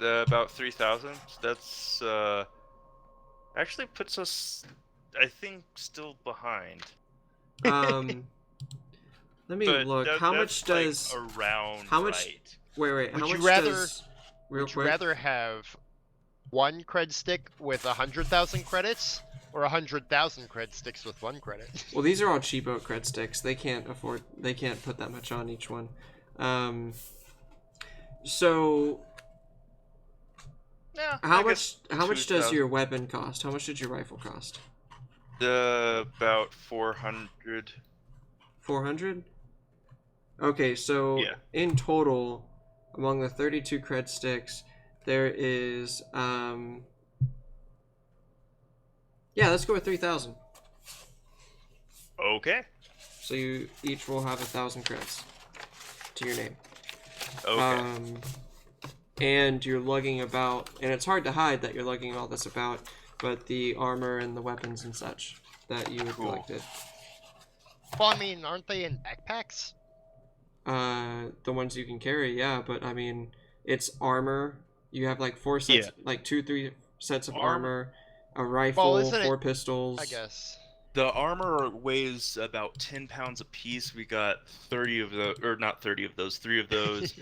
Speaker 5: About 3,000. That's actually puts us, I think, still behind.
Speaker 2: Let me
Speaker 5: But
Speaker 2: look. How much
Speaker 5: that's,
Speaker 2: does?
Speaker 5: like, around
Speaker 2: how much-
Speaker 5: right.
Speaker 2: Wait. How
Speaker 3: Would you
Speaker 2: much
Speaker 3: rather-
Speaker 2: does? Real
Speaker 3: Would you
Speaker 2: quick.
Speaker 3: rather have one cred stick with 100,000 credits, or 100,000 cred sticks with 1 credit?
Speaker 2: Well, these are all cheapo cred sticks. They can't put that much on each one. So
Speaker 5: Yeah,
Speaker 2: how
Speaker 5: I
Speaker 2: much?
Speaker 5: guess
Speaker 2: How much does
Speaker 5: 2,000.
Speaker 2: your weapon cost? How much did your rifle cost?
Speaker 5: About 400.
Speaker 2: 400. Okay, so
Speaker 5: Yeah.
Speaker 2: in total, among the 32 cred sticks, there is yeah, let's go with 3,000.
Speaker 5: Okay.
Speaker 2: So you each will have 1,000 creds to your name.
Speaker 5: Okay.
Speaker 2: And you're lugging about, and it's hard to hide that you're lugging all this about, but the armor and the weapons and such that you had
Speaker 5: Cool.
Speaker 2: collected.
Speaker 3: Well, I mean, aren't they in backpacks?
Speaker 2: The ones you can carry, yeah, but I mean, it's armor. You have like 4 sets,
Speaker 5: Yeah.
Speaker 2: like 2-3 sets of
Speaker 5: Arm-
Speaker 2: armor, a rifle,
Speaker 3: isn't it-
Speaker 2: 4 pistols.
Speaker 3: I guess.
Speaker 1: The armor weighs about 10 pounds apiece. We got 30 of those, or not 30 of those, 3 of those.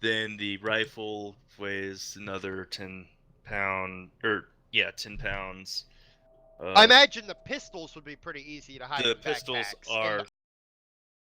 Speaker 1: Then the rifle weighs another 10 pounds.
Speaker 3: I imagine the pistols would be pretty easy to hide.
Speaker 1: The
Speaker 3: in
Speaker 1: pistols
Speaker 3: backpacks,
Speaker 1: are
Speaker 3: and